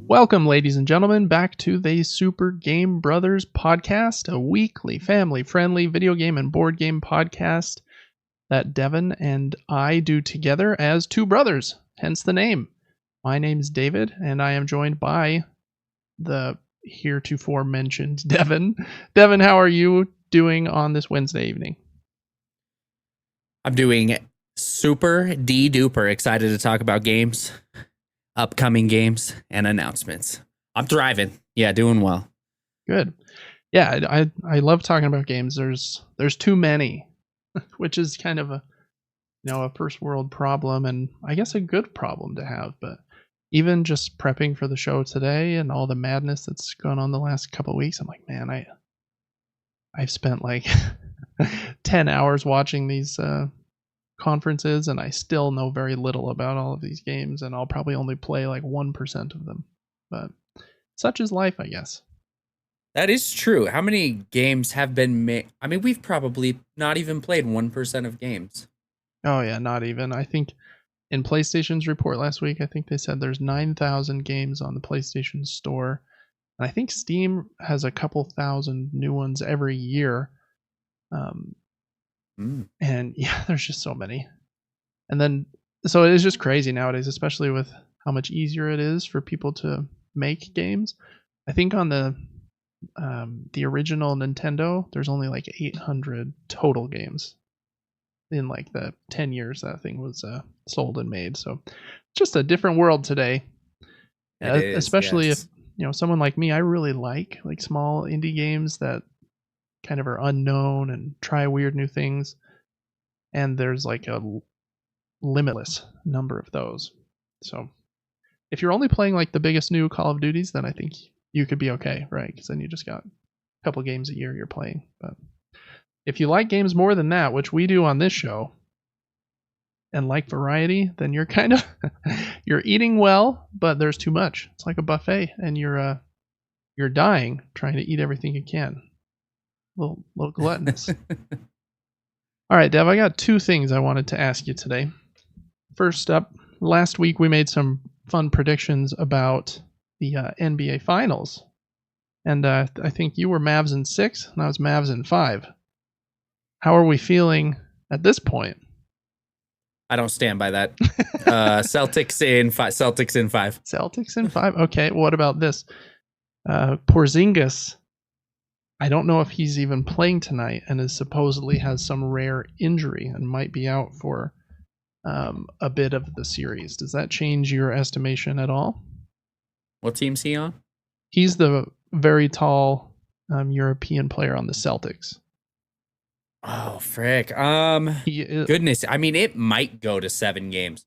Welcome, ladies and gentlemen, back to the Super Game Brothers podcast, a weekly family-friendly video game and board game podcast that Devin and I do together as two brothers, hence the name. My name's David, and I am joined by the heretofore mentioned Devin. Devin, how are you doing on this Wednesday evening? I'm doing super duper excited to talk about games. Upcoming games and announcements. I'm thriving. Yeah, doing well. Good. Yeah, I love talking about games. There's too many, which is kind of a first world problem, and I guess a good problem to have. But even just prepping for the show today and all the madness that's gone on the last couple of weeks, I'm like, man, I've spent like 10 hours watching these conferences, and I still know very little about all of these games, and I'll probably only play like 1% of them. But such is life, I guess. That is true. How many games have been made? I mean, we've probably not even played 1% of games. Oh yeah, not even. I think in PlayStation's report last week, I think they said there's 9,000 games on the PlayStation Store. And I think Steam has a couple thousand new ones every year. And yeah, there's just so many. And then, so it is just crazy nowadays, especially with how much easier it is for people to make games. I think on the original Nintendo, there's only like 800 total games in like the 10 years that thing was sold and made. So just a different world today. Especially if, someone like me, I really like small indie games that kind of are unknown and try weird new things, and there's like a limitless number of those. So if you're only playing like the biggest new Call of Duties, then I think you could be okay, right? Because then you just got a couple games a year you're playing. But if you like games more than that, which we do on this show, and like variety, then you're kind of you're eating well, but there's too much. It's like a buffet, and you're dying trying to eat everything you can. Little gluttonous. All right, Dev, I got two things I wanted to ask you today. First up, last week we made some fun predictions about the NBA Finals. And I think you were Mavs in 6, and I was Mavs in 5. How are we feeling at this point? I don't stand by that. Celtics in 5. Celtics in 5. Celtics in 5? Okay, what about this? Porzingis, I don't know if he's even playing tonight, and supposedly has some rare injury and might be out for a bit of the series. Does that change your estimation at all? What team's he on? He's the very tall European player on the Celtics. Oh, frick. Goodness. I mean, it might go to 7 games.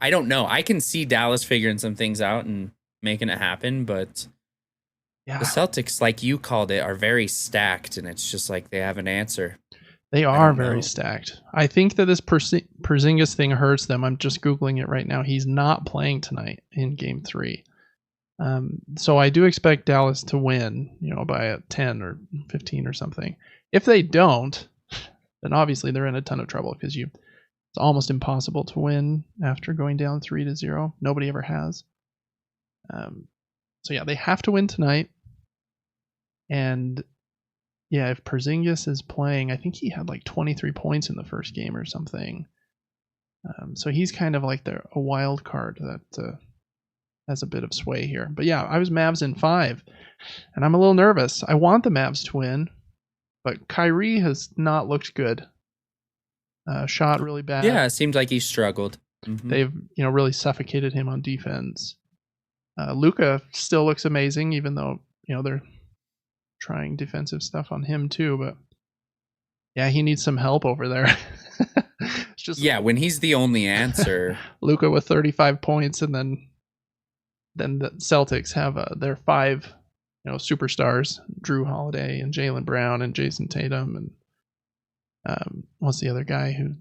I don't know. I can see Dallas figuring some things out and making it happen, but yeah, the Celtics, like you called it, are very stacked, and it's just like they have an answer. They are very stacked. I think that this Porzingis thing hurts them. I'm just Googling it right now. He's not playing tonight in Game 3. So I do expect Dallas to win, by a 10 or 15 or something. If they don't, then obviously they're in a ton of trouble, because it's almost impossible to win after going down 3-0. Nobody ever has. So yeah, they have to win tonight. And yeah, if Porzingis is playing, I think he had like 23 points in the first game or something. So he's kind of like a wild card that has a bit of sway here. But yeah, I was Mavs in 5, and I'm a little nervous. I want the Mavs to win, but Kyrie has not looked good. Shot really bad. Yeah, it seems like he struggled. Mm-hmm. They've really suffocated him on defense. Luka still looks amazing, even though they're trying defensive stuff on him too. But yeah, he needs some help over there. It's just when he's the only answer. Luka with 35 points, and then the Celtics have their 5 superstars: Drew Holiday and Jaylen Brown and Jason Tatum, and what's the other guy who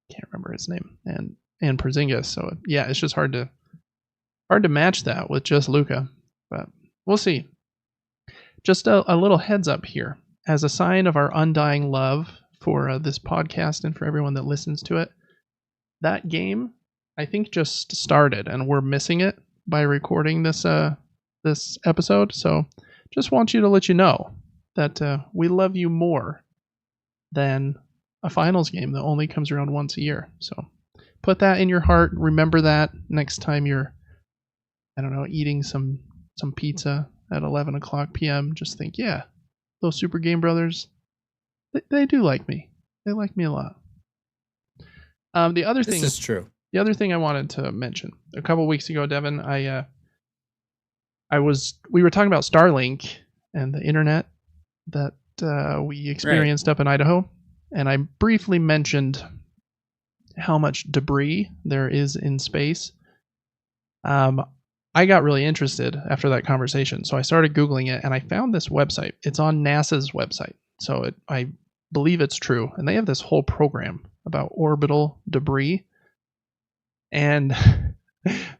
can't remember his name, and Porzingis. So yeah, it's just hard to match that with just Luka, but we'll see. just a little heads up here. As a sign of our undying love for this podcast and for everyone that listens to it, that game, I think, just started, and we're missing it by recording this this episode. So just want you to let you know that we love you more than a finals game that only comes around once a year. So put that in your heart. Remember that next time you're, I don't know, eating some pizza at 11 o'clock p.m. Just think, yeah, those Super Game Brothers, they do like me. They like me a lot. The other thing, this is true. The other thing I wanted to mention, a couple weeks ago, Devin, we were talking about Starlink and the internet that we experienced up in Idaho, and I briefly mentioned how much debris there is in space. I got really interested after that conversation, so I started Googling it, and I found this website. It's on NASA's website, so I believe it's true, and they have this whole program about orbital debris. And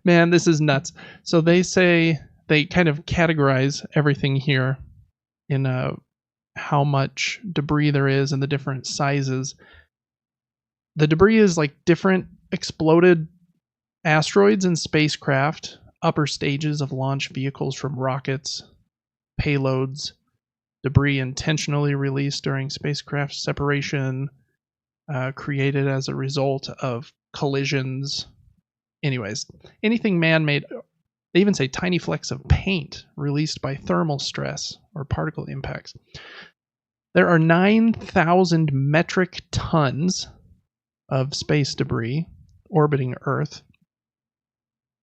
man, this is nuts. So they say they kind of categorize everything here in how much debris there is and the different sizes. The debris is like different exploded asteroids and spacecraft, upper stages of launch vehicles from rockets, payloads, debris intentionally released during spacecraft separation, created as a result of collisions. Anyways, anything man-made. They even say tiny flecks of paint released by thermal stress or particle impacts. There are 9,000 metric tons of space debris orbiting Earth,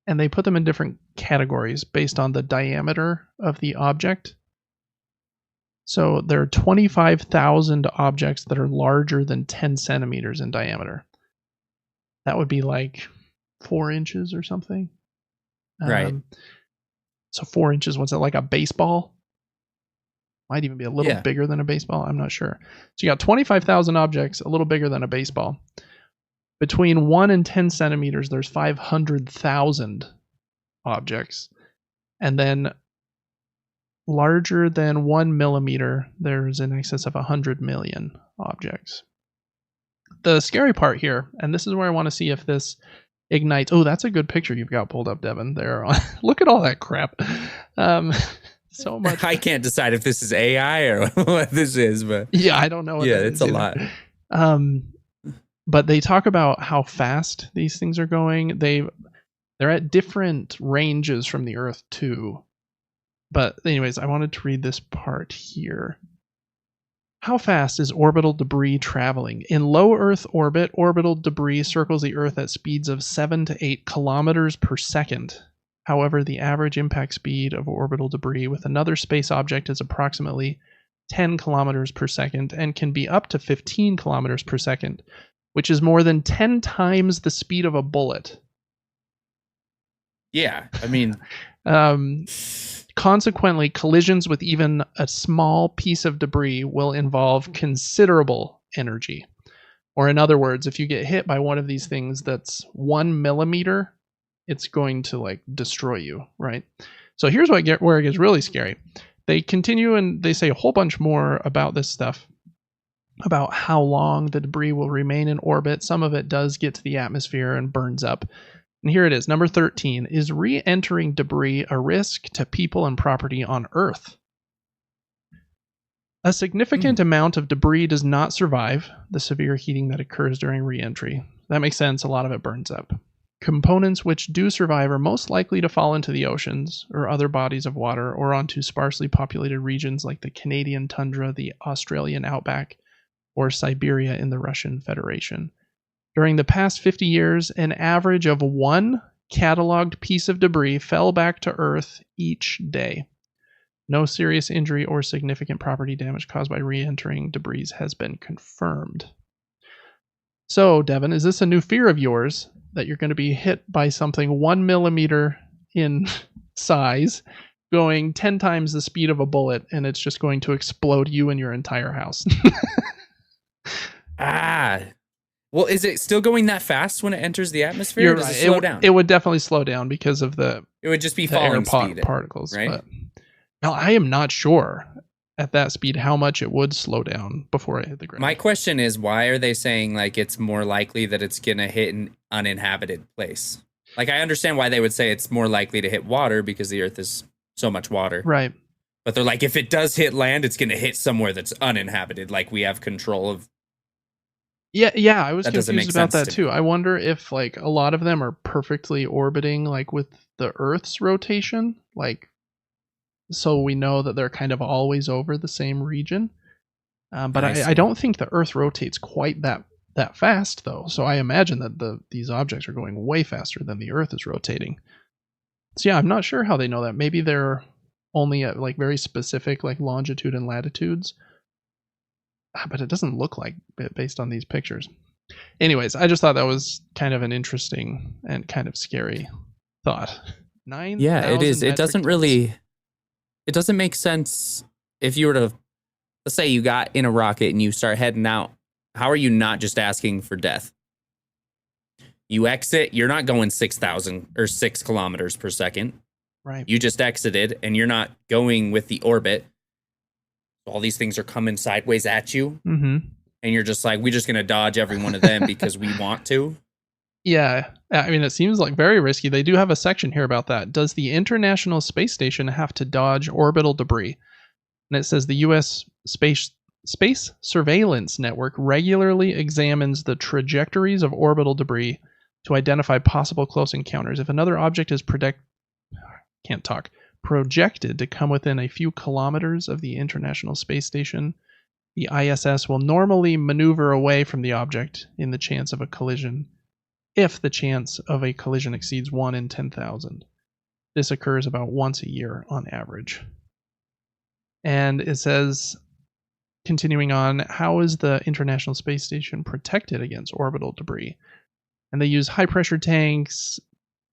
and they put them in different categories based on the diameter of the object. So there are 25,000 objects that are larger than 10 centimeters in diameter. That would be like 4 inches or something. Right. So 4 inches, what's it, like a baseball? Might even be a little bigger than a baseball. I'm not sure. So you got 25,000 objects, a little bigger than a baseball. Between 1 and 10 centimeters, there's 500,000 objects. And then larger than 1 millimeter, there's in excess of 100 million objects. The scary part here, and this is where I want to see if this ignites. Oh, that's a good picture you've got pulled up, Devin. There, look at all that crap. So much. I can't decide if this is AI or what this is, but yeah, I don't know. What it's a lot. But they talk about how fast these things are going. They're at different ranges from the Earth too. But anyways, I wanted to read this part here. How fast is orbital debris traveling? In low Earth orbit, orbital debris circles the Earth at speeds of 7 to 8 kilometers per second. However, the average impact speed of orbital debris with another space object is approximately 10 kilometers per second and can be up to 15 kilometers per second, which is more than 10 times the speed of a bullet. Yeah, I mean... Consequently, collisions with even a small piece of debris will involve considerable energy. Or in other words, if you get hit by one of these things that's 1 millimeter, it's going to like destroy you, right? So here's where it gets really scary. They continue and they say a whole bunch more about this stuff, about how long the debris will remain in orbit. Some of it does get to the atmosphere and burns up. And here it is, number 13. Is re-entering debris a risk to people and property on Earth? A significant amount of debris does not survive the severe heating that occurs during re-entry. That makes sense. A lot of it burns up. Components which do survive are most likely to fall into the oceans or other bodies of water or onto sparsely populated regions like the Canadian tundra, the Australian outback, or Siberia in the Russian Federation. During the past 50 years, an average of 1 cataloged piece of debris fell back to Earth each day. No serious injury or significant property damage caused by re-entering debris has been confirmed. So, Devin, is this a new fear of yours that you're going to be hit by something 1 millimeter in size, going 10 times the speed of a bullet, and it's just going to explode you and your entire house? Well, is it still going that fast when it enters the atmosphere? You're or does right. it slow down? It would definitely slow down because of the It would just be falling speed particles, right? But Well, I am not sure at that speed how much it would slow down before it hit the ground. My question is, why are they saying like it's more likely that it's gonna hit an uninhabited place? Like, I understand why they would say it's more likely to hit water because the Earth is so much water. Right. But they're like, if it does hit land, it's gonna hit somewhere that's uninhabited. Like, we have control of. Yeah, I was confused about that too. I wonder if like a lot of them are perfectly orbiting like with the Earth's rotation, like so we know that they're kind of always over the same region. But I don't think the Earth rotates quite that fast though. So I imagine that these objects are going way faster than the Earth is rotating. So yeah, I'm not sure how they know that. Maybe they're only at like very specific like longitude and latitudes. But it doesn't look like it based on these pictures. Anyways, I just thought that was kind of an interesting and kind of scary thought. 9,000 Yeah, it is. It doesn't tons. really. It doesn't make sense if you were to, let's say you got in a rocket and you start heading out. How are you not just asking for death? You exit, you're not going 6,000 or 6 kilometers per second. Right. You just exited and you're not going with the orbit. All these things are coming sideways at you. Mm-hmm. And you're just like, we're just going to dodge every one of them because we want to. Yeah, I mean, it seems like very risky. They do have a section here about that. Does the International Space Station have to dodge orbital debris? And it says the U.S. Space Surveillance Network regularly examines the trajectories of orbital debris to identify possible close encounters. If another object is projected to come within a few kilometers of the International Space Station, the ISS will normally maneuver away from the object in the chance of a collision, if the chance of a collision exceeds 1 in 10,000. This occurs about once a year on average. And it says, continuing on, how is the International Space Station protected against orbital debris? And they use high-pressure tanks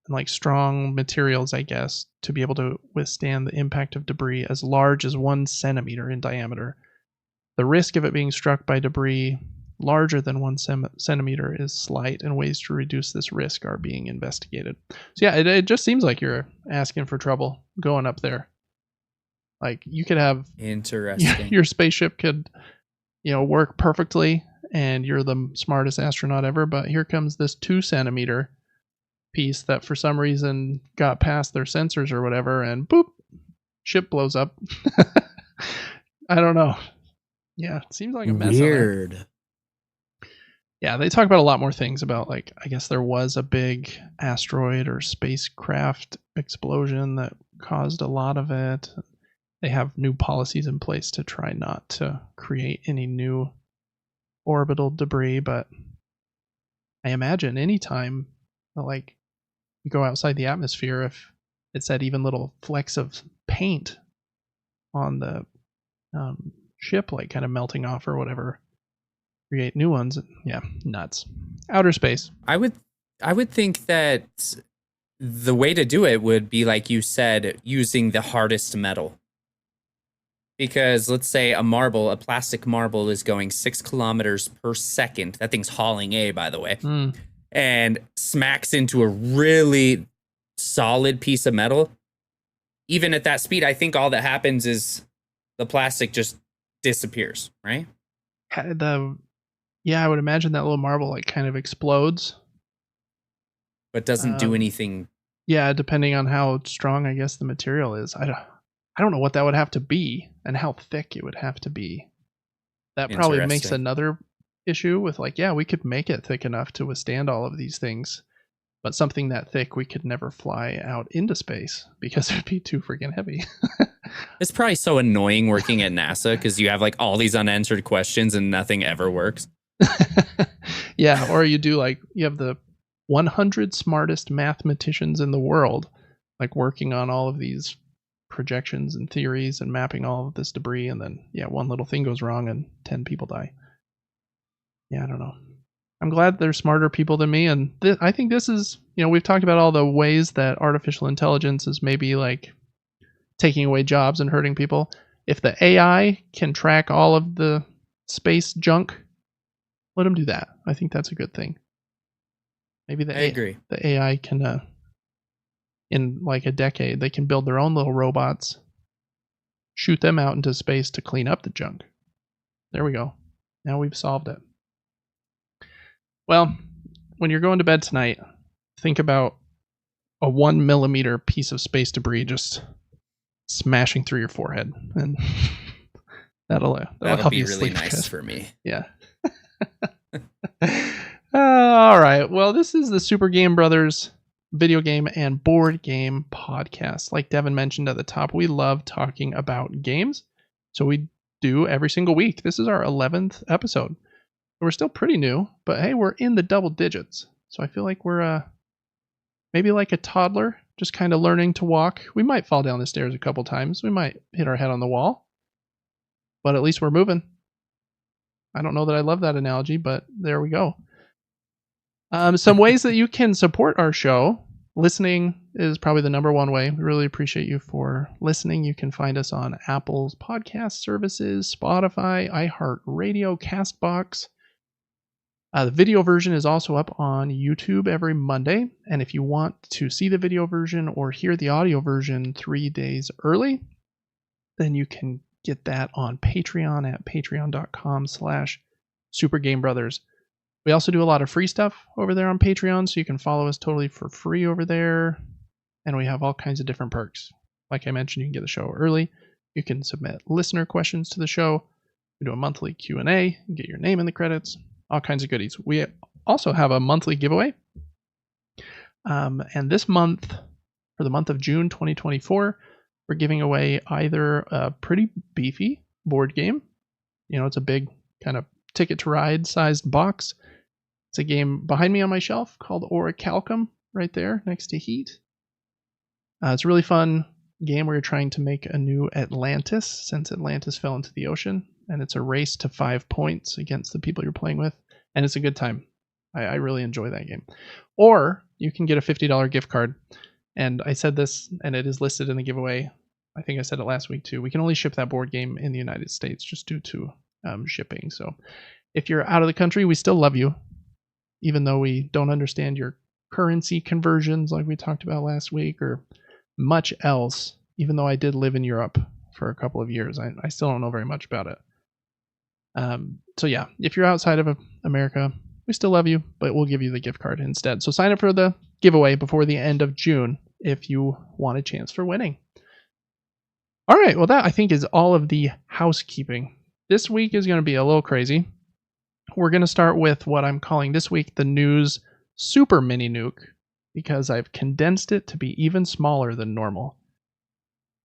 and like strong materials, I guess, to be able to withstand the impact of debris as large as 1 centimeter in diameter. The risk of it being struck by debris larger than 1 centimeter is slight, and ways to reduce this risk are being investigated. So yeah, it just seems like you're asking for trouble going up there. Like you could have your spaceship could, work perfectly, and you're the smartest astronaut ever. But here comes this 2 centimeter piece that for some reason got past their sensors or whatever, and boop, ship blows up. I don't know. Yeah, it seems like a mess. Weird. Yeah, they talk about a lot more things about, like, I guess there was a big asteroid or spacecraft explosion that caused a lot of it. They have new policies in place to try not to create any new orbital debris, but I imagine anytime, like, you go outside the atmosphere, if it's that even little flecks of paint on the ship, like, kind of melting off or whatever, create new ones. Yeah, nuts. Outer space. I would think that the way to do it would be, like you said, using the hardest metal. Because let's say a plastic marble is going 6 kilometers per second. That thing's hauling A, by the way. And smacks into a really solid piece of metal. Even at that speed, I think all that happens is the plastic just disappears, right? Yeah, I would imagine that little marble like kind of explodes. But doesn't do anything. Yeah, depending on how strong, I guess, the material is. I don't know what that would have to be and how thick it would have to be. That probably makes another issue with, like, yeah, we could make it thick enough to withstand all of these things, but something that thick we could never fly out into space because it'd be too freaking heavy. It's probably so annoying working at NASA because you have like all these unanswered questions and nothing ever works. Yeah, or you have the 100 smartest mathematicians in the world, like working on all of these projections and theories and mapping all of this debris, and then one little thing goes wrong and 10 people die. Yeah, I don't know. I'm glad there's smarter people than me, and I think this is, we've talked about all the ways that artificial intelligence is maybe like taking away jobs and hurting people. If the AI can track all of the space junk, let them do that. I think that's a good thing. Maybe I agree. The AI can, in like a decade, they can build their own little robots shoot them out into space to clean up the junk. There we go. Now we've solved it. Well, when you're going to bed tonight, think about a 1 millimeter piece of space debris just smashing through your forehead, and that'll help be you really sleep nice good. for me. Yeah. All right. Well, this is the Super Game Brothers video game and board game podcast. Like Devin mentioned at the top, we love talking about games, so we do every single week. This is our 11th episode. We're still pretty new, but hey, we're in the double digits. So I feel like we're maybe like a toddler, just kind of learning to walk. We might fall down the stairs a couple times. We might hit our head on the wall, but at least we're moving. I don't know that I love that analogy, but there we go. Some ways that you can support our show. Listening is probably the number one way. We really appreciate you for listening. You can find us on Apple's podcast services, Spotify, iHeartRadio, CastBox. The video version is also up on YouTube every Monday. And if you want to see the video version or hear the audio version 3 days early, then you can get that on Patreon at patreon.com/SuperGameBrothers. We also do a lot of free stuff over there on Patreon, so you can follow us totally for free over there. And we have all kinds of different perks. Like I mentioned, you can get the show early. You can submit listener questions to the show. We do a monthly Q&A. You get your name in the credits. All kinds of goodies. We also have a monthly giveaway. And this month, for the month of June 2024, we're giving away either a pretty beefy board game. You know, it's a big kind of Ticket to Ride sized box. It's a game behind me on my shelf called Orichalcum, right there next to Heat. It's a really fun game where you're trying to make a new Atlantis, since Atlantis fell into the ocean, and it's a race to 5 points against the people you're playing with, and it's a good time. I really enjoy that game. Or you can get a $50 gift card, and I said this, and it is listed in the giveaway. I think I said it last week too. We can only ship that board game in the United States just due to shipping. So if you're out of the country, we still love you, even though we don't understand your currency conversions like we talked about last week or much else. Even though I did live in Europe for a couple of years, I still don't know very much about it. So yeah, if you're outside of America, we still love you, but we'll give you the gift card instead. So sign up for the giveaway before the end of June if you want a chance for winning. All right, well, that I think is all of the housekeeping. This week is going to be a little crazy. We're going to start with what I'm calling this week the news super mini nuke, because I've condensed it to be even smaller than normal,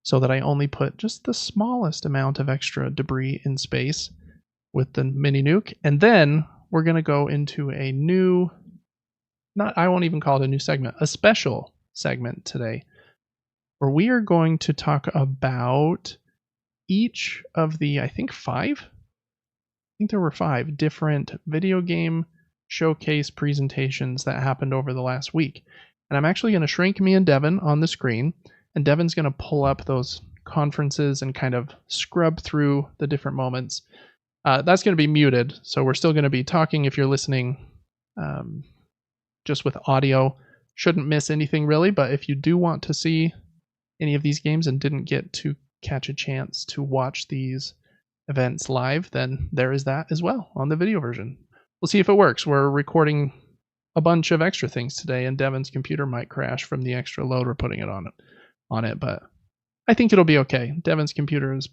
so that I only put just the smallest amount of extra debris in space with the mini nuke. And then we're going to go into a new, I won't even call it a new segment, a special segment today, where we are going to talk about each of the, I think there were 5 different video game showcase presentations that happened over the last week. And I'm actually going to shrink me and Devin on the screen, and Devin's going to pull up those conferences and kind of scrub through the different moments. That's going to be muted, so we're still going to be talking if you're listening just with audio. Shouldn't miss anything really, but if you do want to see any of these games and didn't get to catch a chance to watch these events live, then there is that as well on the video version. We'll see if it works. We're recording a bunch of extra things today, and Devin's computer might crash from the extra load we're putting it on it, but I think it'll be okay. Devin's computer is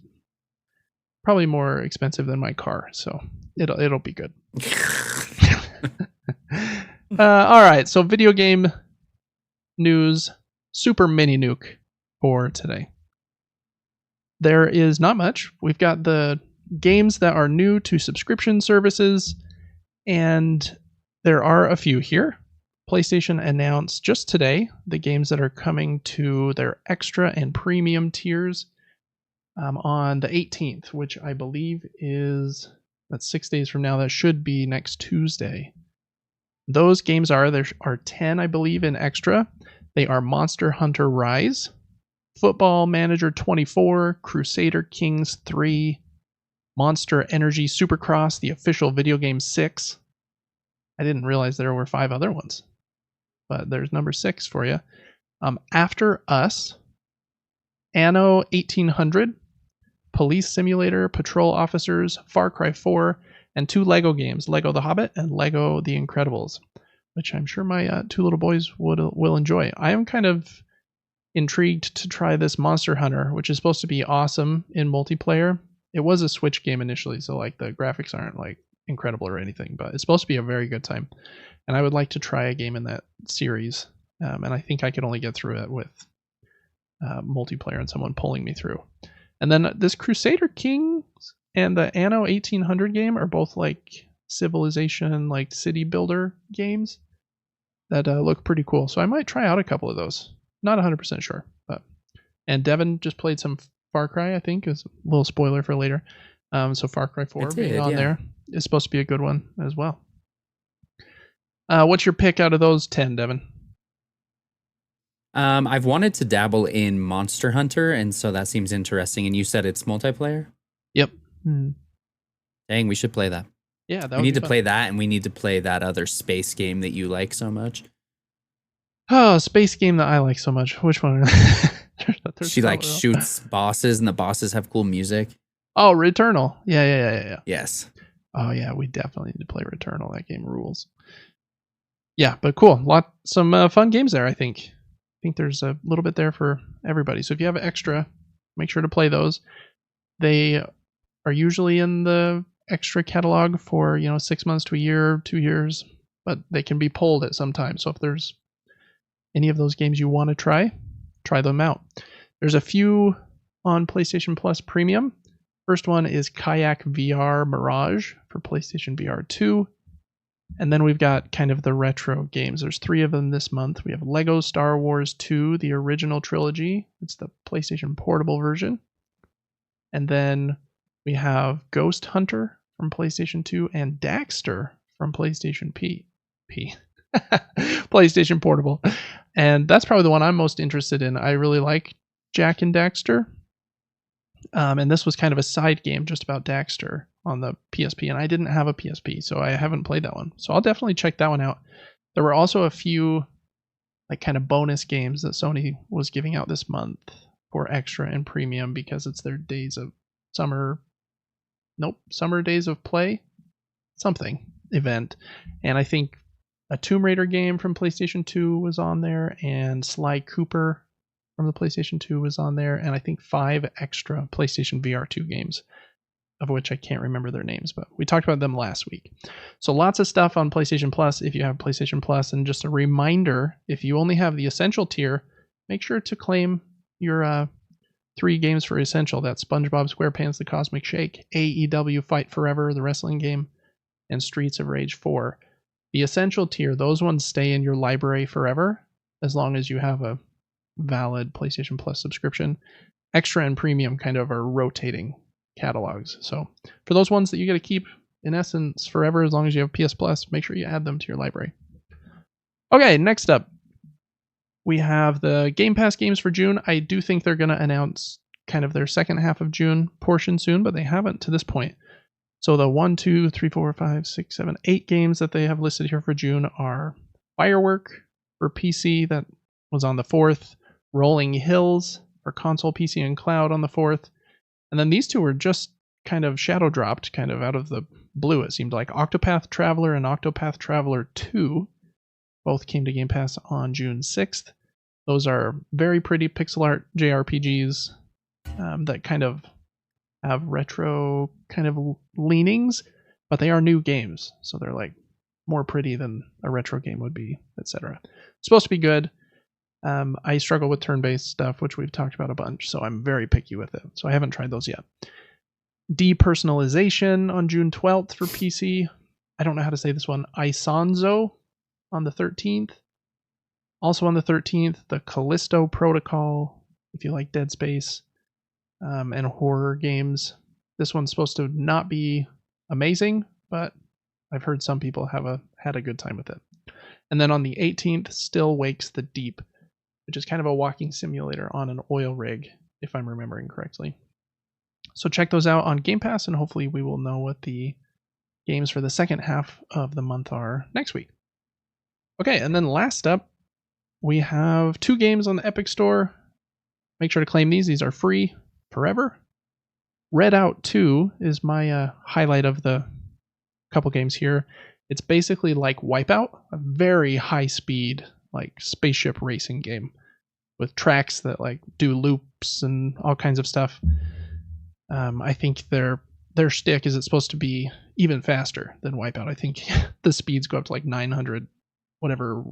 probably more expensive than my car, so it'll be good. All right, so video game news super mini nuke for today. There is not much. We've got the games that are new to subscription services, and there are a few here. PlayStation announced just today the games that are coming to their extra and premium tiers on the 18th, which I believe that's 6 days from now. That should be next Tuesday. Those games there are 10, I believe, in extra. They are Monster Hunter Rise, Football Manager 24, Crusader Kings 3, Monster Energy Supercross, the official video game 6. I didn't realize there were 5 other ones, but there's number 6 for you. After Us, Anno 1800, Police Simulator, Patrol Officers, Far Cry 4, and 2 Lego games, Lego The Hobbit and Lego The Incredibles, which I'm sure my 2 little boys will enjoy. I am kind of intrigued to try this Monster Hunter, which is supposed to be awesome in multiplayer. It was a Switch game initially, so like the graphics aren't like incredible or anything, but it's supposed to be a very good time. And I would like to try a game in that series, and I think I could only get through it with multiplayer and someone pulling me through. And then this Crusader Kings and the Anno 1800 game are both like civilization, like city builder games that look pretty cool. So I might try out a couple of those. Not 100% sure, but and Devin just played some Far Cry, I think, is a little spoiler for later. So Far Cry 4 being on there is supposed to be a good one as well. What's your pick out of those 10, Devin? I've wanted to dabble in Monster Hunter, and so that seems interesting. And you said it's multiplayer? Yep. Dang, we should play that. Yeah, we need to play that, and we need to play that other space game that you like so much. Oh, space game that I like so much. Which one? She like shoots bosses, and the bosses have cool music. Oh, Returnal. Yeah. Yes. Oh yeah, we definitely need to play Returnal. That game rules. Yeah, but cool. Some fun games there, I think. I think there's a little bit there for everybody. So if you have extra, make sure to play those. They are usually in the extra catalog for 6 months to a year, 2 years, but they can be pulled at some time. So if there's any of those games you want to try them out. There's a few on PlayStation Plus Premium. First one is Kayak VR Mirage for PlayStation VR 2. And then we've got kind of the retro games. There's 3 of them this month. We have Lego Star Wars 2, the original trilogy. It's the PlayStation Portable version. And then we have Ghost Hunter from PlayStation 2 and Daxter from PlayStation P. PlayStation Portable. And that's probably the one I'm most interested in. I really like Jak and Daxter. And this was kind of a side game just about Daxter on the PSP, and I didn't have a PSP, so I haven't played that one. So I'll definitely check that one out. There were also a few like kind of bonus games that Sony was giving out this month for extra and premium because it's their summer days of play something event. And I think a Tomb Raider game from PlayStation 2 was on there, and Sly Cooper from the PlayStation 2 was on there, and I think 5 extra PlayStation VR 2 games, of which I can't remember their names, but we talked about them last week. So lots of stuff on PlayStation Plus if you have PlayStation Plus, and just a reminder, if you only have the Essential tier, make sure to claim your 3 games for Essential. That's SpongeBob SquarePants The Cosmic Shake, AEW Fight Forever, the wrestling game, and Streets of Rage 4. The Essential tier, those ones stay in your library forever, as long as you have a valid PlayStation Plus subscription. Extra and Premium kind of are rotating catalogs. So for those ones that you get to keep, in essence, forever, as long as you have PS Plus, make sure you add them to your library. Okay, next up, we have the Game Pass games for June. I do think they're going to announce kind of their second half of June portion soon, but they haven't to this point. So the 1, 2, 3, 4, 5, 6, 7, 8 games that they have listed here for June are Firework for PC, that was on the 4th, Rolling Hills for console, PC, and cloud on the 4th. And then these 2 were just kind of shadow dropped, kind of out of the blue, it seemed like. Octopath Traveler and Octopath Traveler 2 both came to Game Pass on June 6th. Those are very pretty pixel art JRPGs that kind of have retro kind of leanings, but they are new games, so they're like more pretty than a retro game would be, etc. Supposed to be good. I struggle with turn-based stuff, which we've talked about a bunch, so I'm very picky with it. So I haven't tried those yet. Depersonalization on June 12th for PC. I don't know how to say this one. Isonzo on the 13th. Also on the 13th, the Callisto Protocol, if you like Dead Space and horror games. This one's supposed to not be amazing, but I've heard some people had a good time with it. And then on the 18th, Still Wakes the Deep, which is kind of a walking simulator on an oil rig, if I'm remembering correctly. So check those out on Game Pass, and hopefully we will know what the games for the second half of the month are next week. Okay, and then last up, we have 2 games on the Epic Store. Make sure to claim these. These are free forever. Redout 2 is my highlight of the couple games here. It's basically like Wipeout, a very high speed, like spaceship racing game with tracks that like do loops and all kinds of stuff. I think their shtick is it's supposed to be even faster than Wipeout. I think the speeds go up to like 900, whatever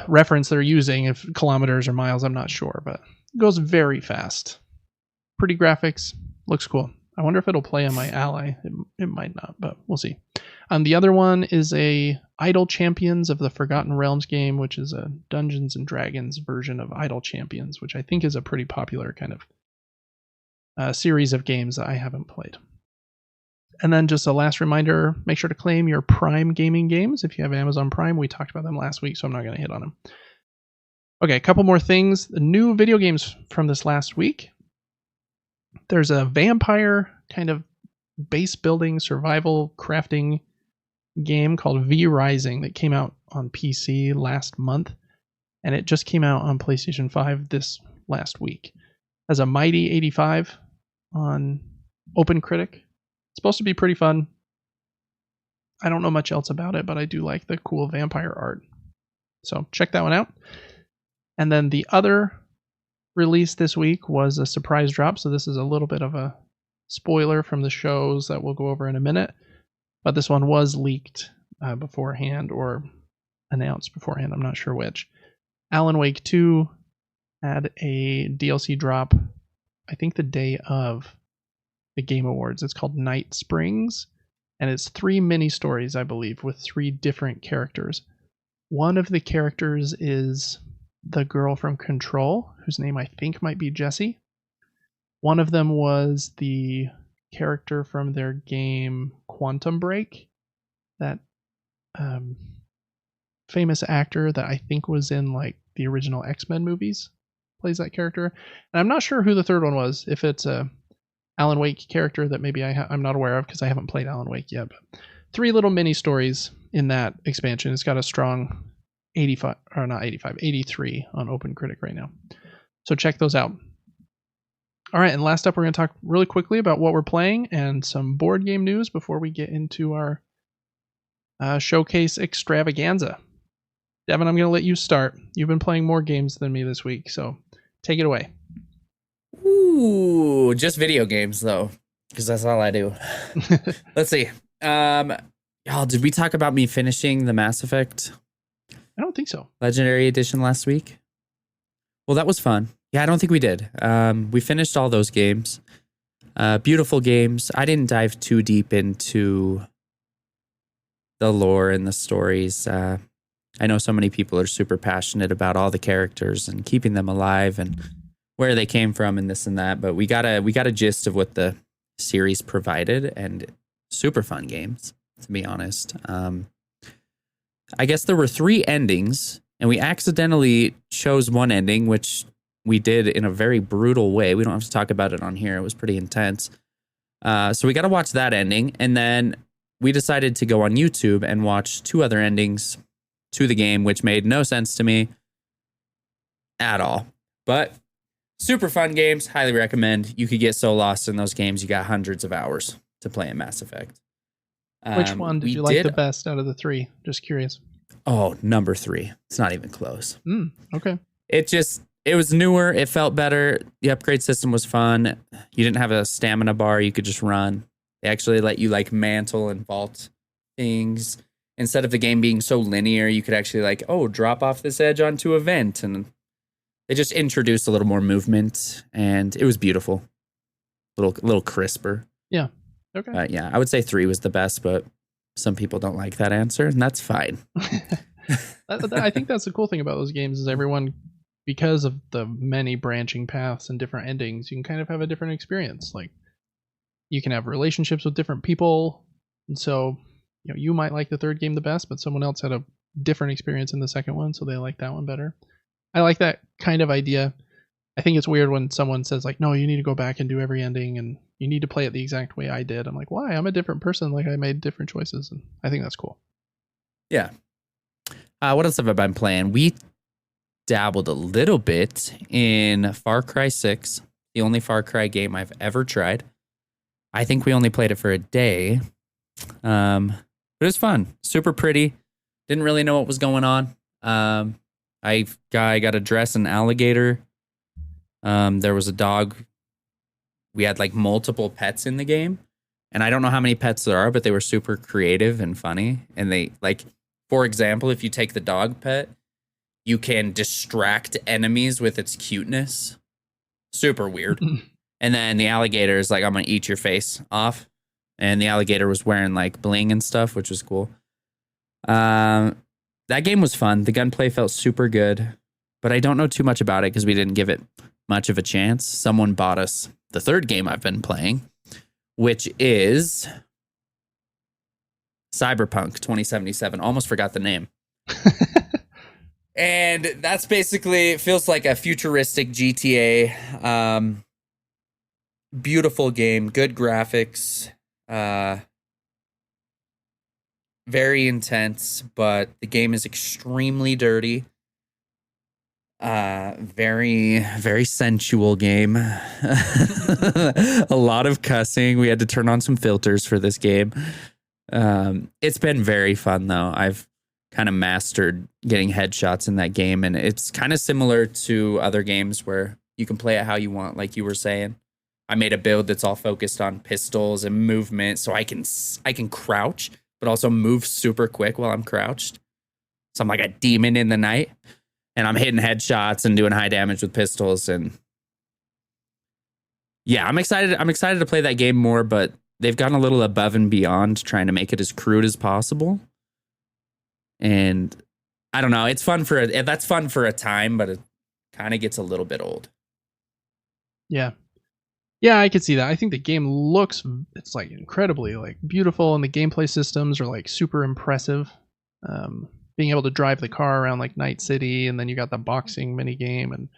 reference they're using, if kilometers or miles, I'm not sure, but it goes very fast. Pretty graphics, looks cool. I wonder if it'll play on my Ally. It might not, but we'll see. The other one is a Idle Champions of the Forgotten Realms game, which is a Dungeons and Dragons version of Idle Champions, which I think is a pretty popular kind of series of games that I haven't played. And then just a last reminder, make sure to claim your Prime gaming games. If you have Amazon Prime, we talked about them last week, so I'm not going to hit on them. Okay, a couple more things. The new video games from this last week. There's a vampire kind of base building, survival, crafting game called V Rising that came out on PC last month. And it just came out on PlayStation 5 this last week. Has a mighty 85 on OpenCritic. It's supposed to be pretty fun. I don't know much else about it, but I do like the cool vampire art. So check that one out. And then the other release this week was a surprise drop. So this is a little bit of a spoiler from the shows that we'll go over in a minute. But this one was leaked beforehand or announced beforehand. I'm not sure which. Alan Wake 2 had a DLC drop, I think the day of the Game Awards. It's called Night Springs, and it's 3 mini stories, I believe, with 3 different characters. One of the characters is the girl from Control, whose name I think might be Jessie. One of them was the character from their game Quantum Break, that famous actor that I think was in like the original X-Men movies plays that character. And I'm not sure who the third one was, if it's a Alan Wake character that maybe I'm not aware of because I haven't played Alan Wake yet. But 3 little mini stories in that expansion. It's got a strong 83 on OpenCritic right now. So check those out. All right, and last up, we're going to talk really quickly about what we're playing and some board game news before we get into our showcase extravaganza. Devin, I'm going to let you start. You've been playing more games than me this week, so take it away. Ooh, just video games though, because that's all I do. Let's see. Did we talk about me finishing the Mass Effect? I don't think so. Legendary Edition last week? Well, that was fun. Yeah, I don't think we did. We finished all those games. Beautiful games. I didn't dive too deep into the lore and the stories. I know so many people are super passionate about all the characters and keeping them alive and where they came from and this and that, but we got a gist of what the series provided, and super fun games, to be honest. I guess there were 3 endings, and we accidentally chose one ending, which we did in a very brutal way. We don't have to talk about it on here. It was pretty intense. So we got to watch that ending, and then we decided to go on YouTube and watch 2 other endings to the game, which made no sense to me at all. But super fun games, highly recommend. You could get so lost in those games, you got hundreds of hours to play in Mass Effect. Which one did you like the best out of the 3? Just curious. Oh, number 3. It's not even close. Okay. It was newer. It felt better. The upgrade system was fun. You didn't have a stamina bar. You could just run. They actually let you like mantle and vault things. Instead of the game being so linear, you could actually drop off this edge onto a vent, and they just introduced a little more movement, and it was beautiful. A little crisper. Yeah. Okay. Yeah, I would say 3 was the best, but some people don't like that answer, and that's fine. I think that's the cool thing about those games is everyone, because of the many branching paths and different endings, you can kind of have a different experience. Like, you can have relationships with different people, and so you might like the third game the best, but someone else had a different experience in the second one, so they like that one better. I like that kind of idea. I think it's weird when someone says like, no, you need to go back and do every ending and you need to play it the exact way I did. I'm like, why? I'm a different person. Like, I made different choices, and I think that's cool. Yeah. What else have I been playing? We dabbled a little bit in Far Cry 6. The only Far Cry game I've ever tried. I think we only played it for a day. But it was fun. Super pretty. Didn't really know what was going on. I got to dress an alligator. There was a dog. We had like multiple pets in the game. And I don't know how many pets there are, but they were super creative and funny. And they, like, for example, if you take the dog pet, you can distract enemies with its cuteness. Super weird. And then the alligator is like, I'm going to eat your face off. And the alligator was wearing like bling and stuff, which was cool. That game was fun. The gunplay felt super good, but I don't know too much about it because we didn't give it much of a chance. Someone bought us the third game I've been playing, which is Cyberpunk 2077. Almost forgot the name. And that's basically, it feels like a futuristic GTA. Beautiful game, good graphics, very intense, but the game is extremely dirty. Very, very sensual game. A lot of cussing. We had to turn on some filters for this game. It's been very fun though. I've kind of mastered getting headshots in that game, and it's kind of similar to other games where you can play it how you want, like you were saying. I made a build that's all focused on pistols and movement, so I can crouch, but also move super quick while I'm crouched. So I'm like a demon in the night. And I'm hitting headshots and doing high damage with pistols. And yeah, I'm excited. I'm excited to play that game more, but they've gone a little above and beyond trying to make it as crude as possible. And I don't know. It's fun that's fun for a time, but it kind of gets a little bit old. Yeah. Yeah, I could see that. I think the game looks, it's like incredibly like beautiful, and the gameplay systems are like super impressive. Being able to drive the car around like Night City, and then you got the boxing mini game and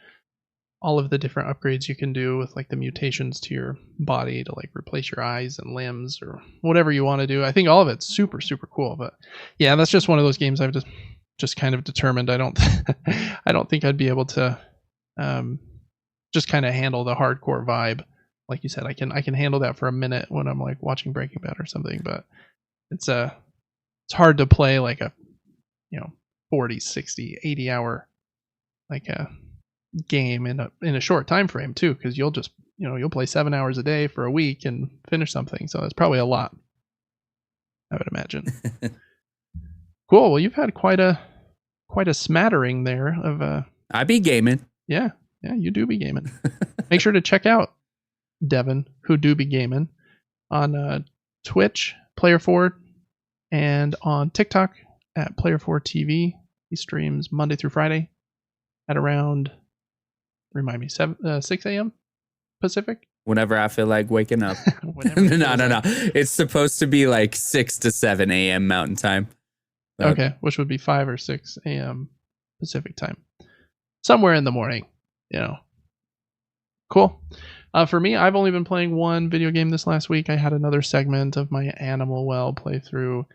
all of the different upgrades you can do with like the mutations to your body to like replace your eyes and limbs or whatever you want to do. I think all of it's super, super cool. But yeah, that's just one of those games I've just kind of determined I don't think I'd be able to just kind of handle the hardcore vibe. Like you said, I can handle that for a minute when I'm like watching Breaking Bad or something, but it's hard to play like a 40, 60, 80 hour like a game in a short time frame too, because you'll just you'll play 7 hours a day for a week and finish something. So that's probably a lot, I would imagine. Cool. Well, you've had quite a smattering there of I be gaming. Yeah, you do be gaming. Make sure to check out Devin, who do be gaming, on Twitch, Player Forward, and on TikTok at Player Forward TV. He streams Monday through Friday at around, remind me, 6 a.m. Pacific. Whenever I feel like waking up. No. It's supposed to be like 6 to 7 a.m. Mountain Time. But okay, which would be 5 or 6 a.m. Pacific Time. Somewhere in the morning, Cool. For me, I've only been playing one video game this last week. I had another segment of my Animal Well playthrough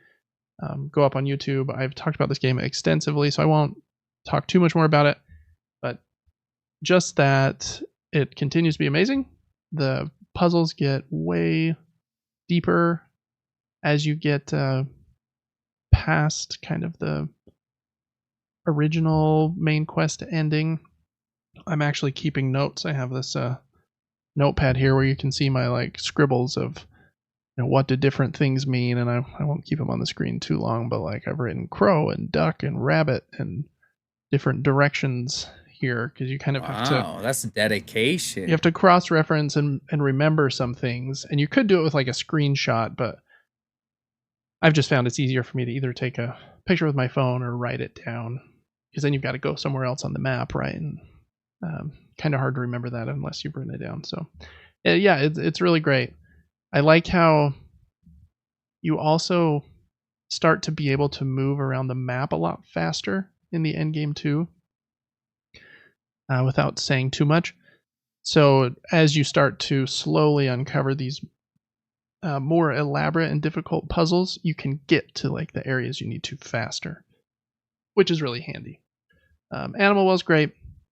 go up on YouTube. I've talked about this game extensively, so I won't talk too much more about it. But just that it continues to be amazing. The puzzles get way deeper as you get past kind of the original main quest ending. I'm actually keeping notes. I have this notepad here where you can see my like scribbles of what do different things mean, and I won't keep them on the screen too long, but like I've written crow and duck and rabbit and different directions here, because you kind of have to. Wow, that's dedication. You have to cross-reference and remember some things, and you could do it with like a screenshot, but I've just found it's easier for me to either take a picture with my phone or write it down, because then you've got to go somewhere else on the map, right? And kind of hard to remember that unless you've written it down. So yeah, it's really great. I like how you also start to be able to move around the map a lot faster in the end game too, without saying too much. So as you start to slowly uncover these more elaborate and difficult puzzles, you can get to like the areas you need to faster, which is really handy. Animal Well's great.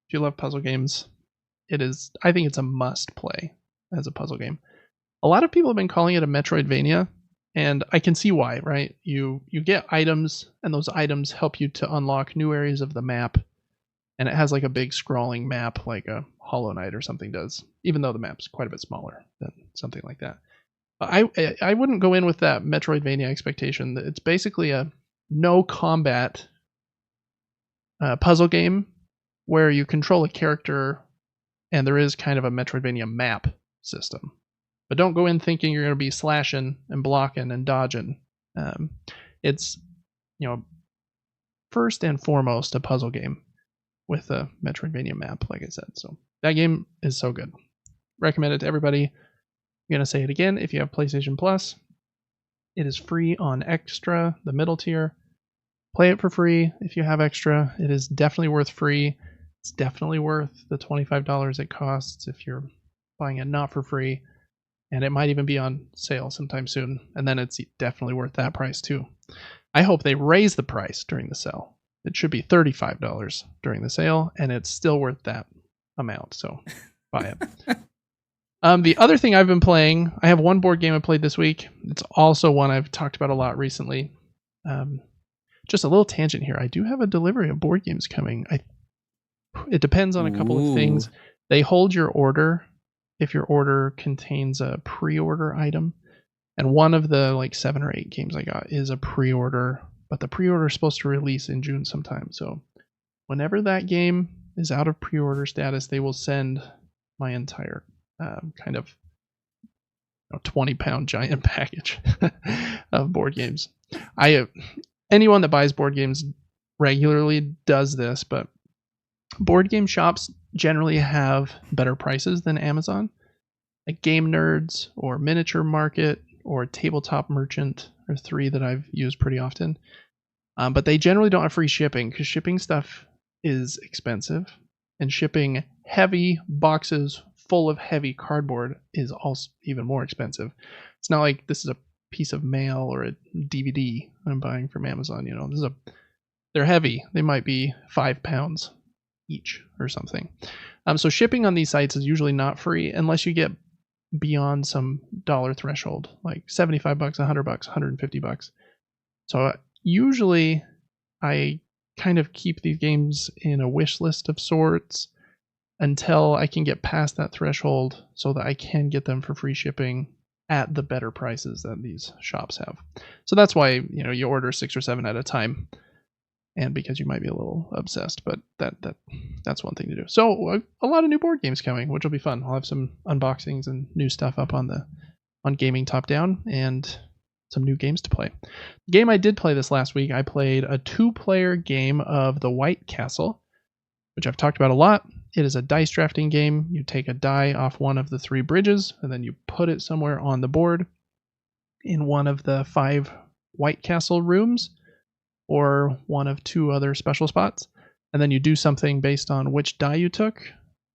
If you love puzzle games, I think it's a must play as a puzzle game. A lot of people have been calling it a Metroidvania, and I can see why, right? You get items, and those items help you to unlock new areas of the map, and it has like a big scrolling map like a Hollow Knight or something does, even though the map's quite a bit smaller than something like that. I wouldn't go in with that Metroidvania expectation. It's basically a no combat puzzle game where you control a character and there is kind of a Metroidvania map system. But don't go in thinking you're going to be slashing and blocking and dodging. It's, first and foremost a puzzle game with a Metroidvania map, like I said. So that game is so good. Recommend it to everybody. I'm going to say it again. If you have PlayStation Plus, it is free on Extra, the middle tier. Play it for free if you have Extra. It is definitely worth free. It's definitely worth the $25 it costs if you're buying it not for free. And it might even be on sale sometime soon. And then it's definitely worth that price too. I hope they raise the price during the sale. It should be $35 during the sale, and it's still worth that amount. So buy it. The other thing I've been playing, I have one board game I played this week. It's also one I've talked about a lot recently. Just a little tangent here. I do have a delivery of board games coming. It depends on a couple of things. They hold your order if your order contains a pre-order item. And one of the 7 or 8 games I got is a pre-order, but the pre-order is supposed to release in June sometime. So whenever that game is out of pre-order status, they will send my entire kind of 20-pound giant package of board games. Anyone that buys board games regularly does this, but board game shops generally have better prices than Amazon. Like Game Nerds or Miniature Market or Tabletop Merchant are 3 that I've used pretty often. But they generally don't have free shipping because shipping stuff is expensive, and shipping heavy boxes full of heavy cardboard is also even more expensive. It's not like this is a piece of mail or a DVD I'm buying from Amazon. They're heavy. They might be 5 pounds each or something. So shipping on these sites is usually not free unless you get beyond some dollar threshold, like $75, $100, $150. So usually I kind of keep these games in a wish list of sorts until I can get past that threshold so that I can get them for free shipping at the better prices that these shops have. So that's why, you order 6 or 7 at a time, and because you might be a little obsessed, but that's one thing to do. So a lot of new board games coming, which will be fun. I'll have some unboxings and new stuff up on Gaming Top Down and some new games to play. The game I did play this last week, I played a 2-player game of The White Castle, which I've talked about a lot. It is a dice drafting game. You take a die off one of the 3 bridges, and then you put it somewhere on the board in one of the 5 White Castle rooms, or one of 2 other special spots. And then you do something based on which die you took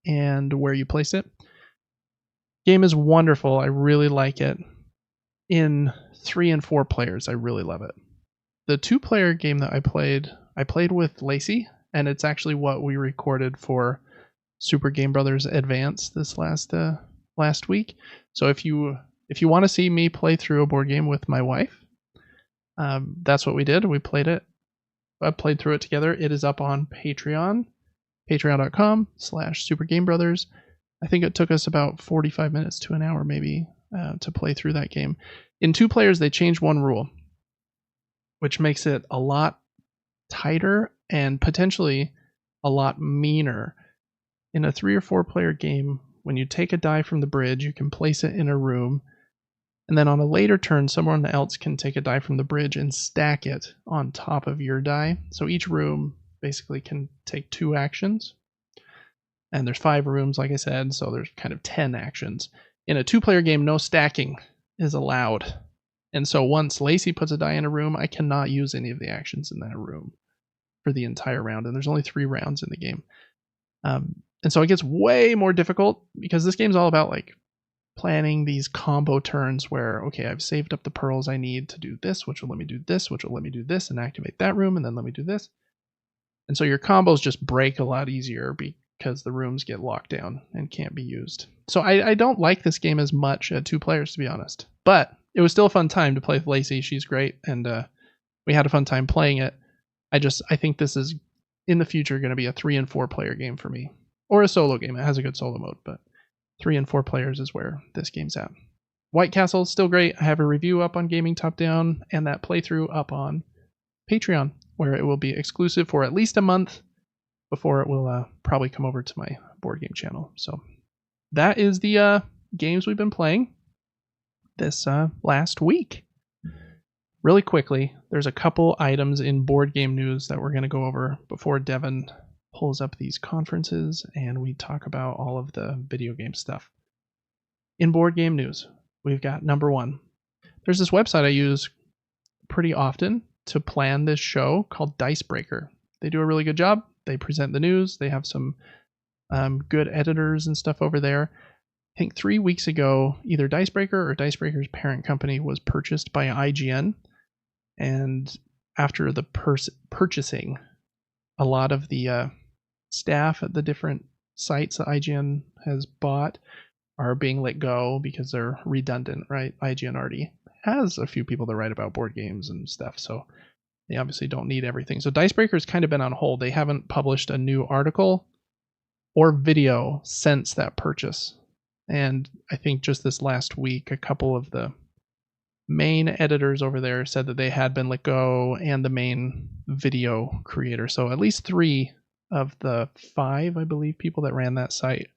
and where you place it. Game is wonderful. I really like it. In 3 and 4 players, I really love it. The 2-player game that I played with Lacey, and it's actually what we recorded for Super Game Brothers Advance this last week. So if you want to see me play through a board game with my wife, that's what we did. We played it. I played through it together. It is up on Patreon, patreon.com/supergamebrothers. I think it took us about 45 minutes to an hour maybe to play through that game. In 2 players, they changed one rule, which makes it a lot tighter and potentially a lot meaner. In a 3 or 4 player game, when you take a die from the bridge, you can place it in a room, and then on a later turn, someone else can take a die from the bridge and stack it on top of your die. So each room basically can take 2 actions. And there's 5 rooms, like I said, so there's kind of 10 actions. In a 2-player game, no stacking is allowed. And so once Lacey puts a die in a room, I cannot use any of the actions in that room for the entire round. And there's only 3 rounds in the game. And so it gets way more difficult because this game's all about planning these combo turns where, okay, I've saved up the pearls I need to do this, which will let me do this, which will let me do this and activate that room, and then let me do this. And so your combos just break a lot easier because the rooms get locked down and can't be used. So I don't like this game as much at 2 players, to be honest. But it was still a fun time to play with Lacey. She's great, and we had a fun time playing it. I think this is, in the future, going to be a 3 and 4 player game for me. Or a solo game. It has a good solo mode, but 3 and 4 players is where this game's at. White Castle, still great. I have a review up on Gaming Top Down, and that playthrough up on Patreon, where it will be exclusive for at least a month before it will probably come over to my board game channel. So that is the games we've been playing this last week. Really quickly, there's a couple items in board game news that we're going to go over before Devin pulls up these conferences and we talk about all of the video game stuff. In board game news, we've got number 1. There's this website I use pretty often to plan this show called Dicebreaker. They do a really good job. They present the news. They have some good editors and stuff over there. I think 3 weeks ago, either Dicebreaker or Dicebreaker's parent company was purchased by IGN. And after the purchasing, a lot of the staff at the different sites that IGN has bought are being let go because they're redundant, right? IGN already has a few people that write about board games and stuff, so they obviously don't need everything. So Dicebreaker's kind of been on hold. They haven't published a new article or video since that purchase. And I think just this last week, a couple of the main editors over there said that they had been let go, and the main video creator. So at least 3 of the 5, I believe, people that ran that site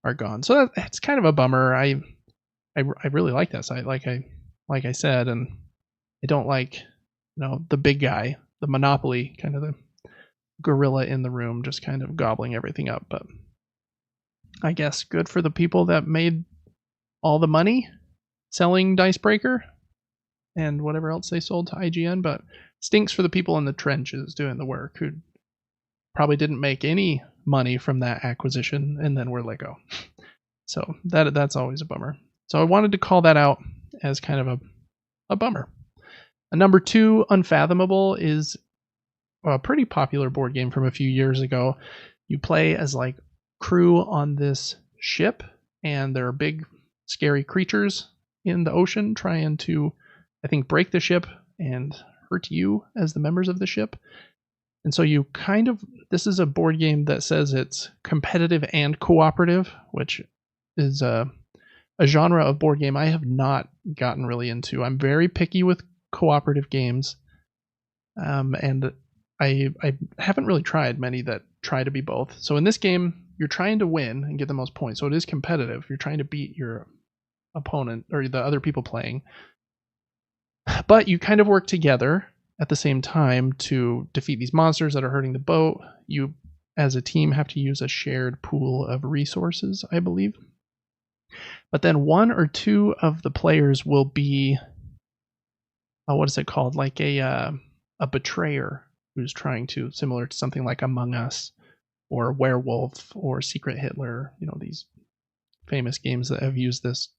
are gone. So that's kind of a bummer. I really like that site, like I said, and I don't like, the big guy, the monopoly, kind of the gorilla in the room, just kind of gobbling everything up. But I guess good for the people that made all the money selling Dicebreaker and whatever else they sold to IGN, but stinks for the people in the trenches doing the work who probably didn't make any money from that acquisition and then were let go. So that's always a bummer. So I wanted to call that out as kind of a bummer. Number 2, Unfathomable, is a pretty popular board game from a few years ago. You play as like crew on this ship, and there are big scary creatures in the ocean trying to, I think, break the ship and hurt you as the members of the ship. And so you this is a board game that says it's competitive and cooperative, which is a genre of board game I have not gotten really into. I'm very picky with cooperative games, and I haven't really tried many that try to be both. So in this game, you're trying to win and get the most points. So it is competitive. You're trying to beat your opponent or the other people playing. But you kind of work together at the same time to defeat these monsters that are hurting the boat. You, as a team, have to use a shared pool of resources, I believe. But then 1 or 2 of the players will be, what is it called? Like a betrayer who's trying to, similar to something like Among Us or Werewolf or Secret Hitler, these famous games that have used this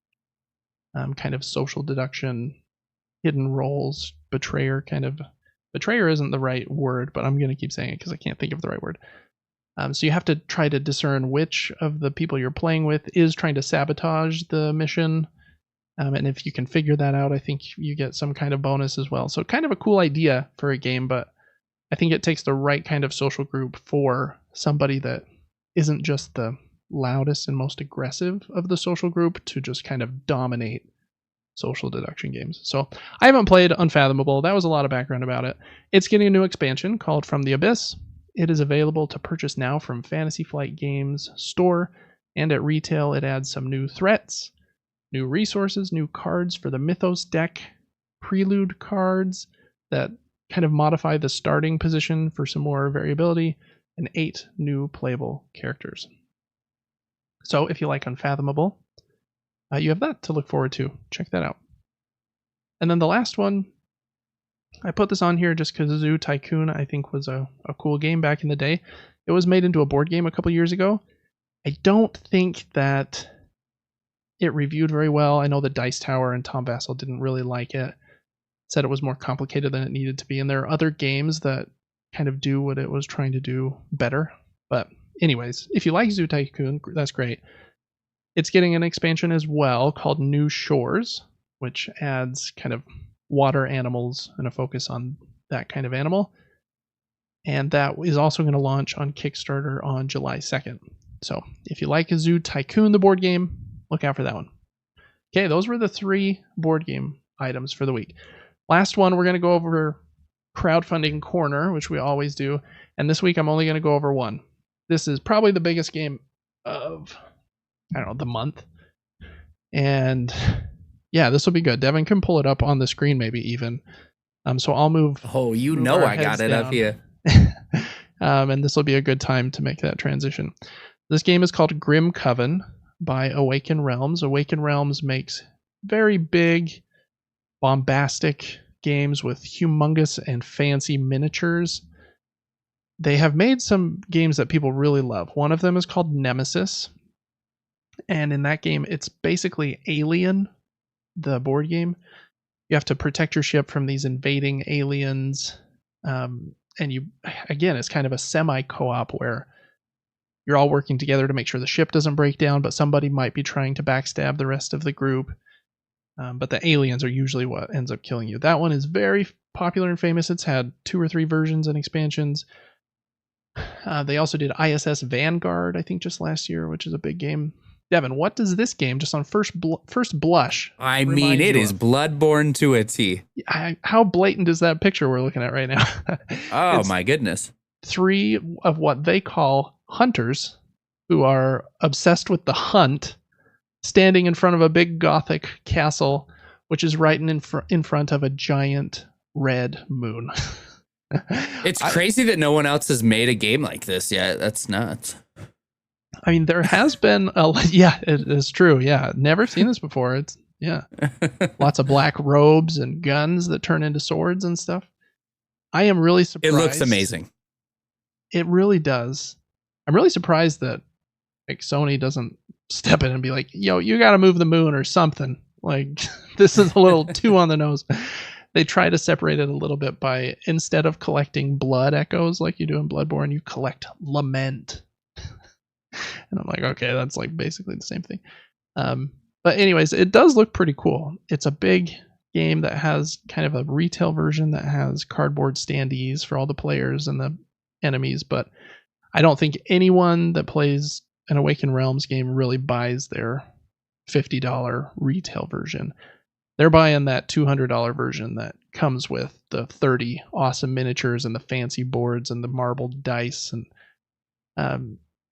kind of social deduction, hidden roles, betrayer isn't the right word, but I'm going to keep saying it because I can't think of the right word. So you have to try to discern which of the people you're playing with is trying to sabotage the mission. And if you can figure that out, I think you get some kind of bonus as well. So kind of a cool idea for a game, but I think it takes the right kind of social group for somebody that isn't just the loudest and most aggressive of the social group to just kind of dominate social deduction games. So I haven't played Unfathomable. That was a lot of background about it. It's getting a new expansion called From the Abyss. It is available to purchase now from Fantasy Flight Games store, and at retail it adds some new threats, new resources, new cards for the Mythos deck, prelude cards that kind of modify the starting position for some more variability, and 8 new playable characters. So if you like Unfathomable, you have that to look forward to. Check that out. And then the last one, I put this on here just because Zoo Tycoon I think was a cool game back in the day. It was made into a board game a couple years ago. I don't think that it reviewed very well. I know that Dice Tower and Tom Vassell didn't really like it. Said it was more complicated than it needed to be. And there are other games that kind of do what it was trying to do better. But anyways, if you like Zoo Tycoon, that's great. It's getting an expansion as well called New Shores, which adds kind of water animals and a focus on that kind of animal. And that is also going to launch on Kickstarter on July 2nd. So if you like a Zoo Tycoon, the board game, look out for that one. Okay, those were the 3 board game items for the week. Last one, we're going to go over Crowdfunding Corner, which we always do. And this week, I'm only going to go over one. This is probably the biggest game of, I don't know, the month. And yeah, this will be good. Devin can pull it up on the screen, maybe even. So I'll move. Oh, you know I got it up here. And this will be a good time to make that transition. This game is called Grimcoven by Awaken Realms. Awaken Realms makes very big, bombastic games with humongous and fancy miniatures. They have made some games that people really love. One of them is called Nemesis. And in that game, it's basically Alien, the board game. You have to protect your ship from these invading aliens. And it's kind of a semi-co-op where you're all working together to make sure the ship doesn't break down, but somebody might be trying to backstab the rest of the group. But the aliens are usually what ends up killing you. That one is very popular and famous. It's had 2 or 3 versions and expansions. They also did ISS Vanguard, I think, just last year, which is a big game. Devin, what does this game, just on first blush, I mean, it is Bloodborne to a T. How blatant is that picture we're looking at right now? Oh, my goodness. 3 of what they call hunters who are obsessed with the hunt, standing in front of a big Gothic castle, which is right in front of a giant red moon. It's crazy that no one else has made a game like this yet. That's nuts. I mean, there has been it is true. Yeah. Never seen this before. It's lots of black robes and guns that turn into swords and stuff. I am really surprised. It looks amazing. It really does. I'm really surprised that like Sony doesn't step in and be like, yo, you got to move the moon or something. Like, this is a little too on the nose. They try to separate it a little bit by, instead of collecting blood echoes like you do in Bloodborne, you collect lament. And I'm like, okay, that's like basically the same thing. But anyways, it does look pretty cool. It's a big game that has kind of a retail version that has cardboard standees for all the players and the enemies. But I don't think anyone that plays an Awaken Realms game really buys their $50 retail version. They're buying that $200 version that comes with the 30 awesome miniatures and the fancy boards and the marbled dice and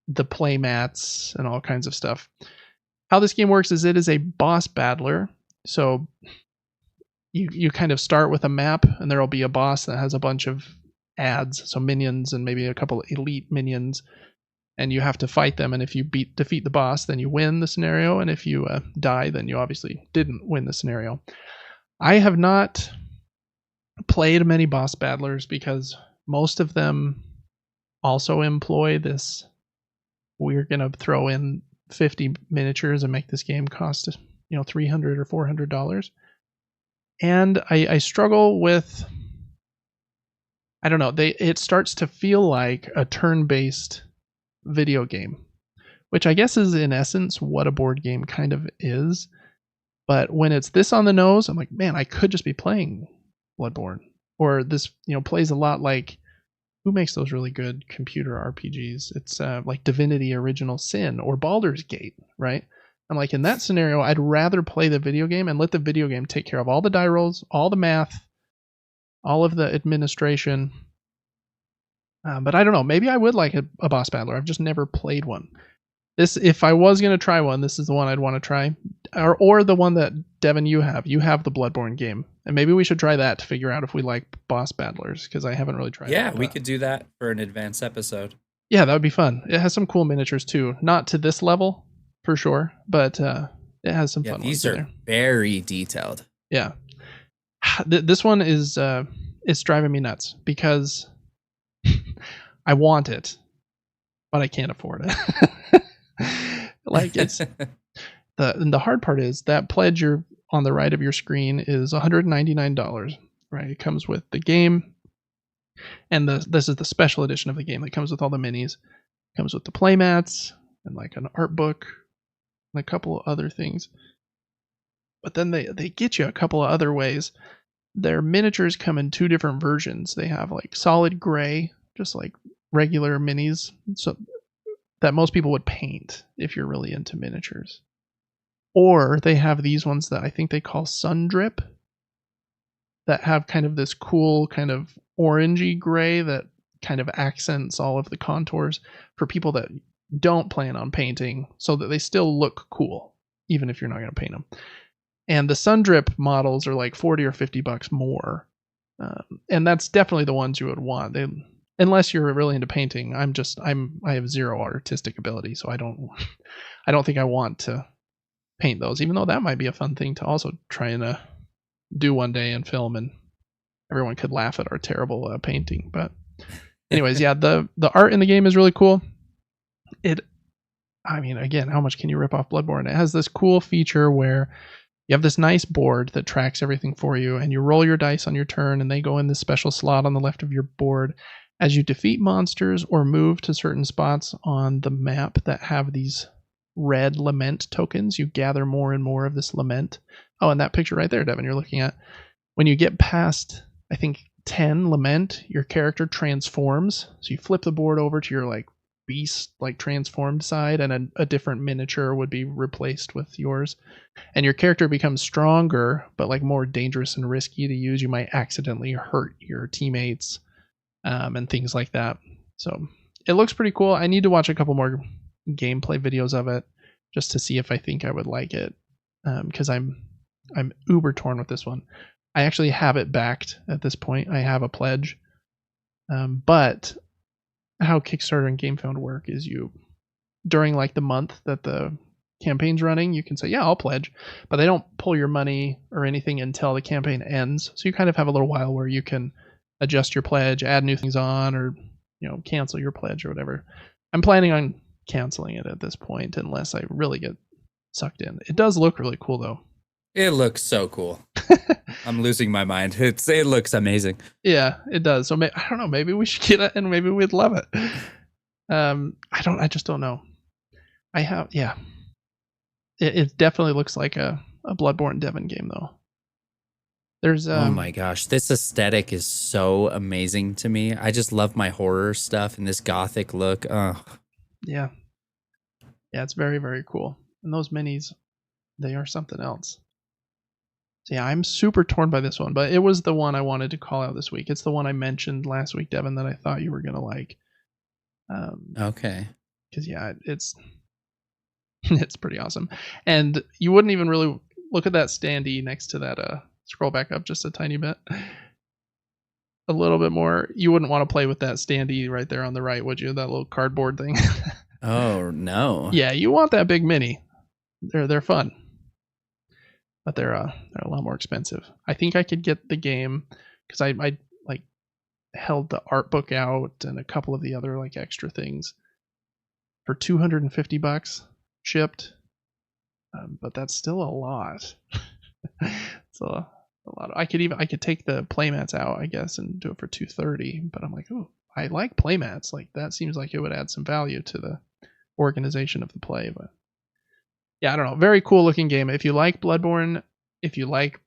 the play mats and all kinds of stuff. How this game works is it is a boss battler. So you kind of start with a map and there will be a boss that has a bunch of adds, so minions and maybe a couple of elite minions, and you have to fight them. And if you defeat the boss, then you win the scenario. And if you die, then you obviously didn't win the scenario. I have not played many boss battlers because most of them also employ this, we're going to throw in 50 miniatures and make this game cost $300 or $400. And I struggle with, I don't know, it starts to feel like a turn-based video game, which I guess is in essence what a board game kind of is. But when it's this on the nose, I'm like, man, I could just be playing Bloodborne. Or this, plays a lot like, who makes those really good computer RPGs? It's like Divinity Original Sin or Baldur's Gate, right? I'm like, in that scenario, I'd rather play the video game and let the video game take care of all the die rolls, all the math, all of the administration. But I don't know. Maybe I would like a boss battler. I've just never played one. If I was going to try one, this is the one I'd want to try. Or the one that, Devin, you have. You have the Bloodborne game. And maybe we should try that to figure out if we like boss battlers, because I haven't really tried it. Yeah, we could do that for an advanced episode. Yeah, that would be fun. It has some cool miniatures, too. Not to this level, for sure, but it has some fun ones. These are very detailed. Yeah. This one is it's driving me nuts because I want it, but I can't afford it. Like, it's the hard part is that pledge on the right of your screen is $199, right? It comes with the game, and this is the special edition of the game that comes with all the minis. Comes with the playmats and like an art book and a couple of other things. But then they get you a couple of other ways. Their miniatures come in 2 different versions. They have like solid gray, just like regular minis, so that most people would paint if you're really into miniatures. Or they have these ones that I think they call Sun Drip that have kind of this cool kind of orangey gray that kind of accents all of the contours for people that don't plan on painting, so that they still look cool even if you're not going to paint them. And the Sun Drip models are like $40 or $50 more, and that's definitely the ones you would want. Unless you're really into painting. I have 0 artistic ability, so I don't think I want to paint those, even though that might be a fun thing to also try and do one day and film, and everyone could laugh at our terrible painting. But anyways, yeah, the art in the game is really cool. Again, how much can you rip off Bloodborne? It has this cool feature where you have this nice board that tracks everything for you, and you roll your dice on your turn, and they go in this special slot on the left of your board. As you defeat monsters or move to certain spots on the map that have these red lament tokens, you gather more and more of this lament. Oh, and that picture right there, Devin, you're looking at. When you get past, I think, 10 lament, your character transforms. So you flip the board over to your like beast, like transformed side, and a different miniature would be replaced with yours. And your character becomes stronger, but like more dangerous and risky to use. You might accidentally hurt your teammates. And things like that. So it looks pretty cool. I need to watch a couple more gameplay videos of it just to see if I think I would like it, because I'm uber torn with this one. I actually have it backed at this point. I have a pledge, but how Kickstarter and GameFound work is you, during like the month that the campaign's running, you can say, yeah, I'll pledge, but they don't pull your money or anything until the campaign ends. So you kind of have a little while where you can adjust your pledge, add new things on, or cancel your pledge or whatever. I'm planning on canceling it at this point unless I really get sucked in. It does look really cool though. It looks so cool. I'm losing my mind. It looks amazing. Yeah, it does. So I don't know. Maybe we should get it, and maybe we'd love it. I just don't know. It definitely looks like a Bloodborne Devin game though. There's oh my gosh, this aesthetic is so amazing to me. I just love my horror stuff and this gothic look. Oh. Yeah, it's very, very cool. And those minis, they are something else. So yeah, I'm super torn by this one, but it was the one I wanted to call out this week. It's the one I mentioned last week, Devin, that I thought you were gonna like. Okay. Because yeah, it's pretty awesome, and you wouldn't even really look at that standee next to that. Scroll back up just a tiny bit. A little bit more. You wouldn't want to play with that standee right there on the right, would you? That little cardboard thing. Oh, no. Yeah, you want that big mini. They're fun. But they're a lot more expensive. I think I could get the game because I like held the art book out and a couple of the other like extra things for $250 shipped. But that's still a lot. It's a lot. I could take the playmats out, I guess, and do it for $230. But I'm like, oh, I like playmats. Like that seems like it would add some value to the organization of the play. But yeah, I don't know. Very cool looking game. If you like Bloodborne, if you like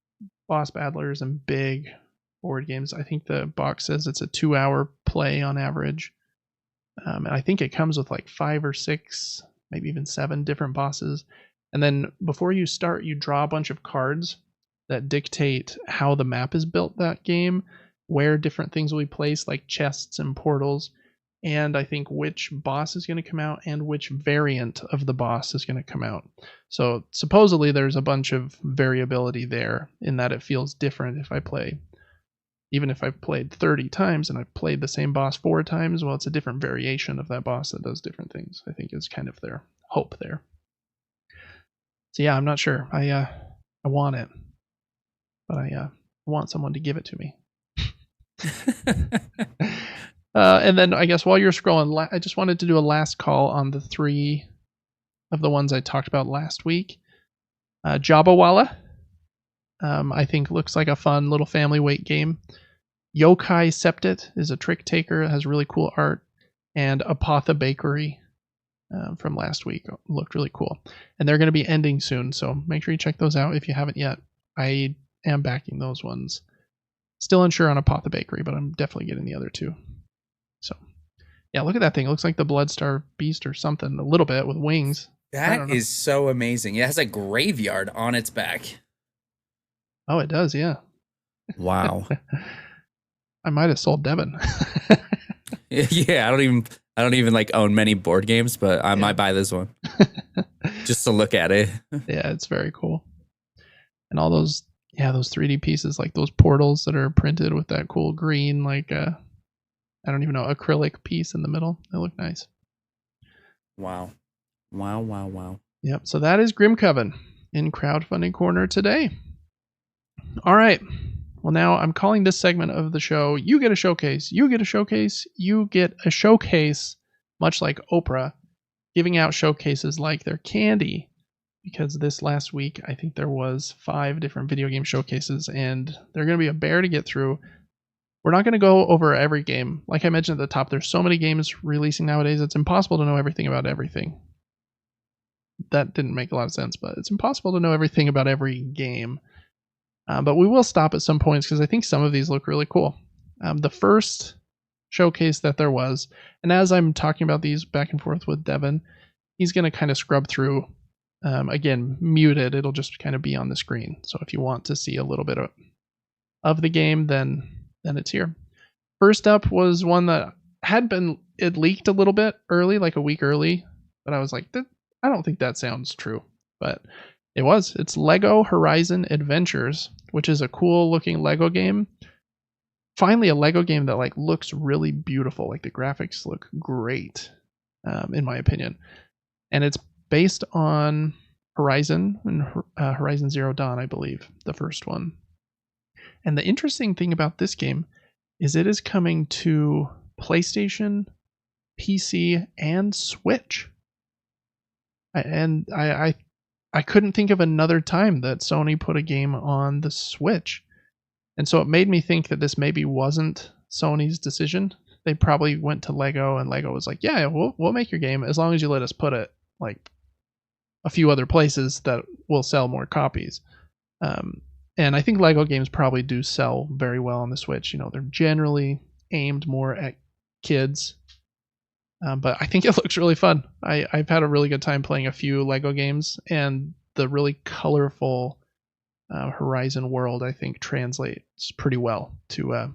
boss battlers and big board games, I think the box says it's a 2-hour play on average. And I think it comes with like 5 or 6, maybe even 7 different bosses. And then before you start, you draw a bunch of cards that dictate how the map is built that game, where different things will be placed, like chests and portals, and I think which boss is going to come out and which variant of the boss is going to come out. So supposedly there's a bunch of variability there in that it feels different if I play. Even if I've played 30 times and I've played the same boss 4 times, well, it's a different variation of that boss that does different things, I think is kind of their hope there. So yeah, I'm not sure. I want it, but I want someone to give it to me. And then I guess while you're scrolling, I just wanted to do a last call on the 3 of the ones I talked about last week. Jabawala, I think looks like a fun little family weight game. Yokai Septet is a trick taker. It has really cool art. And Apotha Bakery from last week. Looked really cool. And they're going to be ending soon, so make sure you check those out if you haven't yet. I am backing those ones. Still unsure on Apothebakery, but I'm definitely getting the other two. So, yeah, look at that thing. It looks like the Bloodstar Beast or something, a little bit, with wings. That is so amazing. It has a graveyard on its back. Oh, it does, yeah. Wow. I might have sold Devin. Yeah, I don't even like own many board games, but I might buy this one just to look at it. Yeah, it's very cool. And all those 3D pieces, like those portals that are printed with that cool green, like I don't even know, acrylic piece in the middle. They look nice. Wow. Yep. So that is Grimcoven in Crowdfunding Corner today. All right. Well, now I'm calling this segment of the show, You Get a Showcase. You get a showcase. You get a showcase, much like Oprah, giving out showcases like they're candy. Because this last week, I think there was 5 different video game showcases, and they're going to be a bear to get through. We're not going to go over every game. Like I mentioned at the top, there's so many games releasing nowadays, it's impossible to know everything about everything. That didn't make a lot of sense, but it's impossible to know everything about every game. But we will stop at some points because I think some of these look really cool. The first showcase that there was, and as I'm talking about these back and forth with Devin, he's going to kind of scrub through. Again, muted, it'll just kind of be on the screen. So if you want to see a little bit of the game, then it's here. First up was one that it leaked a little bit early, like a week early, but I was like, I don't think that sounds true. But it was. It's Lego Horizon Adventures, which is a cool looking Lego game. Finally, a Lego game that like looks really beautiful. Like the graphics look great, in my opinion. And it's based on Horizon and Horizon Zero Dawn, I believe, the first one. And the interesting thing about this game is it is coming to PlayStation, PC, and Switch. I couldn't think of another time that Sony put a game on the Switch. And so it made me think that this maybe wasn't Sony's decision. They probably went to Lego, and Lego was like, yeah, we'll make your game as long as you let us put it like a few other places that will sell more copies. And I think Lego games probably do sell very well on the Switch. You know, they're generally aimed more at kids. But I think it looks really fun. I've had a really good time playing a few Lego games, and the really colorful Horizon world, I think, translates pretty well to a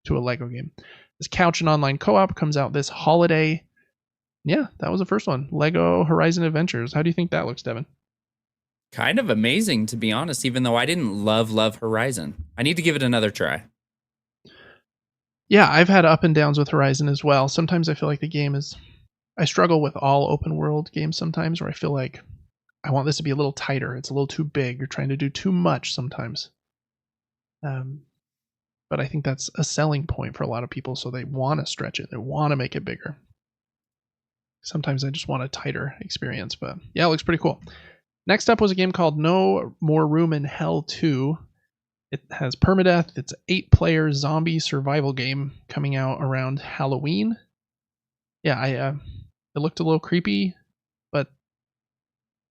Lego game. This couch and online co-op comes out this holiday. Yeah, that was the first one. Lego Horizon Adventures. How do you think that looks, Devin? Kind of amazing, to be honest, even though I didn't love Horizon. I need to give it another try. Yeah, I've had up and downs with Horizon as well. Sometimes I feel like the game is... I struggle with all open world games sometimes, where I feel like I want this to be a little tighter. It's a little too big. You're trying to do too much sometimes. But I think that's a selling point for a lot of people, so they want to stretch it. They want to make it bigger. Sometimes I just want a tighter experience, but yeah, it looks pretty cool. Next up was a game called No More Room in Hell 2. It has permadeath. It's an 8-player zombie survival game coming out around Halloween. Yeah, it looked a little creepy, but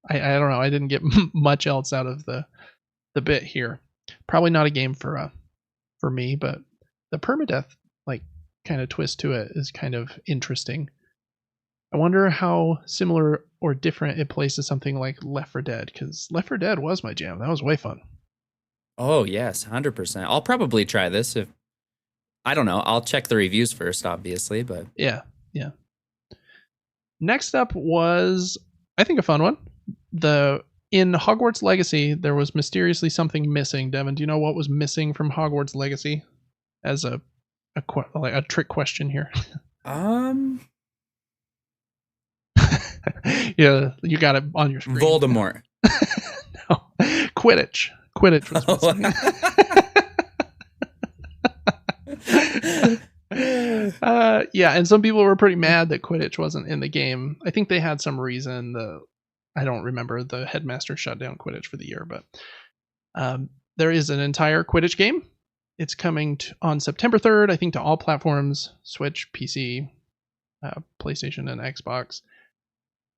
I don't know. I didn't get much else out of the bit here. Probably not a game for me, but the permadeath like kind of twist to it is kind of interesting. I wonder how similar or different it plays to something like Left 4 Dead, because Left 4 Dead was my jam. That was way fun. Oh, yes, 100%. I'll probably try this. I don't know. I'll check the reviews first, obviously, but... Yeah. Next up was, I think, a fun one. In Hogwarts Legacy, there was mysteriously something missing. Devin, do you know what was missing from Hogwarts Legacy? As a trick question here. Yeah, you got it on your screen. Voldemort. No, Quidditch. Quidditch was missing. Yeah, and some people were pretty mad that Quidditch wasn't in the game. I think they had some reason. I don't remember. The headmaster shut down Quidditch for the year, but there is an entire Quidditch game. It's coming on September 3rd, I think, to all platforms: Switch, PC, PlayStation, and Xbox.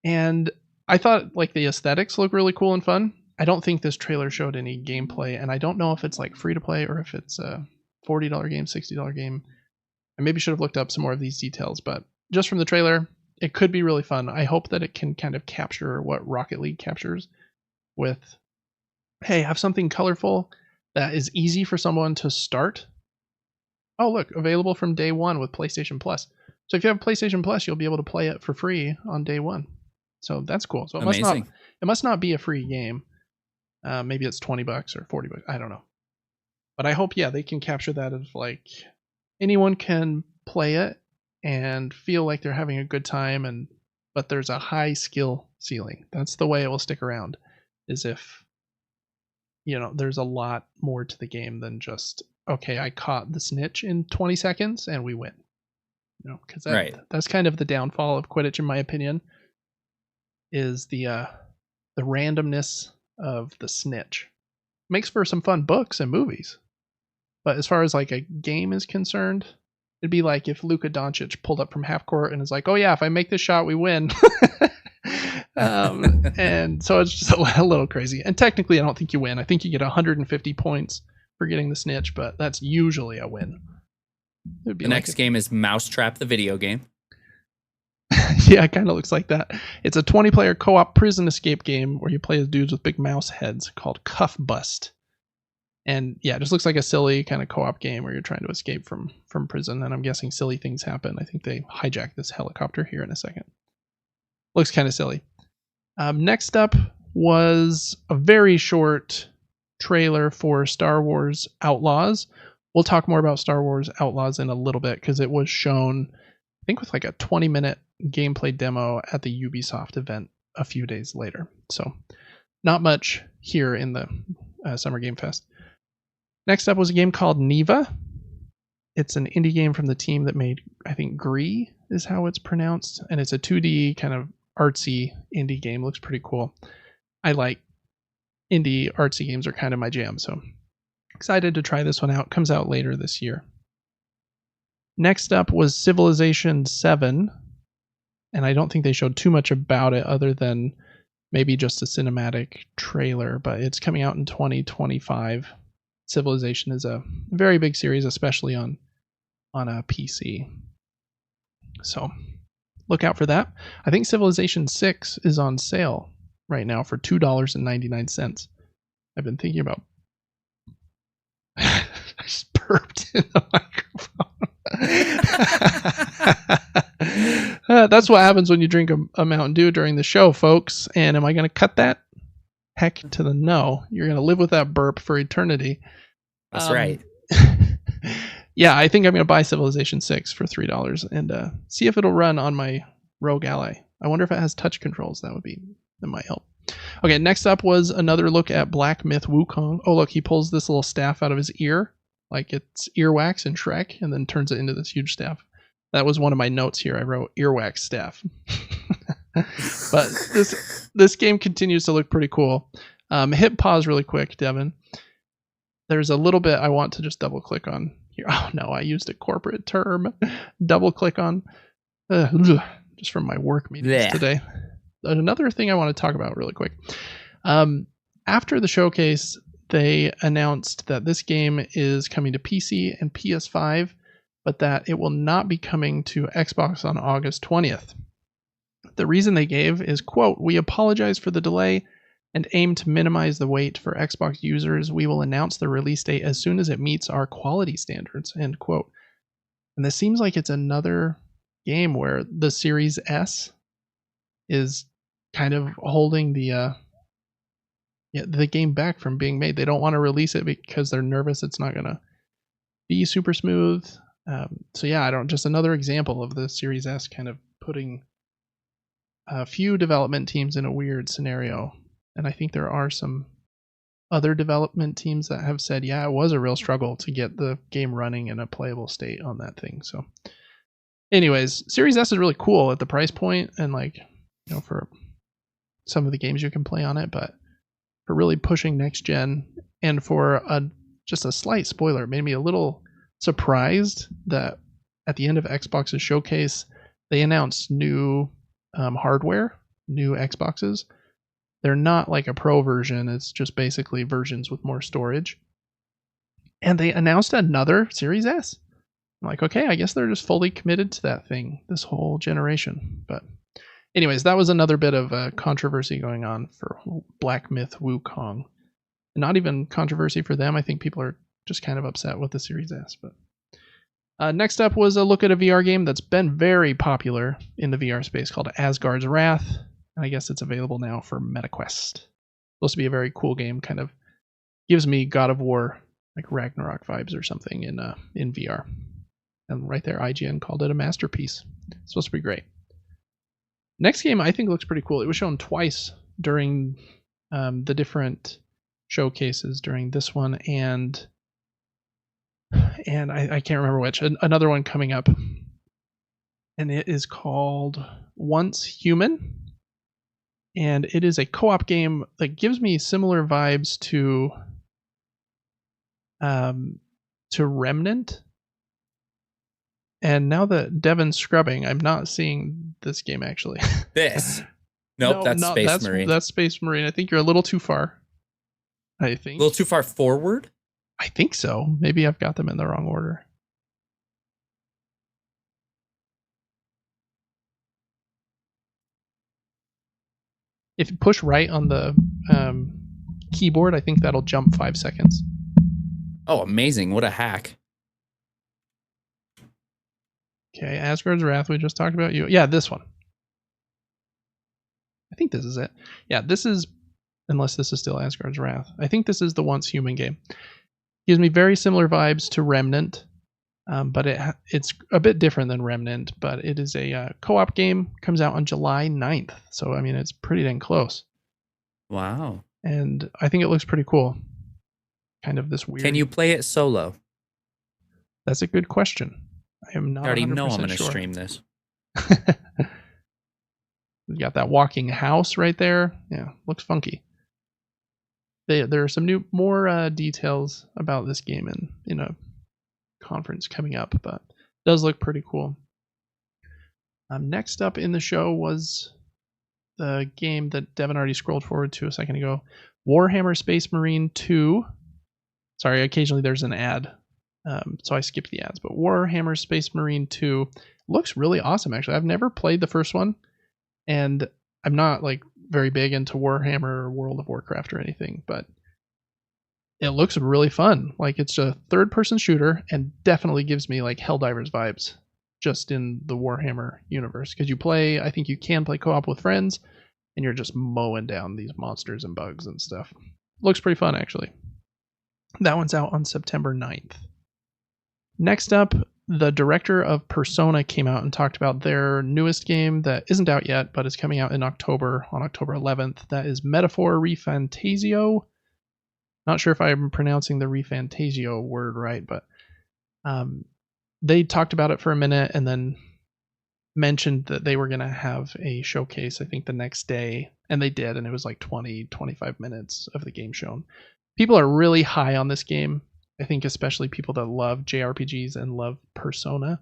And I thought like the aesthetics look really cool and fun. I don't think this trailer showed any gameplay, and I don't know if it's like free to play or if it's a $40 game, $60 game. I maybe should have looked up some more of these details, but just from the trailer, it could be really fun. I hope that it can kind of capture what Rocket League captures with, hey, have something colorful that is easy for someone to start. Oh, look, available from day one with PlayStation Plus. So if you have PlayStation Plus, you'll be able to play it for free on day one. So that's cool. So it must not be a free game. Maybe it's $20 or $40. I don't know. But I hope, yeah, they can capture that as like anyone can play it and feel like they're having a good time, but there's a high skill ceiling. That's the way it will stick around, is if, there's a lot more to the game than just, okay, I caught the snitch in 20 seconds and we win. Because that's kind of the downfall of Quidditch, in my opinion, is the randomness of the snitch. Makes for some fun books and movies, but as far as like a game is concerned, it'd be like if Luka Doncic pulled up from half court and is like, oh yeah, if I make this shot we win. And so it's just a little crazy, and technically I don't think you win. I think you get 150 points for getting the snitch, but that's usually a win. The next game is Mousetrap, the video game. Yeah, it kind of looks like that. It's a 20-player co-op prison escape game where you play as dudes with big mouse heads called Cuff Bust. And yeah, it just looks like a silly kind of co-op game where you're trying to escape from prison, and I'm guessing silly things happen. I think they hijack this helicopter here in a second. Looks kind of silly. Next up was a very short trailer for Star Wars Outlaws. We'll talk more about Star Wars Outlaws in a little bit because it was shown, I think, with like a 20-minute gameplay demo at the Ubisoft event a few days later. So not much here in the Summer Game Fest. Next up was a game called Neva. It's an indie game from the team that made, I think, Gree is how it's pronounced. And it's a 2D kind of artsy indie game. Looks pretty cool. I like indie artsy games, are kind of my jam. So excited to try this one out. Comes out later this year. Next up was Civilization 7. And I don't think they showed too much about it other than maybe just a cinematic trailer. But it's coming out in 2025. Civilization is a very big series, especially on a PC. So look out for that. I think Civilization 6 is on sale right now for $2.99. I've been thinking about... I just burped in the microphone. That's what happens when you drink a Mountain Dew during the show, folks. And am I going to cut that? Heck to the no. You're going to live with that burp for eternity. That's right. Yeah, I think I'm going to buy Civilization 6 for $3 and see if it'll run on my Rogue Ally. I wonder if it has touch controls. That might help. Okay, next up was another look at Black Myth Wukong. Oh, look, he pulls this little staff out of his ear, like it's earwax in Shrek, and then turns it into this huge staff. That was one of my notes here. I wrote earwax staff. But this game continues to look pretty cool. Hit pause really quick, Devin. There's a little bit I want to just double click on here. Oh no, I used a corporate term. Double click on just from my work meetings today. Another thing I want to talk about really quick. After the showcase, they announced that this game is coming to PC and PS5, but that it will not be coming to Xbox on August 20th. The reason they gave is, quote, "We apologize for the delay and aim to minimize the wait for Xbox users. We will announce the release date as soon as it meets our quality standards," end quote. And this seems like it's another game where the Series S is kind of holding the game back from being made. They don't want to release it because they're nervous it's not going to be super smooth. So yeah, just another example of the Series S kind of putting a few development teams in a weird scenario. And I think there are some other development teams that have said, yeah, it was a real struggle to get the game running in a playable state on that thing. So anyways, Series S is really cool at the price point and for some of the games you can play on it, but for really pushing next gen and for just a slight spoiler, it made me a little surprised that at the end of Xbox's showcase, they announced new hardware new Xboxes. They're not like a Pro version. It's just basically versions with more storage. And they announced another Series S. I'm like, okay, I guess they're just fully committed to that thing this whole generation. But anyways, that was another bit of controversy going on for Black Myth Wukong. Not even controversy for them. I think people are just kind of upset with the Series S. But next up was a look at a VR game that's been very popular in the VR space called Asgard's Wrath. And I guess it's available now for MetaQuest. Supposed to be a very cool game. Kind of gives me God of War, like Ragnarok vibes or something in VR. And right there, IGN called it a masterpiece. It's supposed to be great. Next game I think looks pretty cool. It was shown twice during the different showcases during this one and I can't remember which. Another one coming up. And it is called Once Human. And it is a co-op game that gives me similar vibes to Remnant. And now that Devin's scrubbing, I'm not seeing this game actually. This? Nope, that's Space Marine. That's Space Marine. I think you're a little too far. I think. A little too far forward? I think so. Maybe I've got them in the wrong order. If you push right on the keyboard, I think that'll jump 5 seconds. Oh, amazing. What a hack. Okay, Asgard's Wrath, we just talked about you. Yeah, this one. I think this is it. Yeah, this is, unless this is still Asgard's Wrath. I think this is the Once Human game. Gives me very similar vibes to Remnant, but it's a bit different than Remnant, but it is a co-op game. Comes out on July 9th, so I mean, it's pretty dang close. Wow. And I think it looks pretty cool. Kind of this weird... Can you play it solo? That's a good question. I am not. I already know I'm going to stream this. We got that walking house right there. Yeah, looks funky. There are some more details about this game in a conference coming up, but it does look pretty cool. Next up in the show was the game that Devin already scrolled forward to a second ago, Warhammer Space Marine 2. Sorry, occasionally there's an ad. So I skipped the ads, but Warhammer Space Marine 2 looks really awesome, actually. I've never played the first one, and I'm not like very big into Warhammer or World of Warcraft or anything, but it looks really fun. Like, it's a third-person shooter and definitely gives me like Helldivers vibes just in the Warhammer universe. Because I think you can play co-op with friends, and you're just mowing down these monsters and bugs and stuff. Looks pretty fun, actually. That one's out on September 9th. Next up, the director of Persona came out and talked about their newest game that isn't out yet, but is coming out in October, on October 11th. That is Metaphor Refantasio. Not sure if I'm pronouncing the Refantasio word right, but they talked about it for a minute and then mentioned that they were going to have a showcase, I think, the next day. And they did, and it was like 20-25 minutes of the game shown. People are really high on this game. I think especially people that love JRPGs and love Persona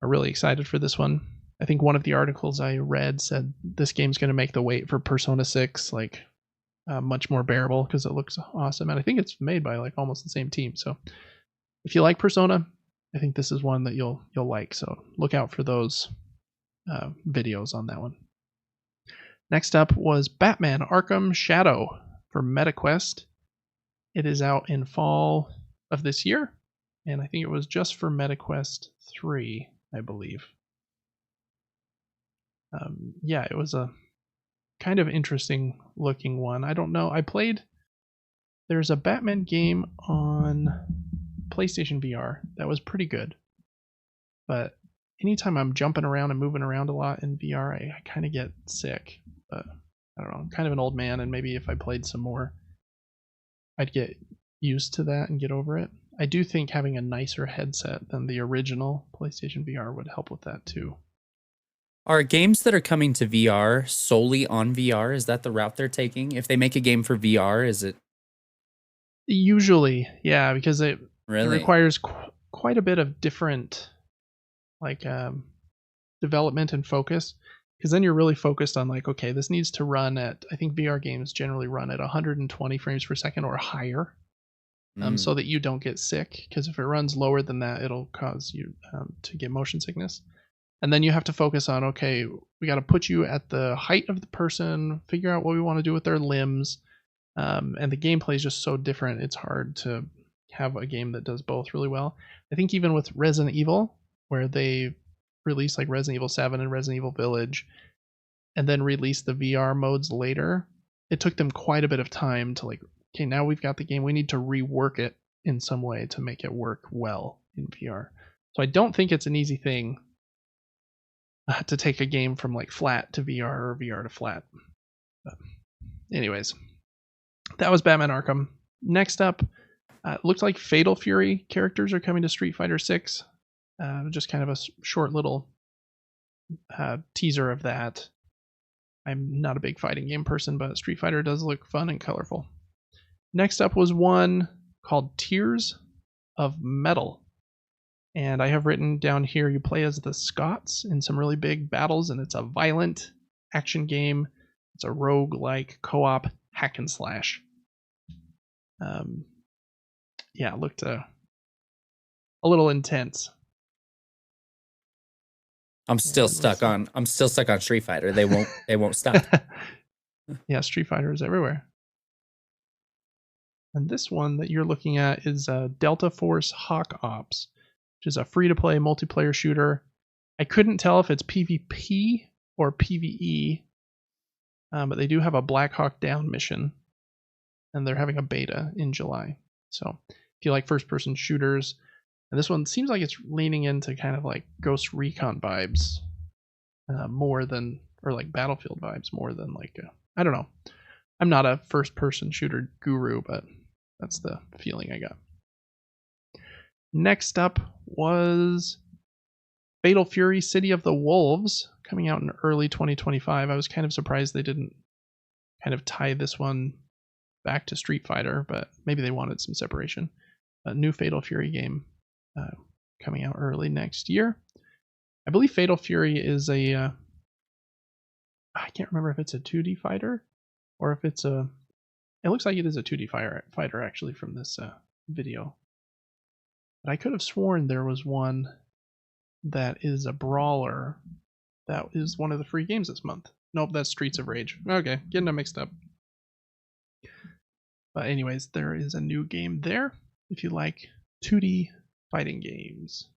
are really excited for this one. I think one of the articles I read said this game's going to make the wait for Persona 6 like much more bearable because it looks awesome. And I think it's made by like almost the same team. So if you like Persona, I think this is one that you'll like. So look out for those videos on that one. Next up was Batman Arkham Shadow for MetaQuest. It is out in fall of this year, and I think it was just for MetaQuest 3, I believe. Yeah, it was a kind of interesting looking one. I don't know. There's a Batman game on PlayStation VR that was pretty good, but anytime I'm jumping around and moving around a lot in VR, I kind of get sick. But I don't know. I'm kind of an old man, and maybe if I played some more, I'd get used to that and get over it. I do think having a nicer headset than the original PlayStation VR would help with that too. Are games that are coming to VR solely on VR? Is that the route they're taking? If they make a game for VR, is it? Usually, yeah, because it really requires quite a bit of different development and focus. because then you're really focused on like, okay, this needs to run at, I think VR games generally run at 120 frames per second or higher, so that you don't get sick. Because if it runs lower than that, it'll cause you to get motion sickness. And then you have to focus on, okay, we got to put you at the height of the person, figure out what we want to do with their limbs. And the gameplay is just so different. It's hard to have a game that does both really well. I think even with Resident Evil, where they released like Resident Evil 7 and Resident Evil Village, and then released the VR modes later, it took them quite a bit of time to like, okay, now we've got the game. We need to rework it in some way to make it work well in VR. So I don't think it's an easy thing to take a game from like flat to VR or VR to flat. But anyways, that was Batman Arkham. Next up, looks like Fatal Fury characters are coming to Street Fighter 6. Just kind of a short little teaser of that. I'm not a big fighting game person, but Street Fighter does look fun and colorful. Next up was one called Tears of Metal. And I have written down here, you play as the Scots in some really big battles, and it's a violent action game. It's a rogue-like co-op hack and slash. Yeah, it looked a little intense. I'm still stuck on Street Fighter. They won't stop. Yeah, Street Fighter is everywhere. And this one that you're looking at is Delta Force Hawk Ops, which is a free-to-play multiplayer shooter. I couldn't tell if it's PvP or PvE, but they do have a Black Hawk Down mission, and they're having a beta in July. So if you like first-person shooters, and this one seems like it's leaning into kind of like Ghost Recon vibes more than, or like Battlefield vibes more than like, I don't know. I'm not a first-person shooter guru, but that's the feeling I got. Next up was Fatal Fury City of the Wolves, coming out in early 2025. I was kind of surprised they didn't kind of tie this one back to Street Fighter, but maybe they wanted some separation. A new Fatal Fury game coming out early next year. I believe Fatal Fury is I can't remember if it's a 2D fighter or if it's it looks like it is a 2D fighter actually from this video. But I could have sworn there was one that is a brawler. That is one of the free games this month. Nope, that's Streets of Rage. Okay, getting them mixed up. But anyways, there is a new game there if you like 2D fighting games.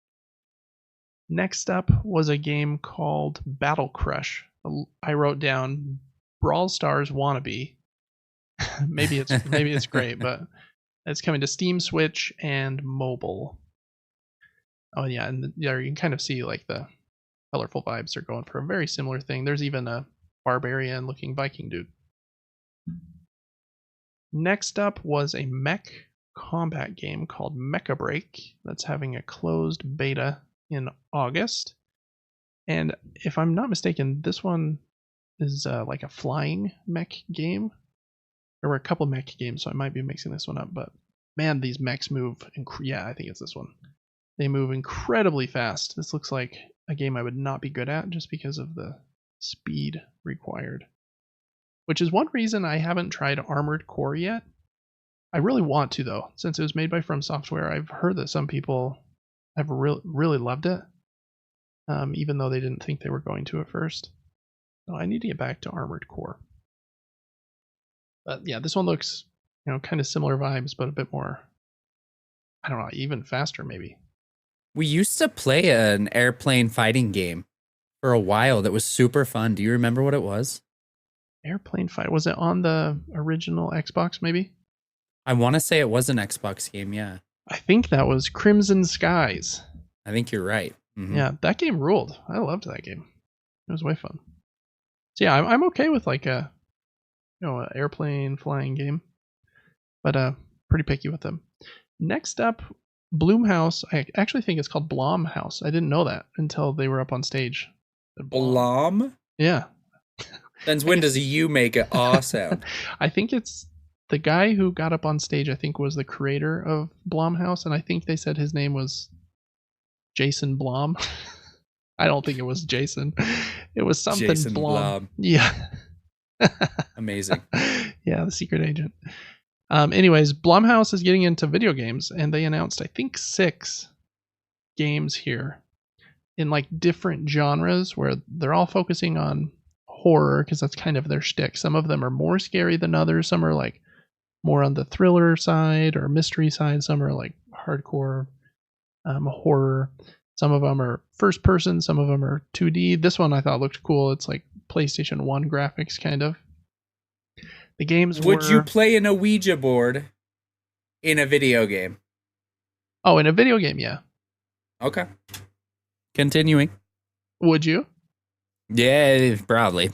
Next up was a game called Battle Crush. I wrote down Brawl Stars wannabe. maybe it's great, but it's coming to Steam, Switch, and mobile. Oh yeah, and there you can kind of see like the colorful vibes are going for a very similar thing. There's even a barbarian-looking Viking dude. Next up was a mech combat game called Mecha Break that's having a closed beta in August. And if I'm not mistaken, this one is like a flying mech game. There were a couple mech games, so I might be mixing this one up. But man, these mechs move. Yeah, I think it's this one. They move incredibly fast. This looks like a game I would not be good at just because of the speed required. Which is one reason I haven't tried Armored Core yet. I really want to, though. Since it was made by From Software, I've heard that some people have really loved it. Even though they didn't think they were going to at first. So I need to get back to Armored Core. But yeah, this one looks, kind of similar vibes, but a bit more, I don't know, even faster maybe. We used to play an airplane fighting game for a while that was super fun. Do you remember what it was? Airplane fight. Was it on the original Xbox maybe? I want to say it was an Xbox game, yeah. I think that was Crimson Skies. I think you're right. Mm-hmm. Yeah, that game ruled. I loved that game. It was way fun. So yeah, I'm okay with like a an airplane flying game, but pretty picky with them. Next up, Bloomhouse. I actually think it's called Blomhouse. I didn't know that until they were up on stage. Blom? Yeah. Then when does a U make an aw sound? I think it's the guy who got up on stage, I think was the creator of Blomhouse, and I think they said his name was Jason Blom. I don't think it was Jason. It was something Jason Blum. Yeah. Amazing. Yeah, the secret agent. Anyways, Blumhouse is getting into video games, and they announced, I think, 6 games here in like different genres where they're all focusing on horror because that's kind of their shtick. Some of them are more scary than others. Some are like more on the thriller side or mystery side. Some are like hardcore horror. Some of them are first person. Some of them are 2D. This one I thought looked cool. It's like PlayStation 1 graphics kind of. The games Would you play in a Ouija board in a video game? Oh, in a video game, yeah. Okay. Continuing. Would you? Yeah, probably.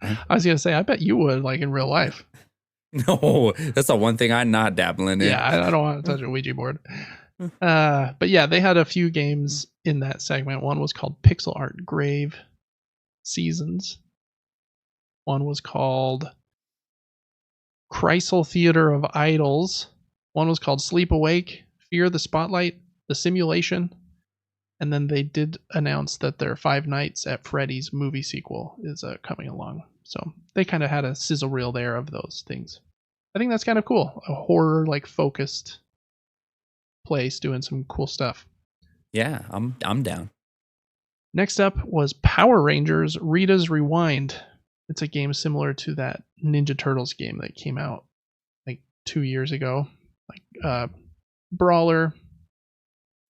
I was going to say, I bet you would, like in real life. No, that's the one thing I'm not dabbling in. Yeah, I don't want to touch a Ouija board. But yeah, they had a few games in that segment. One was called Pixel Art Grave Seasons. One was called Chrysal Theater of Idols. One was called Sleep Awake, Fear the Spotlight, The Simulation. And then they did announce that their Five Nights at Freddy's movie sequel is coming along. So they kind of had a sizzle reel there of those things. I think that's kind of cool. A horror like focused place doing some cool stuff. Yeah, I'm down. Next up was Power Rangers Rita's Rewind. It's a game similar to that Ninja Turtles game that came out like 2 years ago. Like brawler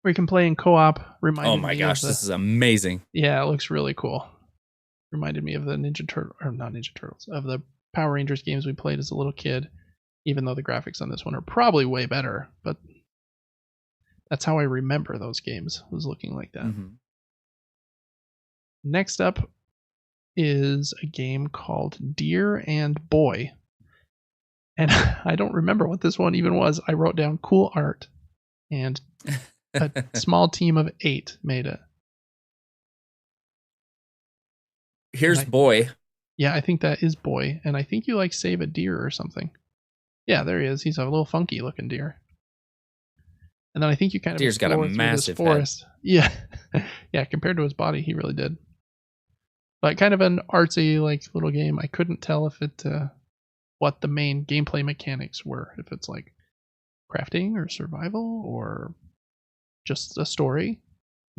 where you can play in co-op. Oh my gosh, this is amazing. Yeah, it looks really cool. Reminded me of the Ninja Turtle, or not Ninja Turtles, of the Power Rangers games we played as a little kid, even though the graphics on this one are probably way better, but that's how I remember those games, was looking like that. Mm-hmm. Next up is a game called Deer and Boy. And I don't remember what this one even was. I wrote down cool art, and a small team of 8 made it. Here's Boy. Yeah, I think that is Boy. And I think you like save a deer or something. Yeah, there he is. He's a little funky looking deer. And then I think you kind of Deer's got a massive forest. Head. Yeah. Yeah, compared to his body, he really did. But kind of an artsy like little game. I couldn't tell if it what the main gameplay mechanics were. If it's like crafting or survival or just a story.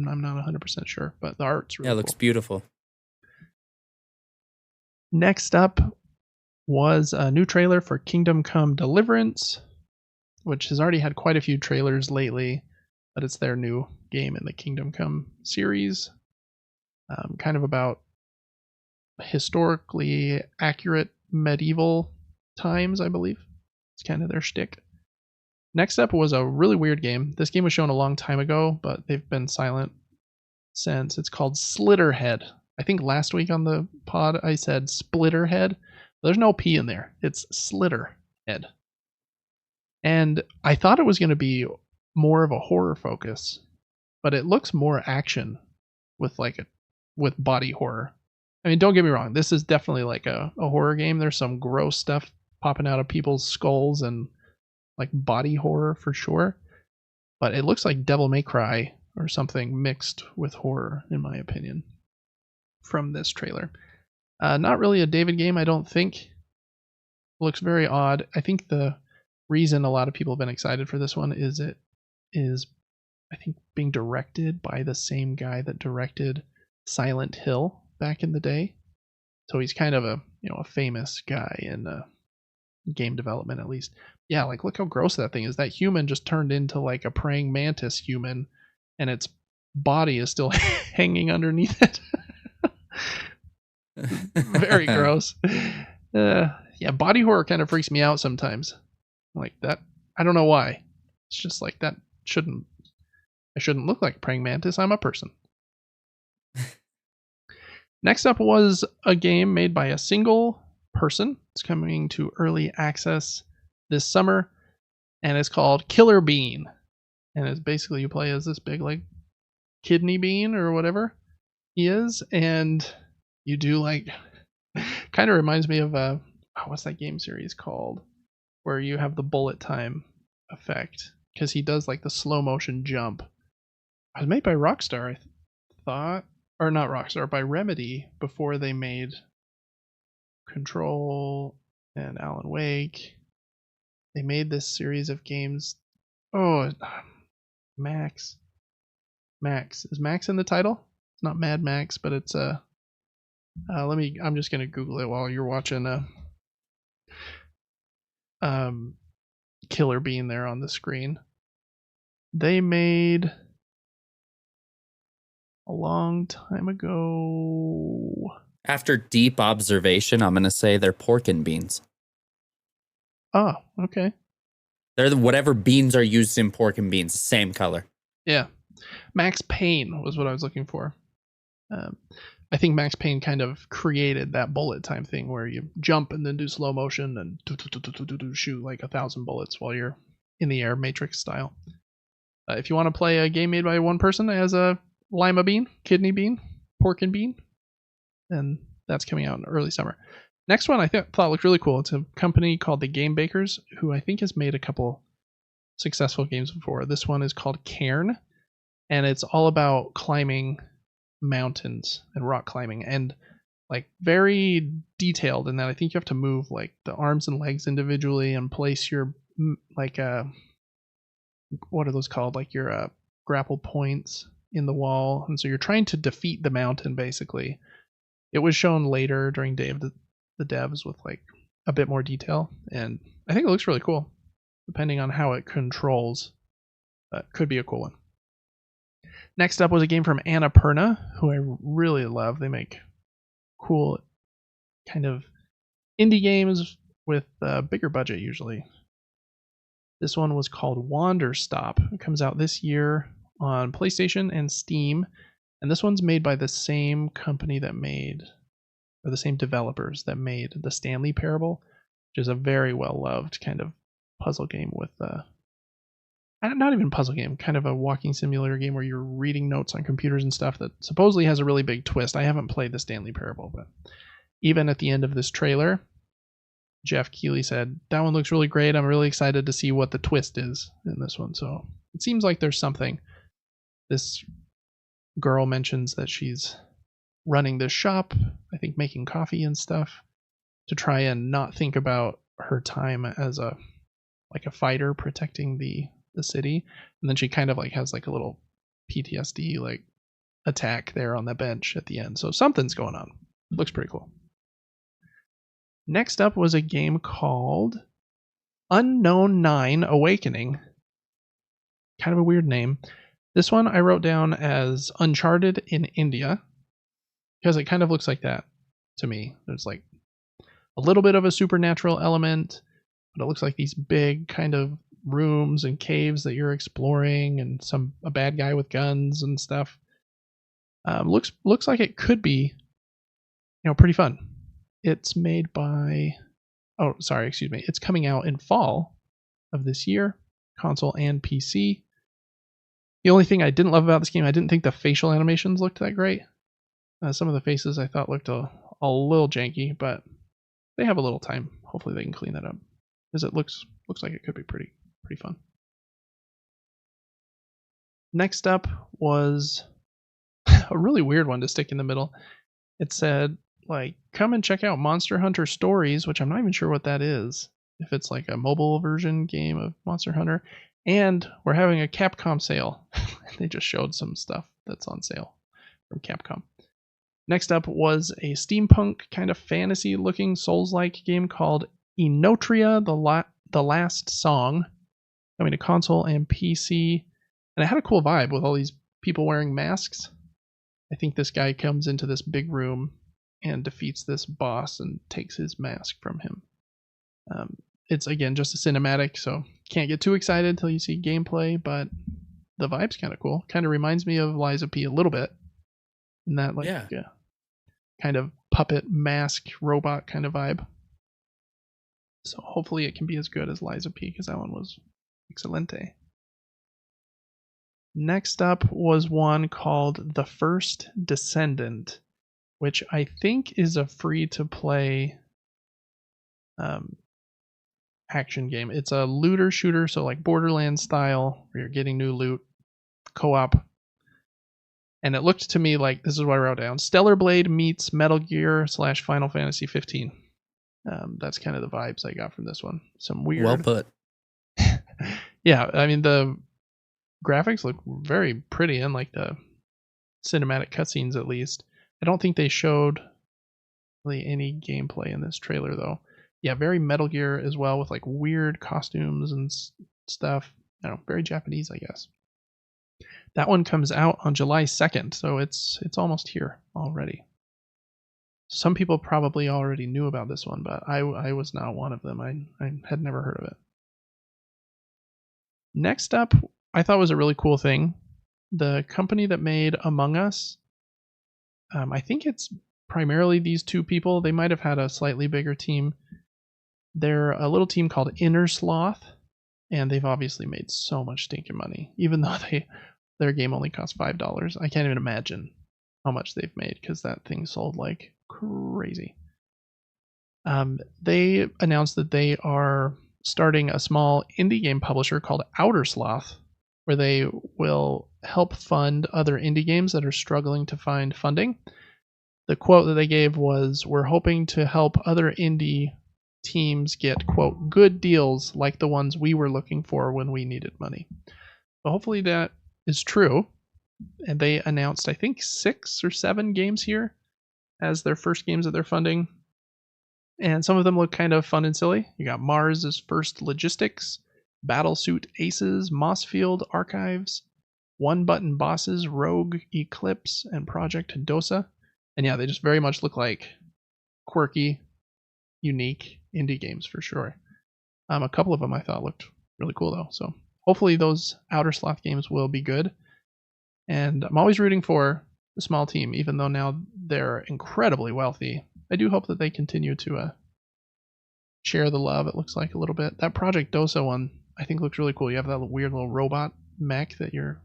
I'm not 100% sure, but the art's really cool. Yeah, it looks beautiful. Next up was a new trailer for Kingdom Come Deliverance, which has already had quite a few trailers lately, but it's their new game in the Kingdom Come series. Kind of about historically accurate medieval times, I believe. It's kind of their shtick. Next up was a really weird game. This game was shown a long time ago, but they've been silent since. It's called Slitterhead. I think last week on the pod I said Splitterhead. There's no P in there. It's Slitterhead. And I thought it was going to be more of a horror focus, but it looks more action with with body horror. I mean, don't get me wrong. This is definitely like a horror game. There's some gross stuff popping out of people's skulls and like body horror for sure. But it looks like Devil May Cry or something mixed with horror, in my opinion, from this trailer. Not really a David game, I don't think. Looks very odd. I think the reason a lot of people have been excited for this one is it is, I think, being directed by the same guy that directed Silent Hill back in the day. So he's kind of a famous guy in game development, at least. Yeah, like look how gross that thing is. That human just turned into like a praying mantis human, and its body is still hanging underneath it. Very gross. Yeah, body horror kind of freaks me out sometimes. Like that, I don't know why. It's just like that. I shouldn't look like a praying mantis. I'm a person. Next up was a game made by a single person. It's coming to early access this summer, and it's called Killer Bean. And it's basically you play as this big like kidney bean or whatever he is, and you do like kind of reminds me of what's that game series called where you have the bullet time effect because he does like the slow motion jump. It was made by Rockstar, I thought. or not Rockstar, by Remedy before they made Control and Alan Wake. They made this series of games. Oh, Max. Is Max in the title? It's not Mad Max, but it's I'm just gonna Google it while you're watching Killer Bean there on the screen. They made a long time ago. After deep observation, I'm gonna say they're pork and beans. Oh, okay. They're whatever beans are used in pork and beans, same color. Yeah. Max Payne was what I was looking for. I think Max Payne kind of created that bullet time thing where you jump and then do slow motion and shoot like 1,000 bullets while you're in the air, Matrix style. If you want to play a game made by one person as a lima bean, kidney bean, pork and bean, then that's coming out in early summer. Next one I thought looked really cool. It's a company called the Game Bakers, who I think has made a couple successful games before. This one is called Cairn, and it's all about climbing mountains and rock climbing, and like very detailed in that I think you have to move like the arms and legs individually and place your like what are those called, like your grapple points in the wall, and so you're trying to defeat the mountain basically. It was shown later during Day of the Devs with like a bit more detail, and I think it looks really cool depending on how it controls. Could be a cool one. Next up was a game from Annapurna, who I really love. They make cool kind of indie games with a bigger budget usually. This one was called Wander Stop. It comes out this year on PlayStation and Steam, and this one's made by the same company that made, or the same developers that made the Stanley Parable, which is a very well-loved kind of puzzle game with not even puzzle game, kind of a walking simulator game where you're reading notes on computers and stuff that supposedly has a really big twist. I haven't played the Stanley Parable, but even at the end of this trailer, Jeff Keighley said, that one looks really great. I'm really excited to see what the twist is in this one. So it seems like there's something. This girl mentions that she's running this shop, I think making coffee and stuff, to try and not think about her time as a fighter protecting the city, and then she kind of like has like a little PTSD like attack there on the bench at the end. So something's going on. It looks pretty cool. Next up was a game called Unknown 9 Awakening. Kind of a weird name. This one I wrote down as Uncharted in India, because it kind of looks like that to me. There's like a little bit of a supernatural element, but it looks like these big kind of rooms and caves that you're exploring, and a bad guy with guns and stuff. Looks like it could be, pretty fun. It's made by, it's coming out in fall of this year, console and PC. The only thing I didn't love about this game, I didn't think the facial animations looked that great. Some of the faces I thought looked a little janky, but they have a little time. Hopefully they can clean that up, because it looks like it could be pretty fun. Next up was a really weird one to stick in the middle. It said, like, come and check out Monster Hunter Stories, which I'm not even sure what that is. If it's like a mobile version game of Monster Hunter. And we're having a Capcom sale. They just showed some stuff that's on sale from Capcom. Next up was a steampunk kind of fantasy looking Souls-like game called Enotria, the Last Song, coming to console and PC. And it had a cool vibe with all these people wearing masks. I think this guy comes into this big room and defeats this boss and takes his mask from him. It's, again, just a cinematic, so can't get too excited until you see gameplay, but the vibe's kind of cool. Kind of reminds me of Lies of P a little bit. In that, kind of puppet mask robot kind of vibe. So hopefully it can be as good as Lies of P, because that one was excelente. Next up was one called The First Descendant, which I think is a free-to-play action game. It's a looter shooter, so like Borderlands style, where you're getting new loot, co-op. And it looked to me like, this is what I wrote down, Stellar Blade meets Metal Gear / Final Fantasy 15. That's kind of the vibes I got from this one. Some weird. Well put. Yeah, I mean, the graphics look very pretty in like the cinematic cutscenes, at least. I don't think they showed really any gameplay in this trailer, though. Yeah, very Metal Gear as well, with like weird costumes and stuff. I don't know, very Japanese, I guess. That one comes out on July 2nd, so it's almost here already. Some people probably already knew about this one, but I was not one of them. I had never heard of it. Next up, I thought was a really cool thing. The company that made Among Us, I think it's primarily these two people. They might have had a slightly bigger team. They're a little team called Inner Sloth, and they've obviously made so much stinking money, even though their game only cost $5. I can't even imagine how much they've made because that thing sold like crazy. They announced that they are starting a small indie game publisher called Outer Sloth, where they will help fund other indie games that are struggling to find funding. The quote that they gave was, "We're hoping to help other indie teams get, quote, good deals like the ones we were looking for when we needed money." So hopefully that is true. And they announced, I think, 6 or 7 games here as their first games that they're funding. And some of them look kind of fun and silly. You got Mars' First Logistics, Battlesuit Aces, Mossfield Archives, One Button Bosses, Rogue Eclipse, and Project Dosa. And yeah, they just very much look like quirky, unique indie games for sure. A couple of them I thought looked really cool though. So hopefully those Outer Sloth games will be good. And I'm always rooting for the small team, even though now they're incredibly wealthy. I do hope that they continue to share the love, it looks like, a little bit. That Project Dosa one, I think, looks really cool. You have that weird little robot mech that you're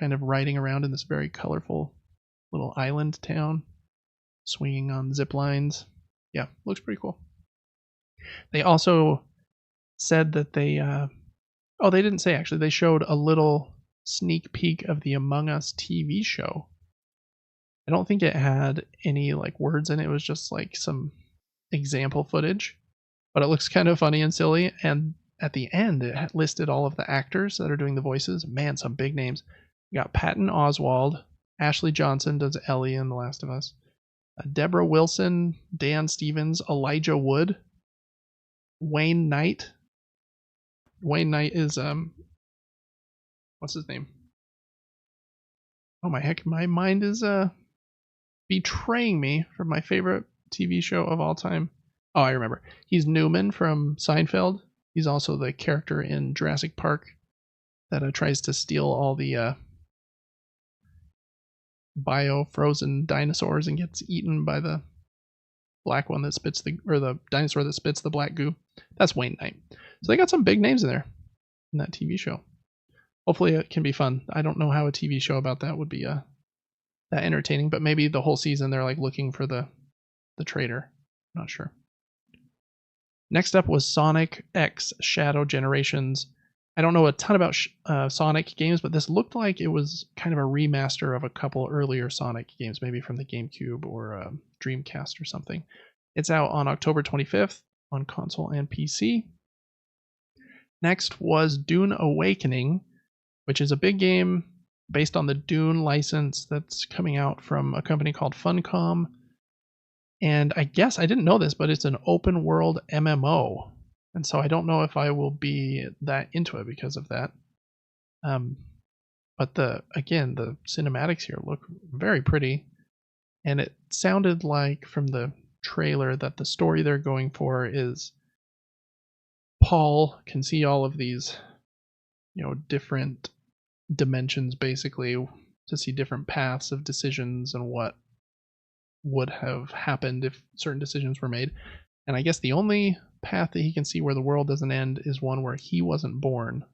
kind of riding around in this very colorful little island town, swinging on zip lines. Yeah, looks pretty cool. They also said that they didn't say, actually. They showed a little sneak peek of the Among Us TV show. I don't think it had any like words in it. It was just like some example footage, but it looks kind of funny and silly. And at the end, it listed all of the actors that are doing the voices. Man, some big names. You got Patton Oswalt, Ashley Johnson does Ellie in The Last of Us, Deborah Wilson, Dan Stevens, Elijah Wood, Wayne Knight. Wayne Knight is what's his name? Oh my heck, my mind is betraying me from my favorite TV show of all time. Oh, I remember. He's Newman from Seinfeld. He's also the character in Jurassic Park that tries to steal all the bio-frozen dinosaurs and gets eaten by the black one that spits the dinosaur that spits the black goo. That's Wayne Knight. So they got some big names in there in that TV show. Hopefully it can be fun. I don't know how a TV show about that would be that entertaining, but maybe the whole season they're like looking for the traitor. Not sure. Next up was Sonic X Shadow Generations. I don't know a ton about Sonic games, but this looked like it was kind of a remaster of a couple earlier Sonic games, maybe from the GameCube or Dreamcast or something. It's out on October 25th on console and PC. Next was Dune Awakening, which is a big game based on the Dune license that's coming out from a company called Funcom. And I guess, I didn't know this, but it's an open world MMO. And so I don't know if I will be that into it because of that. But the cinematics here look very pretty. And it sounded like from the trailer that the story they're going for is Paul can see all of these, different dimensions basically, to see different paths of decisions and what would have happened if certain decisions were made. And I guess the only path that he can see where the world doesn't end is one where he wasn't born.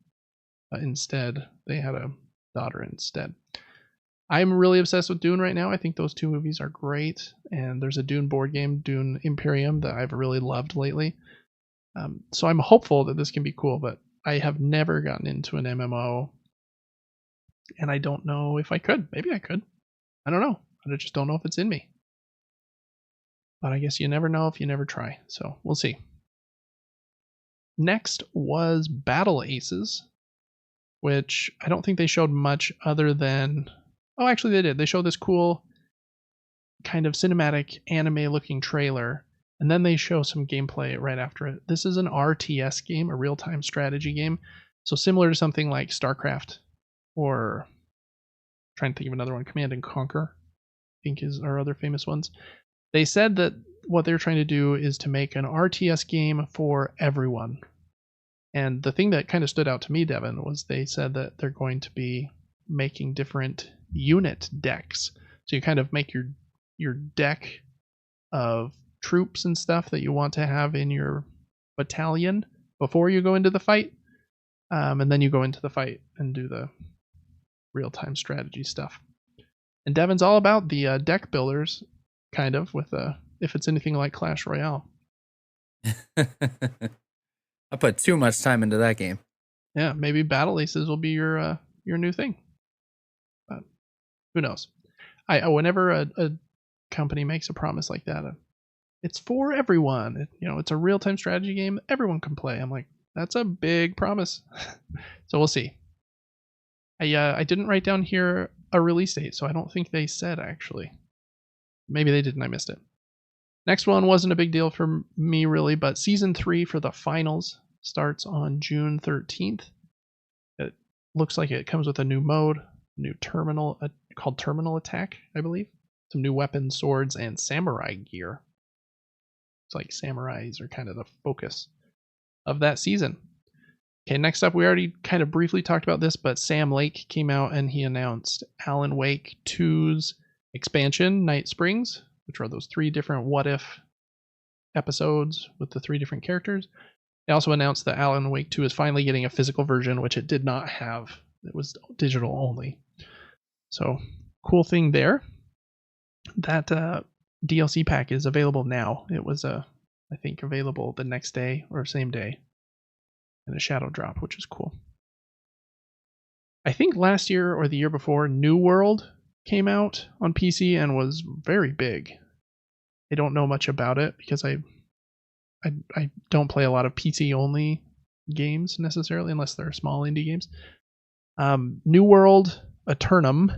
Instead, they had a daughter instead. I'm really obsessed with Dune right now. I think those two movies are great. And there's a Dune board game, Dune Imperium, that I've really loved lately. So I'm hopeful that this can be cool, but I have never gotten into an MMO. And I don't know if I could. Maybe I could. I don't know. I just don't know if it's in me. But I guess you never know if you never try. So we'll see. Next was Battle Aces, which I don't think they showed much other than... Oh, actually they did. They showed this cool kind of cinematic anime-looking trailer, and then they show some gameplay right after it. This is an RTS game, a real-time strategy game. So similar to something like StarCraft, or I'm trying to think of another one, Command and Conquer, I think are other famous ones. They said that what they're trying to do is to make an RTS game for everyone. And the thing that kind of stood out to me, Devin, was they said that they're going to be making different unit decks. So you kind of make your deck of troops and stuff that you want to have in your battalion before you go into the fight. And then you go into the fight and do the real-time strategy stuff. And Devin's all about the deck builders, kind of, with if it's anything like Clash Royale. I put too much time into that game. Yeah, maybe Battle Aces will be your new thing. But who knows? Whenever a company makes a promise like that, it's for everyone. It's a real-time strategy game everyone can play. I'm like, that's a big promise. So we'll see. I didn't write down here a release date, so I don't think they said, actually. Maybe they didn't, I missed it. Next one wasn't a big deal for me, really, but Season 3 for the finals starts on June 13th. It looks like it comes with a new mode, new terminal called Terminal Attack, I believe. Some new weapons, swords, and samurai gear. It's like samurais are kind of the focus of that season. Okay, next up, we already kind of briefly talked about this, but Sam Lake came out and he announced Alan Wake 2's expansion, Night Springs, which are those 3 different what-if episodes with the 3 different characters. They also announced that Alan Wake 2 is finally getting a physical version, which it did not have. It was digital only. So, cool thing there. That DLC pack is available now. It was, I think, available the next day or same day in a shadow drop, which is cool. I think last year or the year before, New World came out on PC and was very big. I don't know much about it because I don't play a lot of PC only games necessarily, unless they're small indie games. New World Eternum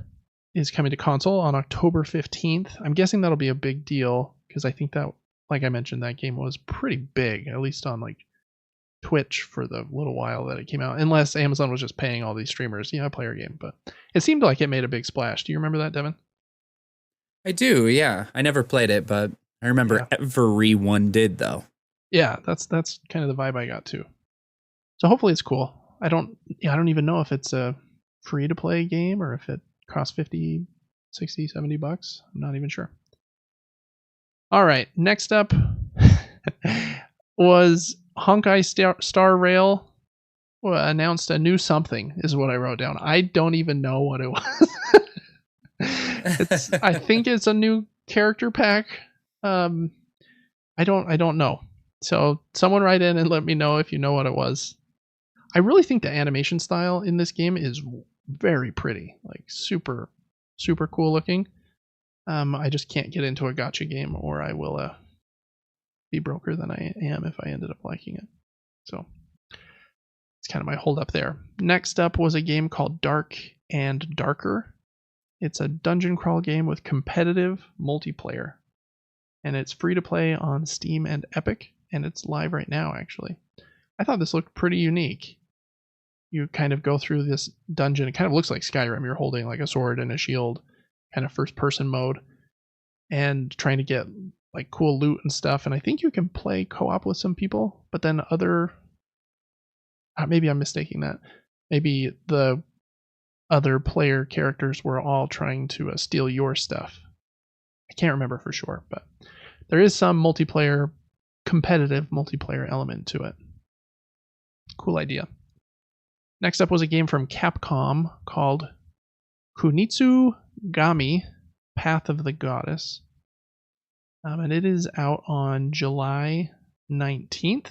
is coming to console on October 15th. I'm guessing that'll be a big deal because I think that, like I mentioned, that game was pretty big, at least on like Twitch for the little while that it came out, unless Amazon was just paying all these streamers, play our game. But it seemed like it made a big splash. Do you remember that, Devin? I do, yeah. I never played it, but I remember everyone did, though. Yeah, that's kind of the vibe I got too. So hopefully it's cool. I don't even know if it's a free to play game or if it costs 50, 60, 70 bucks. I'm not even sure. All right, next up was Honkai Star Rail announced a new something, is what I wrote down. I don't even know what it was. I think it's a new character pack. I don't know. So someone write in and let me know if you know what it was. I really think the animation style in this game is very pretty, like super, super cool looking. I just can't get into a gacha game, or I will be broker than I am if I ended up liking it. So it's kind of my hold up there. Next up was a game called Dark and Darker. It's a dungeon crawl game with competitive multiplayer, and it's free to play on Steam and Epic, and it's live right now, actually. I thought this looked pretty unique. You kind of go through this dungeon. It kind of looks like Skyrim. You're holding like a sword and a shield, kind of first person mode, and trying to get like cool loot and stuff. And I think you can play co-op with some people, but then maybe I'm mistaking that. Maybe the other player characters were all trying to steal your stuff. I can't remember for sure, but there is some competitive multiplayer element to it. Cool idea. Next up was a game from Capcom called Kunitsu Gami, Path of the Goddess. And it is out on July 19th.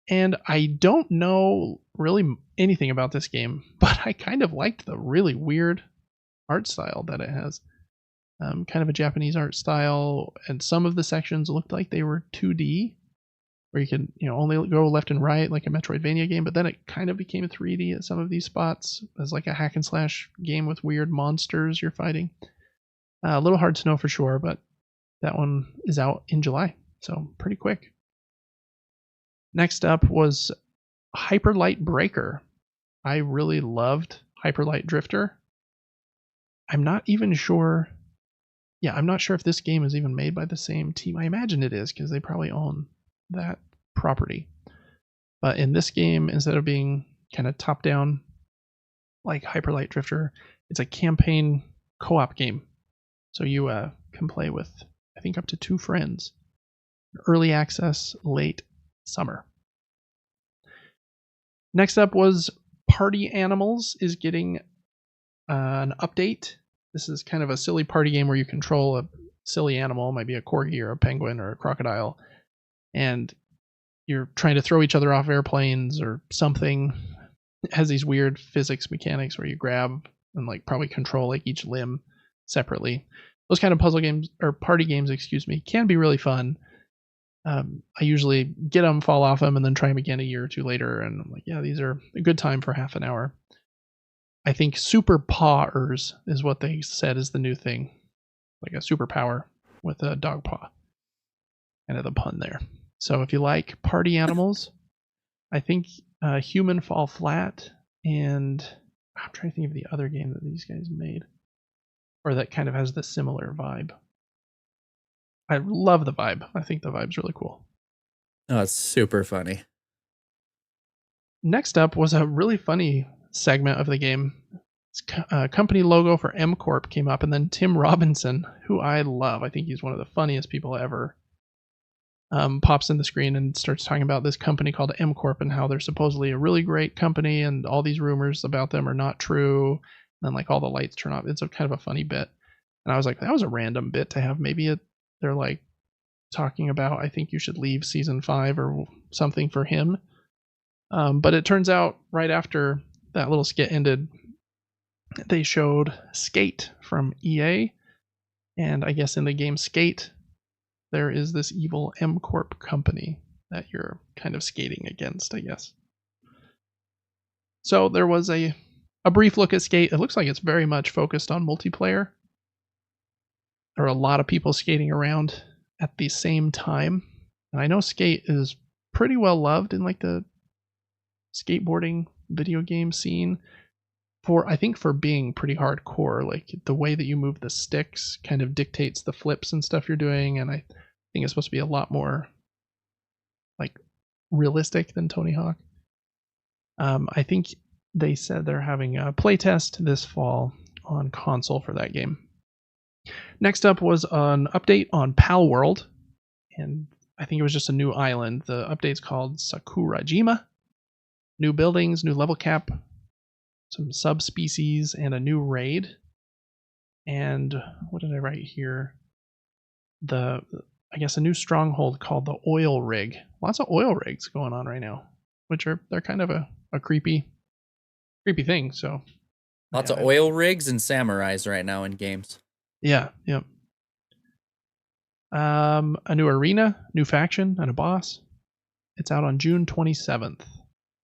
And I don't know really anything about this game, but I kind of liked the really weird art style that it has. Kind of a Japanese art style, and some of the sections looked like they were 2D, where you could only go left and right like a Metroidvania game, but then it kind of became 3D at some of these spots as like a hack and slash game with weird monsters you're fighting. A little hard to know for sure, but that one is out in July, so pretty quick. Next up was Hyperlight Breaker. I really loved Hyperlight Drifter. I'm not even sure. Yeah, I'm not sure if this game is even made by the same team. I imagine it is because they probably own that property. But in this game, instead of being kind of top down like Hyperlight Drifter, it's a campaign co-op game. So you can play with, I think, up to 2 friends. Early access, late summer. Next up was Party Animals is getting an update. This is kind of a silly party game where you control a silly animal, might be a corgi or a penguin or a crocodile, and you're trying to throw each other off airplanes or something. It has these weird physics mechanics where you grab and like probably control like each limb separately. Those kind of puzzle games, or party games, can be really fun. I usually get them, fall off them, and then try them again a year or two later, and I'm like, yeah, these are a good time for half an hour. I think Super Pawers is what they said is the new thing, like a superpower with a dog paw. Kind of the pun there. So if you like party animals, I think Human Fall Flat, and I'm trying to think of the other game that these guys made, or that kind of has the similar vibe. I love the vibe. I think the vibe's really cool. Oh, it's super funny. Next up was a really funny segment of the game. Company logo for M Corp came up, and then Tim Robinson, who I love, I think he's one of the funniest people ever, pops in the screen and starts talking about this company called M Corp and how they're supposedly a really great company and all these rumors about them are not true. And then like all the lights turn off. It's a kind of a funny bit. And I was like, that was a random bit to have. Maybe they're like talking about, I think you should leave season 5 or something for him. But it turns out right after that little skit ended, they showed Skate from EA. And I guess in the game Skate, there is this evil M Corp company that you're kind of skating against, I guess. So there was a brief look at Skate. It looks like it's very much focused on multiplayer. There are a lot of people skating around at the same time. And I know Skate is pretty well loved in like the skateboarding video game scene for being pretty hardcore. Like the way that you move the sticks kind of dictates the flips and stuff you're doing, and I think it's supposed to be a lot more like realistic than Tony Hawk. I think they said they're having a playtest this fall on console for that game. Next up was an update on Pal World, and I think it was just a new island. The update's called Sakurajima. New buildings, new level cap, some subspecies, and a new raid. And what did I write here? I guess a new stronghold called the Oil Rig. Lots of oil rigs going on right now, which they're kind of a creepy thing. So lots of oil rigs and samurais right now in games. Yeah, yep. A new arena, new faction, and a boss. It's out on June 27th.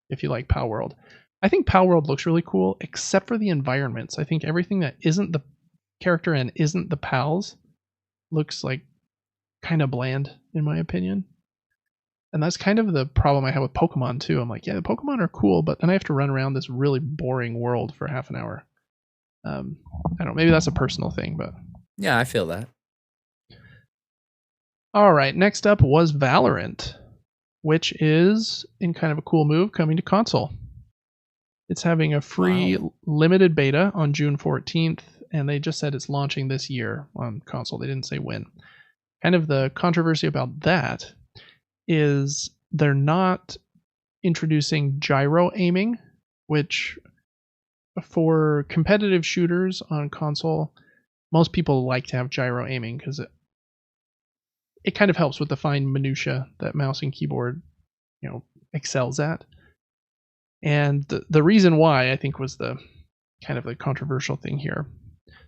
If you like Pal World, I think Pal World looks really cool, except for the environments. I think everything that isn't the character and isn't the pals looks like kind of bland, in my opinion. And that's kind of the problem I have with Pokemon too. I'm like, yeah, the Pokemon are cool, but then I have to run around this really boring world for half an hour. I don't know, maybe that's a personal thing, but yeah, I feel that. All right, next up was Valorant, which is, in kind of a cool move, coming to console. It's having a free limited beta on June 14th, and they just said it's launching this year on console. They didn't say when. Kind of the controversy about that is they're not introducing gyro aiming, which for competitive shooters on console, most people like to have gyro aiming because it kind of helps with the fine minutia that mouse and keyboard, excels at. And the reason why, I think, was the kind of the controversial thing here.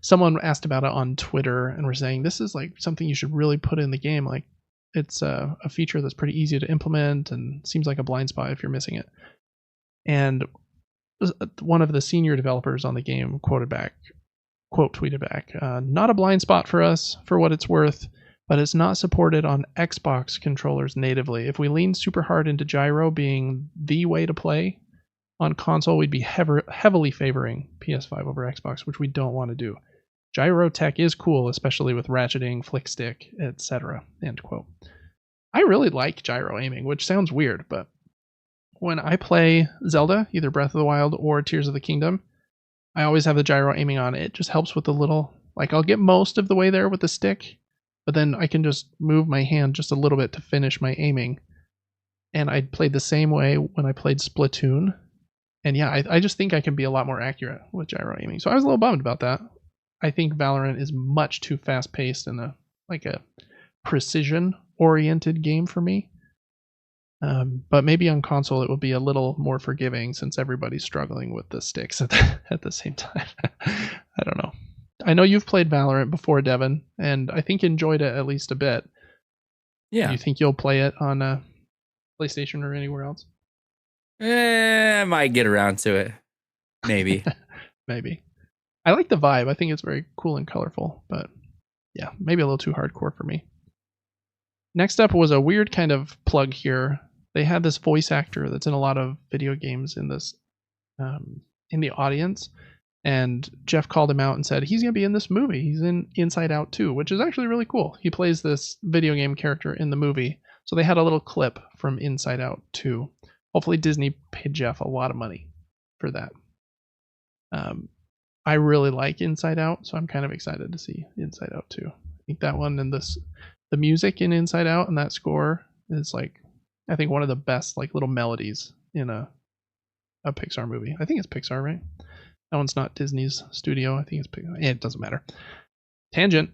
Someone asked about it on Twitter and were saying this is like something you should really put in the game. Like, it's a feature that's pretty easy to implement and seems like a blind spot if you're missing it. And one of the senior developers on the game tweeted back, not a blind spot for us for what it's worth, but it's not supported on Xbox controllers natively. If we lean super hard into gyro being the way to play on console, we'd be heavily favoring PS5 over Xbox, which we don't want to do. Gyro tech is cool, especially with ratcheting, flick stick, etc. End quote. I really like gyro aiming, which sounds weird, but when I play Zelda, either Breath of the Wild or Tears of the Kingdom, I always have the gyro aiming on. It just helps with the little, like, I'll get most of the way there with the stick, but then I can just move my hand just a little bit to finish my aiming. And I played the same way when I played Splatoon. And yeah, I just think I can be a lot more accurate with gyro aiming. So I was a little bummed about that. I think Valorant is much too fast-paced and a precision-oriented game for me. But maybe on console it will be a little more forgiving since everybody's struggling with the sticks at the same time. I don't know. I know you've played Valorant before, Devin, and I think enjoyed it at least a bit. Yeah. Do you think you'll play it on PlayStation or anywhere else? I might get around to it. Maybe. Maybe. I like the vibe. I think it's very cool and colorful, but yeah, maybe a little too hardcore for me. Next up was a weird kind of plug here. They had this voice actor that's in a lot of video games in this in the audience, and Jeff called him out and said he's going to be in this movie. He's in Inside Out 2, which is actually really cool. He plays this video game character in the movie. So they had a little clip from Inside Out 2. Hopefully Disney paid Jeff a lot of money for that. I really like Inside Out, so I'm kind of excited to see Inside Out 2. I think that one and the music in Inside Out and that score is like, I think one of the best like little melodies in a Pixar movie. I think it's Pixar, right? That one's not Disney's studio. I think it's Pixar. Yeah, it doesn't matter. Tangent.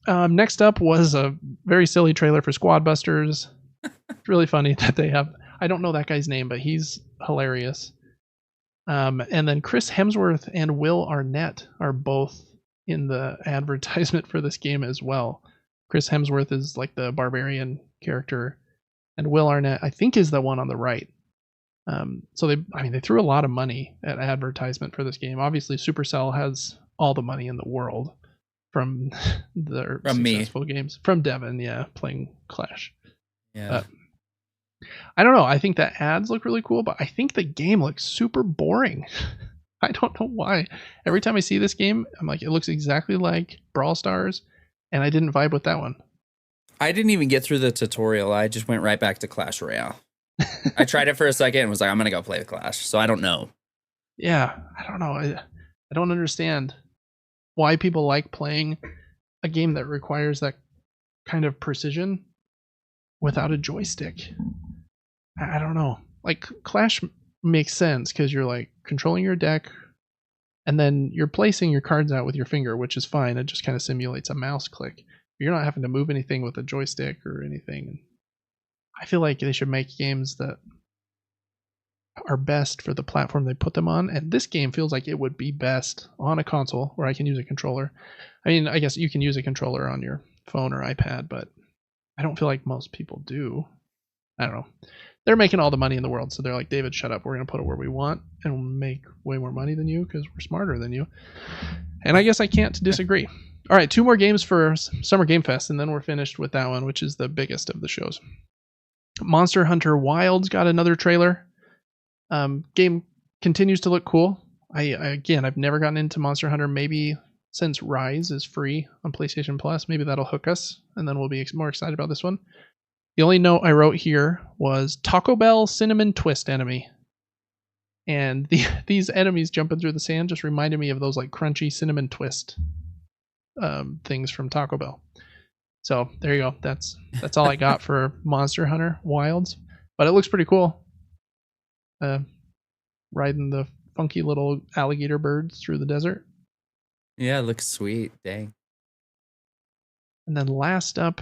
Next up was a very silly trailer for Squad Busters. It's really funny that they have, I don't know that guy's name, but he's hilarious. And then Chris Hemsworth and Will Arnett are both in the advertisement for this game as well. Chris Hemsworth is like the barbarian character, and Will Arnett, I think, is the one on the right. So they threw a lot of money at advertisement for this game. Obviously, Supercell has all the money in the world from their successful games. From Devin, yeah, playing Clash. Yeah. I don't know. I think the ads look really cool, but I think the game looks super boring. I don't know why. Every time I see this game, I'm like, it looks exactly like Brawl Stars, and I didn't vibe with that one. I didn't even get through the tutorial. I just went right back to Clash Royale. I tried it for a second and was like, I'm going to go play the Clash. So I don't know. Yeah, I don't know. I don't understand why people like playing a game that requires that kind of precision without a joystick. I don't know. Like, Clash makes sense because you're like controlling your deck and then you're placing your cards out with your finger, which is fine. It just kind of simulates a mouse click. You're not having to move anything with a joystick or anything. I feel like they should make games that are best for the platform they put them on. And this game feels like it would be best on a console where I can use a controller. I mean, I guess you can use a controller on your phone or iPad, but I don't feel like most people do. I don't know. They're making all the money in the world. So they're like, David, shut up. We're going to put it where we want and we'll make way more money than you because we're smarter than you. And I guess I can't disagree. All right, 2 more games for Summer Game Fest, and then we're finished with that one, which is the biggest of the shows. Monster Hunter Wilds got another trailer. Game continues to look cool. I've never gotten into Monster Hunter. Maybe since Rise is free on PlayStation Plus, maybe that'll hook us, and then we'll be more excited about this one. The only note I wrote here was Taco Bell Cinnamon Twist enemy. And these enemies jumping through the sand just reminded me of those like crunchy cinnamon twist things from Taco Bell. So there you go. That's all I got for Monster Hunter Wilds. But it looks pretty cool. Riding the funky little alligator birds through the desert. Yeah, it looks sweet. Dang. And then last up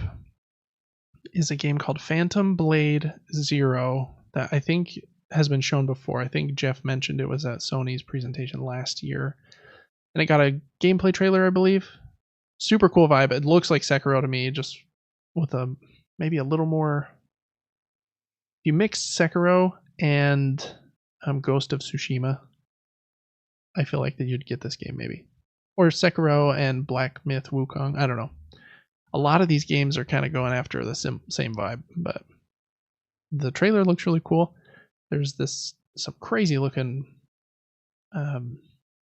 is a game called Phantom Blade Zero that I think has been shown before. I think Jeff mentioned it was at Sony's presentation last year. And it got a gameplay trailer, I believe. Super cool vibe. It looks like Sekiro to me, just with maybe a little more. If you mix Sekiro and Ghost of Tsushima, I feel like that you'd get this game maybe. Or Sekiro and Black Myth Wukong. I don't know. A lot of these games are kind of going after the same vibe, but the trailer looks really cool. There's some crazy looking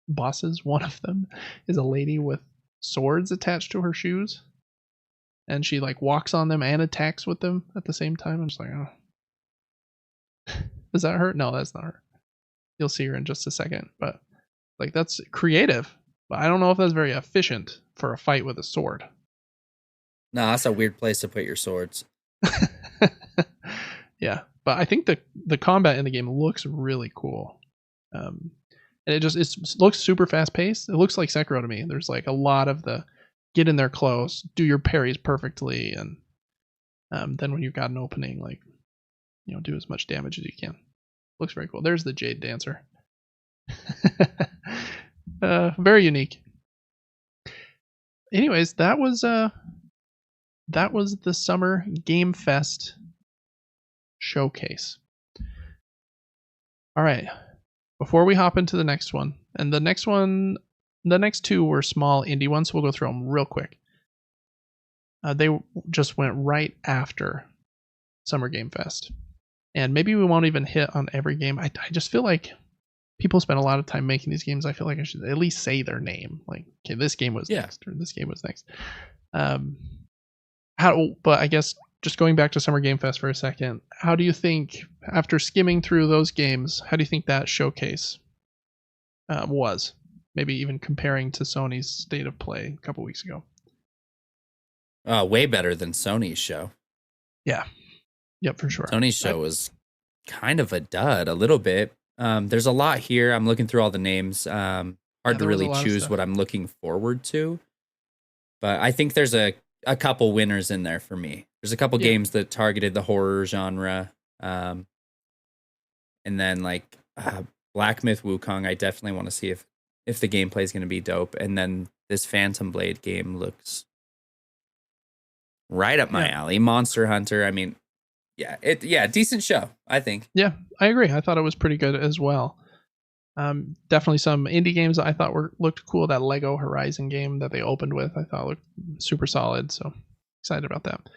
bosses. One of them is a lady with swords attached to her shoes, and she like walks on them and attacks with them at the same time. I'm just like, oh, is that her? No, that's not her. You'll see her in just a second, but like that's creative, but I don't know if that's very efficient for a fight with a sword. No, that's a weird place to put your swords. Yeah, but I think the combat in the game looks really cool. And it looks super fast paced. It looks like Sekiro to me. There's like a lot of the get in there close, do your parries perfectly, and then when you've got an opening, like, you know, do as much damage as you can. Looks very cool. There's the Jade Dancer. Very unique. Anyways, that was the Summer Game Fest showcase. All right. Before we hop into the next one, and the next two were small indie ones, so we'll go through them real quick. They just went right after Summer Game Fest. And maybe we won't even hit on every game. I just feel like people spend a lot of time making these games. I feel like I should at least say their name. Like, okay, this game was next, or this game was next. But I guess just going back to Summer Game Fest for a second, how do you think, after skimming through those games, how do you think that showcase was? Maybe even comparing to Sony's State of Play a couple weeks ago. Way better than Sony's show. Yeah. Yep, for sure. Sony's show was kind of a dud, a little bit. There's a lot here. I'm looking through all the names. Hard to really choose what I'm looking forward to. But I think there's a couple winners in there for me. There's a couple games that targeted the horror genre. And then like Black Myth Wukong, I definitely want to see if the gameplay is going to be dope. And then this Phantom Blade game looks right up my alley. Monster Hunter, I mean, decent show, I think. Yeah, I agree. I thought it was pretty good as well. Definitely some indie games that I thought looked cool. That Lego Horizon game that they opened with, I thought looked super solid. So excited about that.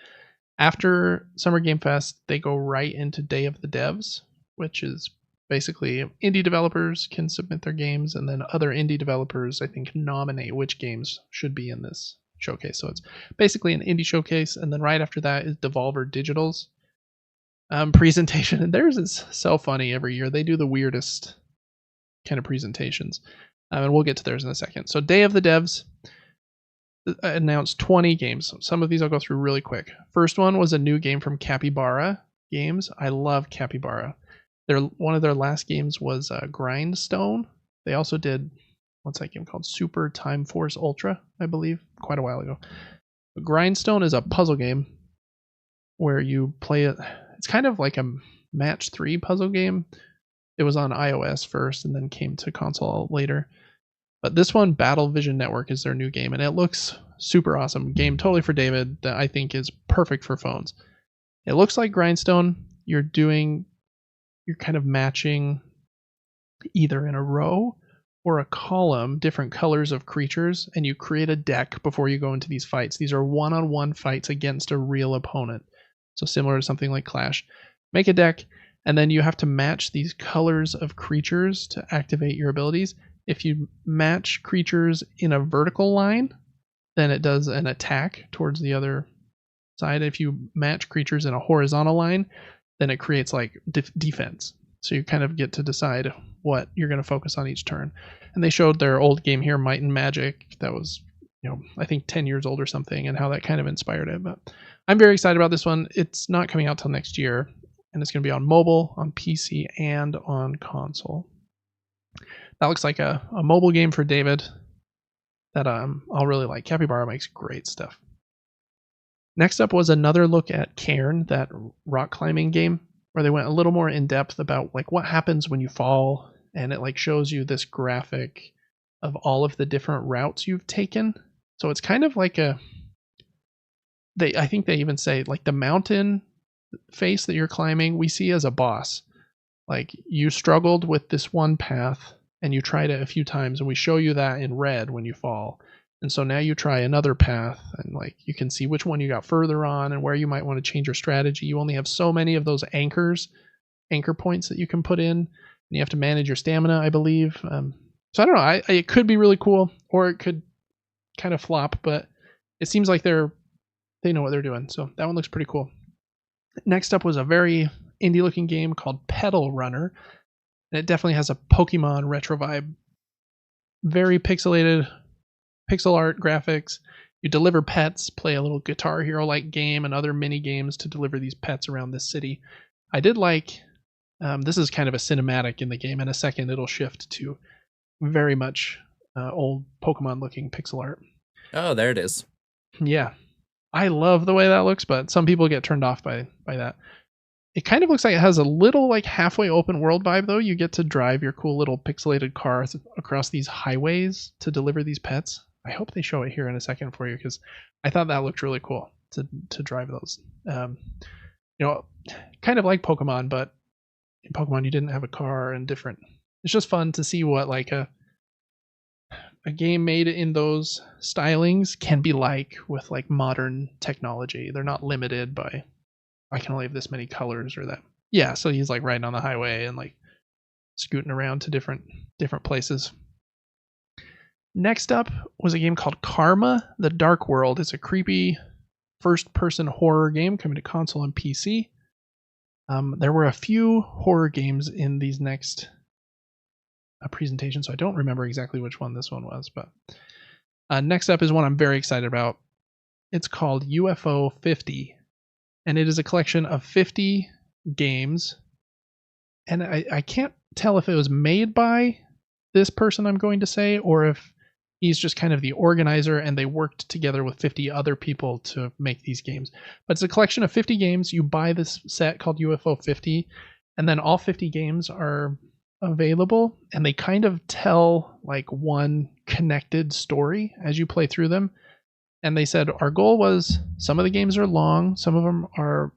After Summer Game Fest, they go right into Day of the Devs, which is basically indie developers can submit their games, and then other indie developers, I think, nominate which games should be in this showcase. So it's basically an indie showcase, and then right after that is Devolver Digital's presentation. And theirs is so funny every year. They do the weirdest kind of presentations, and we'll get to theirs in a second. So Day of the Devs announced 20 games. Some of these I'll go through really quick. First one was a new game from Capybara Games. I love Capybara. One of their last games was Grindstone. They also did, what's that game called? Super Time Force Ultra, I believe, quite a while ago. Grindstone is a puzzle game where you play it. It's kind of like a match 3 puzzle game. It was on iOS first and then came to console later. But this one, Battle Vision Network, is their new game, and it looks super awesome. Game totally for David that I think is perfect for phones. It looks like Grindstone. You're kind of matching either in a row or a column different colors of creatures, and you create a deck before you go into these fights. These are one-on-one fights against a real opponent. So similar to something like Clash. Make a deck, and then you have to match these colors of creatures to activate your abilities. If you match creatures in a vertical line, then it does an attack towards the other side. If you match creatures in a horizontal line, then it creates like defense. So you kind of get to decide what you're going to focus on each turn. And they showed their old game here, Might and Magic, that was, I think 10 years old or something, and how that kind of inspired it. But I'm very excited about this one. It's not coming out till next year, and it's going to be on mobile, on PC, and on console. That looks like a mobile game for David that I'll really like. Capybara makes great stuff. Next up was another look at Cairn, that rock climbing game. where they went a little more in depth about like what happens when you fall, and it like shows you this graphic of all of the different routes you've taken. So it's kind of like I think they even say like the mountain face that you're climbing, we see as a boss. Like you struggled with this one path and you tried it a few times, and we show you that in red when you fall. And so now you try another path, and like you can see which one you got further on and where you might want to change your strategy. You only have so many of those anchor points that you can put in, and you have to manage your stamina, I believe. So I don't know. It could be really cool, or it could kind of flop, but it seems like they know what they're doing. So that one looks pretty cool. Next up was a very indie-looking game called Pedal Runner, and it definitely has a Pokemon retro vibe. Very pixelated, pixel art graphics. You deliver pets, play a little Guitar Hero-like game and other mini games to deliver these pets around this city. I did like, this is kind of a cinematic in the game. In a second, it'll shift to very much old Pokemon-looking pixel art. Oh, there it is. Yeah. I love the way that looks, but some people get turned off by that. It kind of looks like it has a little like halfway open world vibe, though. You get to drive your cool little pixelated car across these highways to deliver these pets. I hope they show it here in a second for you, because I thought that looked really cool to drive those. Kind of like Pokemon, but in Pokemon you didn't have a car and different. It's just fun to see what like a game made in those stylings can be like with like modern technology. They're not limited by I can only have this many colors or that. Yeah, so he's like riding on the highway and like scooting around to different places. Next up was a game called Karma: The Dark World. It's a creepy first-person horror game coming to console and PC. There were a few horror games in these next presentations, so I don't remember exactly which one this one was. But next up is one I'm very excited about. It's called UFO 50, and it is a collection of 50 games. And I can't tell if it was made by this person I'm going to say, or if he's just kind of the organizer and they worked together with 50 other people to make these games. But it's a collection of 50 games. You buy this set called UFO 50, and then all 50 games are available, and they kind of tell like one connected story as you play through them. And they said our goal was, some of the games are long, some of them are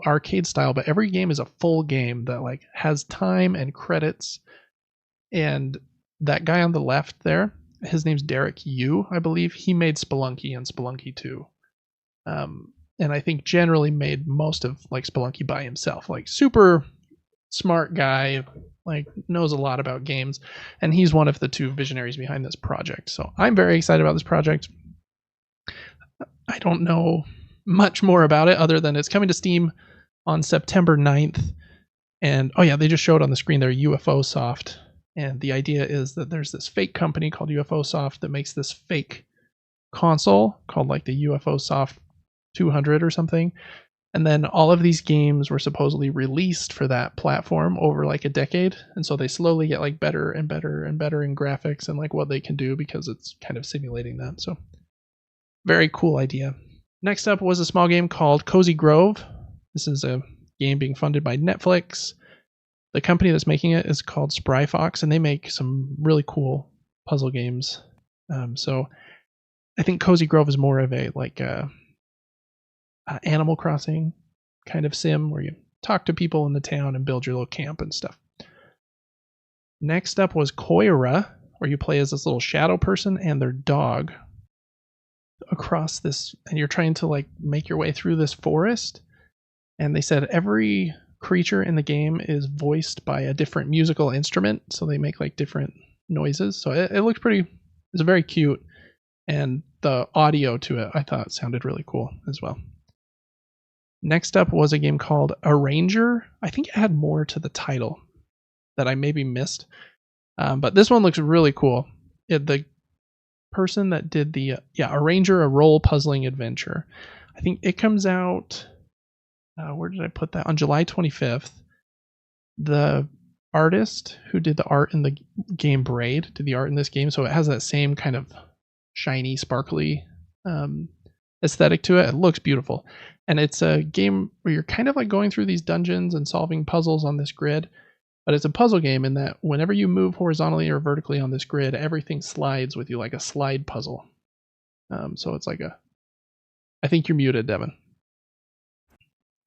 arcade style, but every game is a full game that like has time and credits. And that guy on the left there, his name's Derek Yu, I believe. He made Spelunky and Spelunky 2. And I think generally made most of like Spelunky by himself. Like super smart guy, like knows a lot about games. And he's one of the two visionaries behind this project. So I'm very excited about this project. I don't know much more about it other than it's coming to Steam on September 9th. And oh yeah, they just showed on the screen there Ubisoft. And the idea is that there's this fake company called Ubisoft that makes this fake console called like the Ubisoft 200 or something. And then all of these games were supposedly released for that platform over like a decade. And so they slowly get like better and better and better in graphics and like what they can do, because it's kind of simulating that. So very cool idea. Next up was a small game called Cozy Grove. This is a game being funded by Netflix. The company that's making it is called Spry Fox, and they make some really cool puzzle games. So I think Cozy Grove is more of a like Animal Crossing kind of sim where you talk to people in the town and build your little camp and stuff. Next up was Koira, where you play as this little shadow person and their dog across this, and you're trying to like make your way through this forest. And they said every creature in the game is voiced by a different musical instrument, so they make like different noises. So it looked it's very cute, and the audio to it I thought sounded really cool as well. Next up was a game called Arranger. I think it had more to the title that I maybe missed, but this one looks really cool. The person that did the Arranger, a role puzzling adventure, I think it comes out where did I put that? On July 25th. The artist who did the art in the game Braid did the art in this game, so it has that same kind of shiny, sparkly aesthetic to it. It looks beautiful. And it's a game where you're kind of like going through these dungeons and solving puzzles on this grid. But it's a puzzle game in that whenever you move horizontally or vertically on this grid, everything slides with you like a slide puzzle. So it's like I think you're muted, Devin.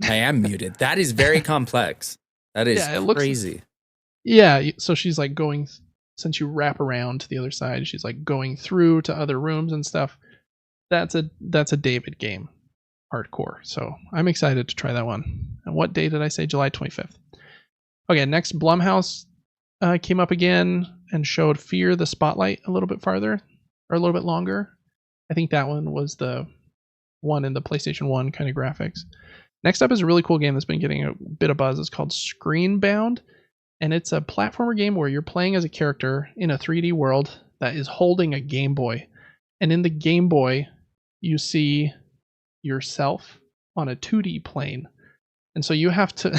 I am muted. That is very complex. That is crazy. Yeah, so she's like going, since you wrap around to the other side, she's like going through to other rooms and stuff. That's a David game, hardcore. So I'm excited to try that one. And what day did I say? July 25th. Okay, next, Blumhouse came up again and showed Fear the Spotlight a little bit farther, or a little bit longer. I think that one was the one in the PlayStation 1 kind of graphics. Next up is a really cool game that's been getting a bit of buzz. It's called Screenbound, and it's a platformer game where you're playing as a character in a 3D world that is holding a Game Boy. And in the Game Boy, you see yourself on a 2D plane. And so you have to...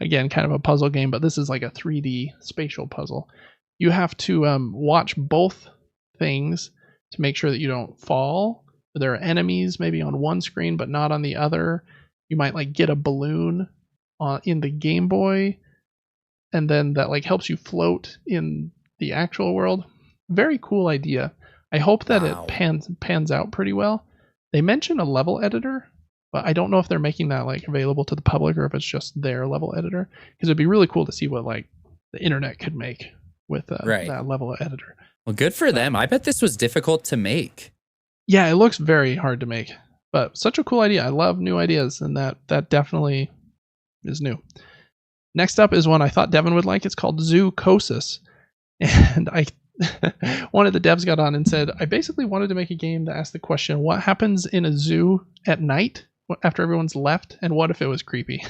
Again, kind of a puzzle game, but this is like a 3D spatial puzzle. You have to watch both things to make sure that you don't fall. There are enemies maybe on one screen, but not on the other. You might like get a balloon in the Game Boy, and then that like helps you float in the actual world. Very cool idea. I hope that it pans out pretty well. They mention a level editor, but I don't know if they're making that like available to the public or if it's just their level editor. Because it'd be really cool to see what like the internet could make with that level editor. Well, good for them. I bet this was difficult to make. Yeah, it looks very hard to make, but such a cool idea. I love new ideas, and that definitely is new. Next up is one I thought Devin would like. It's called Zoocosis, and one of the devs got on and said, I basically wanted to make a game that asked the question, what happens in a zoo at night after everyone's left, and what if it was creepy?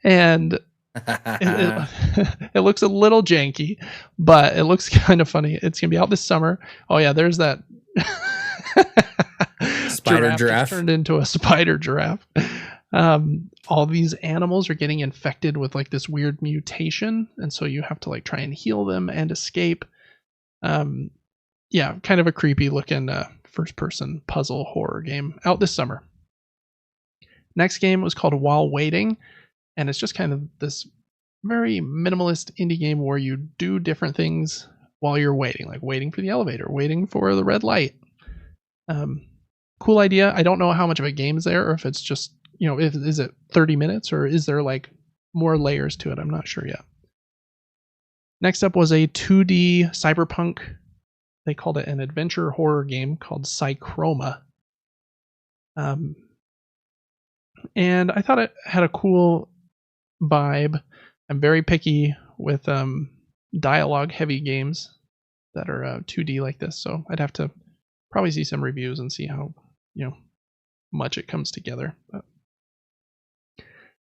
And it looks a little janky, but it looks kind of funny. It's gonna be out this summer. Oh yeah, there's that spider giraffe turned into a spider giraffe. All these animals are getting infected with like this weird mutation, and so you have to like try and heal them and escape. Yeah, kind of a creepy looking first person puzzle horror game out this summer. Next game was called While Waiting, and it's just kind of this very minimalist indie game where you do different things while you're waiting, like waiting for the elevator, waiting for the red light. Cool idea. I don't know how much of a game is there, or if it's just, is it 30 minutes, or is there like more layers to it? I'm not sure yet. Next up was a 2D cyberpunk. They called it an adventure horror game called Psychroma. And I thought it had a cool vibe. I'm very picky with dialogue heavy games that are 2D like this, so I'd have to probably see some reviews and see how much it comes together. But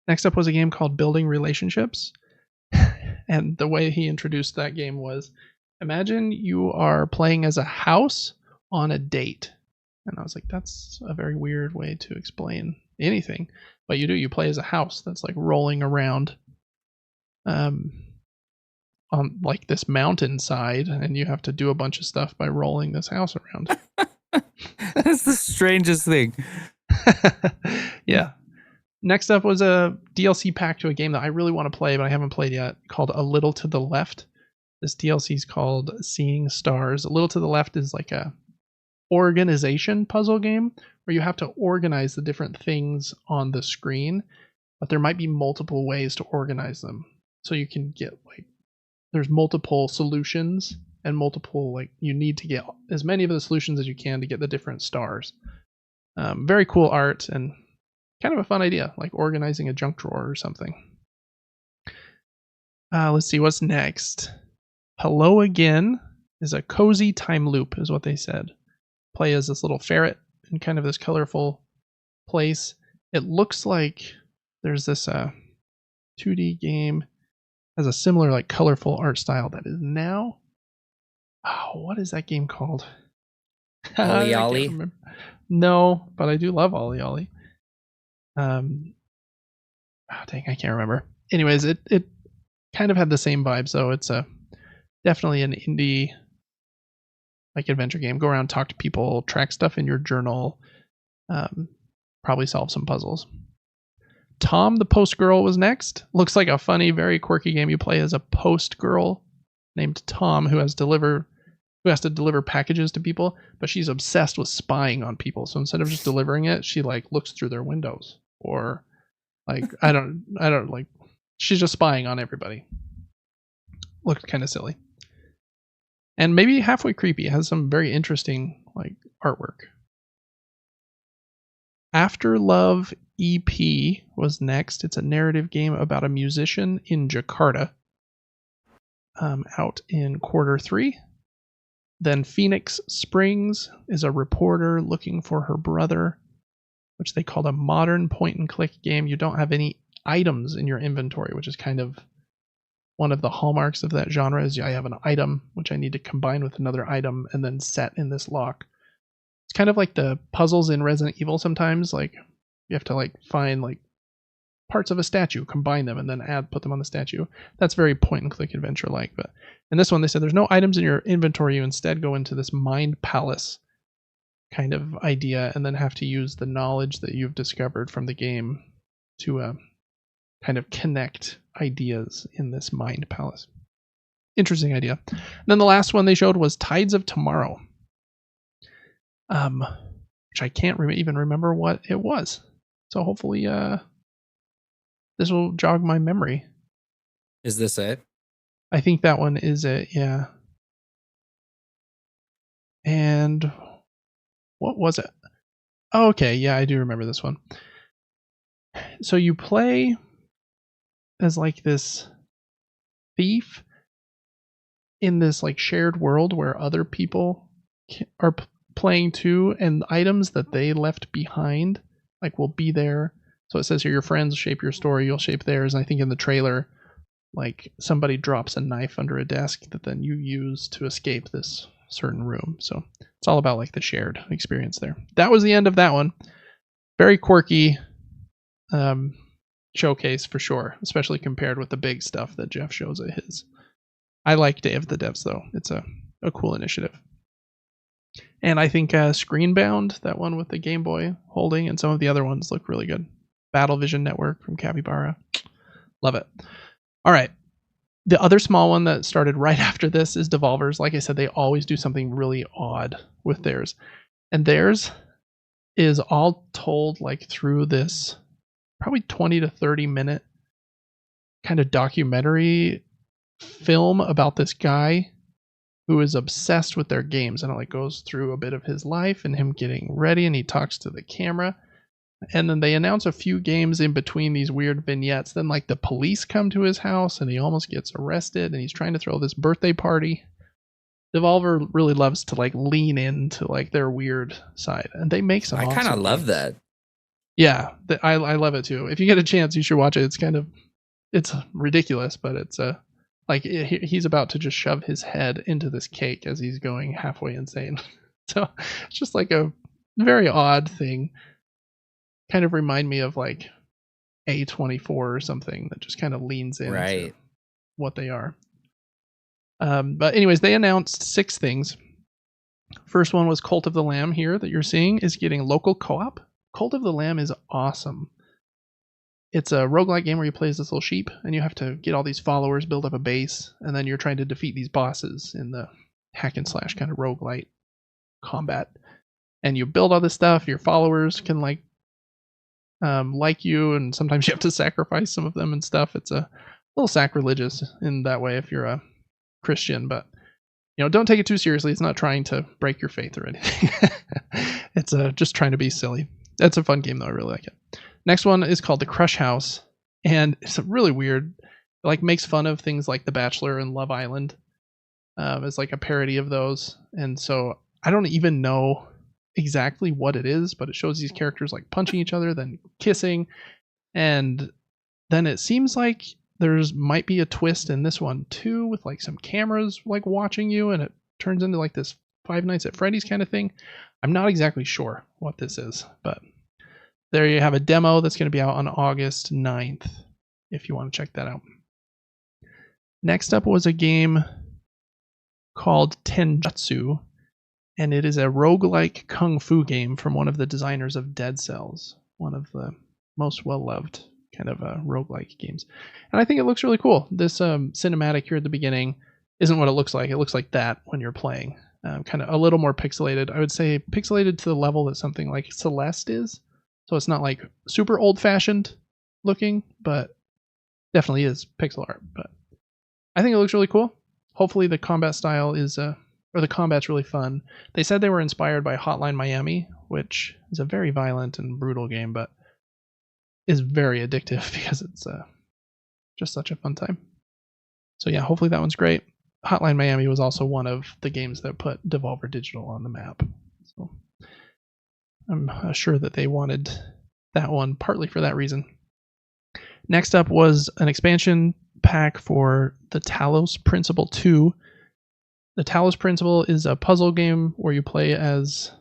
next up was a game called Building Relationships, and the way he introduced that game was, imagine you are playing as a house on a date. And I was like, that's a very weird way to explain anything, but you play as a house that's like rolling around on like this mountainside, and you have to do a bunch of stuff by rolling this house around. That's the strangest thing. Yeah. Next up was a DLC pack to a game that I really want to play, but I haven't played yet, called A Little to the Left. This DLC is called Seeing Stars. A Little to the Left is like a organization puzzle game where you have to organize the different things on the screen, but there might be multiple ways to organize them. So you can get like, there's multiple solutions and multiple, like, you need to get as many of the solutions as you can to get the different stars. Very cool art and kind of a fun idea, like organizing a junk drawer or something. Let's see what's next. Hello Again is a cozy time loop, is what they said. Play as this little ferret in kind of this colorful place. It looks like there's this 2D game has a similar like colorful art style that is now. Oh, what is that game called? Ollie Ollie? No, but I do love Ollie Ollie. Dang, I can't remember. Anyways, it kind of had the same vibe, so it's definitely an indie like adventure game. Go around, talk to people, track stuff in your journal, probably solve some puzzles. Tom the Post Girl was next. Looks like a funny, very quirky game. You play as a post girl named Tom who has to deliver packages to people, but she's obsessed with spying on people. So instead of just delivering it, she like looks through their windows, or like I don't like, she's just spying on everybody. Looked kind of silly. And maybe halfway creepy. It has some very interesting like artwork. After Love EP was next. It's a narrative game about a musician in Jakarta. Out in Q3. Then Phoenix Springs is a reporter looking for her brother, which they called a modern point-and-click game. You don't have any items in your inventory, which is kind of one of the hallmarks of that genre. Is I have an item which I need to combine with another item and then set in this lock. It's kind of like the puzzles in Resident Evil sometimes. Like you have to like find like parts of a statue, combine them, and then put them on the statue. That's very point-and-click adventure-like. But in this one, they said there's no items in your inventory. You instead go into this mind palace kind of idea, and then have to use the knowledge that you've discovered from the game to kind of connect ideas in this mind palace. Interesting idea. And then the last one they showed was Tides of Tomorrow, which I can't even remember what it was. So hopefully this will jog my memory. Is this it? I think that one is it, yeah. And what was it? Oh, okay, yeah, I do remember this one. So you play as like this thief in this like shared world where other people are playing too, and items that they left behind like will be there. So it says here, your friends shape your story, you'll shape theirs. And I think in the trailer, like somebody drops a knife under a desk that then you use to escape this certain room. So it's all about like the shared experience there. That was the end of that one. Very quirky showcase for sure, especially compared with the big stuff that Jeff shows at his. I like Day of the Devs though. It's a cool initiative. And I think Screenbound, that one with the Game Boy holding, and some of the other ones look really good. Battle Vision Network from Capybara. Love it. All right. The other small one that started right after this is Devolver's. Like I said, they always do something really odd with theirs. And theirs is all told like through this probably 20 to 30 minute kind of documentary film about this guy who is obsessed with their games. And it like goes through a bit of his life and him getting ready, and he talks to the camera. And then they announce a few games in between these weird vignettes. Then like the police come to his house and he almost gets arrested, and he's trying to throw this birthday party. Devolver really loves to like lean into like their weird side, and they make some. I kind of love that. Yeah, I love it too. If you get a chance, you should watch it. It's ridiculous, but it's like he's about to just shove his head into this cake as he's going halfway insane. So it's just like a very odd thing. Kind of remind me of like A24 or something that just kind of leans into what they are. But anyways, they announced 6 things. First one was Cult of the Lamb here that you're seeing is getting local co-op. Cult of the Lamb is awesome. It's a roguelike game where you play as this little sheep, and you have to get all these followers, build up a base, and then you're trying to defeat these bosses in the hack and slash kind of roguelite combat. And you build all this stuff. Your followers can like you, and sometimes you have to sacrifice some of them and stuff. It's a little sacrilegious in that way if you're a Christian, but don't take it too seriously. It's not trying to break your faith or anything. It's just trying to be silly. It's a fun game though. I really like it. Next one is called The Crush House, and it's really weird. It like makes fun of things like The Bachelor and Love Island. It's like a parody of those, and so I don't even know exactly what it is, but it shows these characters like punching each other, then kissing, and then it seems like there's might be a twist in this one too, with like some cameras like watching you, and it turns into like this Five Nights at Freddy's kind of thing. I'm not exactly sure what this is, but there you have a demo that's going to be out on August 9th if you want to check that out. Next up was a game called Tenjutsu. and it is a roguelike kung fu game from one of the designers of Dead Cells, one of the most well-loved kind of roguelike games. And I think it looks really cool. This cinematic here at the beginning isn't what it looks like. It looks like that when you're playing. Kind of a little more pixelated. I would say pixelated to the level that something like Celeste is. So it's not like super old-fashioned looking, but definitely is pixel art. But I think it looks really cool. Hopefully the combat style is, or the combat's really fun. They said they were inspired by Hotline Miami, which is a very violent and brutal game, but is very addictive because it's just such a fun time. So yeah, hopefully that one's great. Hotline Miami was also one of the games that put Devolver Digital on the map. So I'm sure that they wanted that one partly for that reason. Next up was an expansion pack for the Talos Principle 2. The Talos Principle is a puzzle game where you play as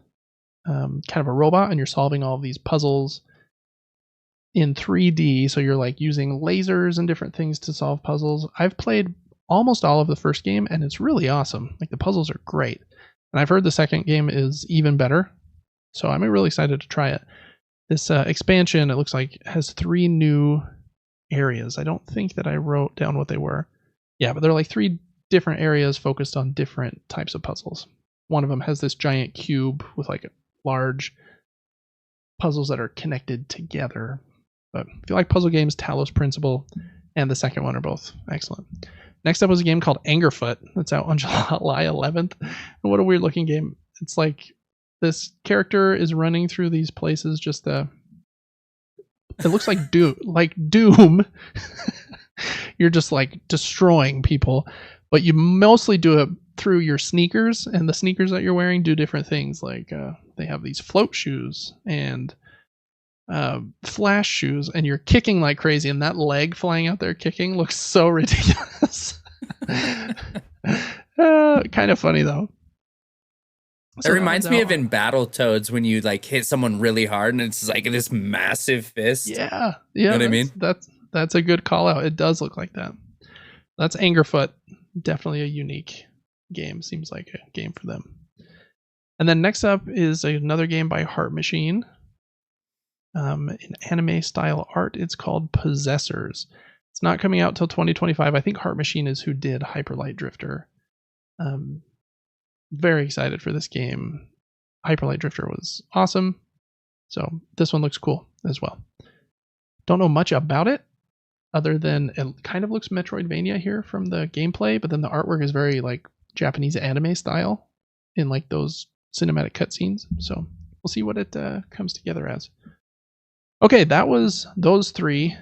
kind of a robot and you're solving all of these puzzles in 3D. So you're like using lasers and different things to solve puzzles. I've played almost all of the first game and it's really awesome. Like the puzzles are great. And I've heard the second game is even better. So I'm really excited to try it. This expansion, it looks like, has 3 new areas. I don't think that I wrote down what they were. Yeah, but they're like 3 different areas focused on different types of puzzles. One of them has this giant cube with like large puzzles that are connected together. But if you like puzzle games, Talos Principle and the second one are both excellent. Next up was a game called Angerfoot that's out on July 11th. And what a weird looking game. It's like this character is running through these places, just it looks like Doom. You're just like destroying people, but you mostly do it through your sneakers, and the sneakers that you're wearing do different things. Like they have these float shoes and flash shoes, and you're kicking like crazy, and that leg flying out there kicking looks so ridiculous. Kind of funny though. So it reminds me of in Battletoads when you like hit someone really hard and it's like this massive fist. Yeah, you know what I mean? That's a good call out. It does look like that. That's Angerfoot. Definitely a unique game. Seems like a game for them. And then next up is another game by Heart Machine. In anime style art, it's called Possessors. It's not coming out till 2025. I think Heart Machine is who did Hyper Light Drifter. Very excited for this game. Hyper Light Drifter was awesome. So this one looks cool as well. Don't know much about it other than it kind of looks Metroidvania here from the gameplay, but then the artwork is very like Japanese anime style in like those cinematic cutscenes. So we'll see what it comes together as. Okay, that was those 3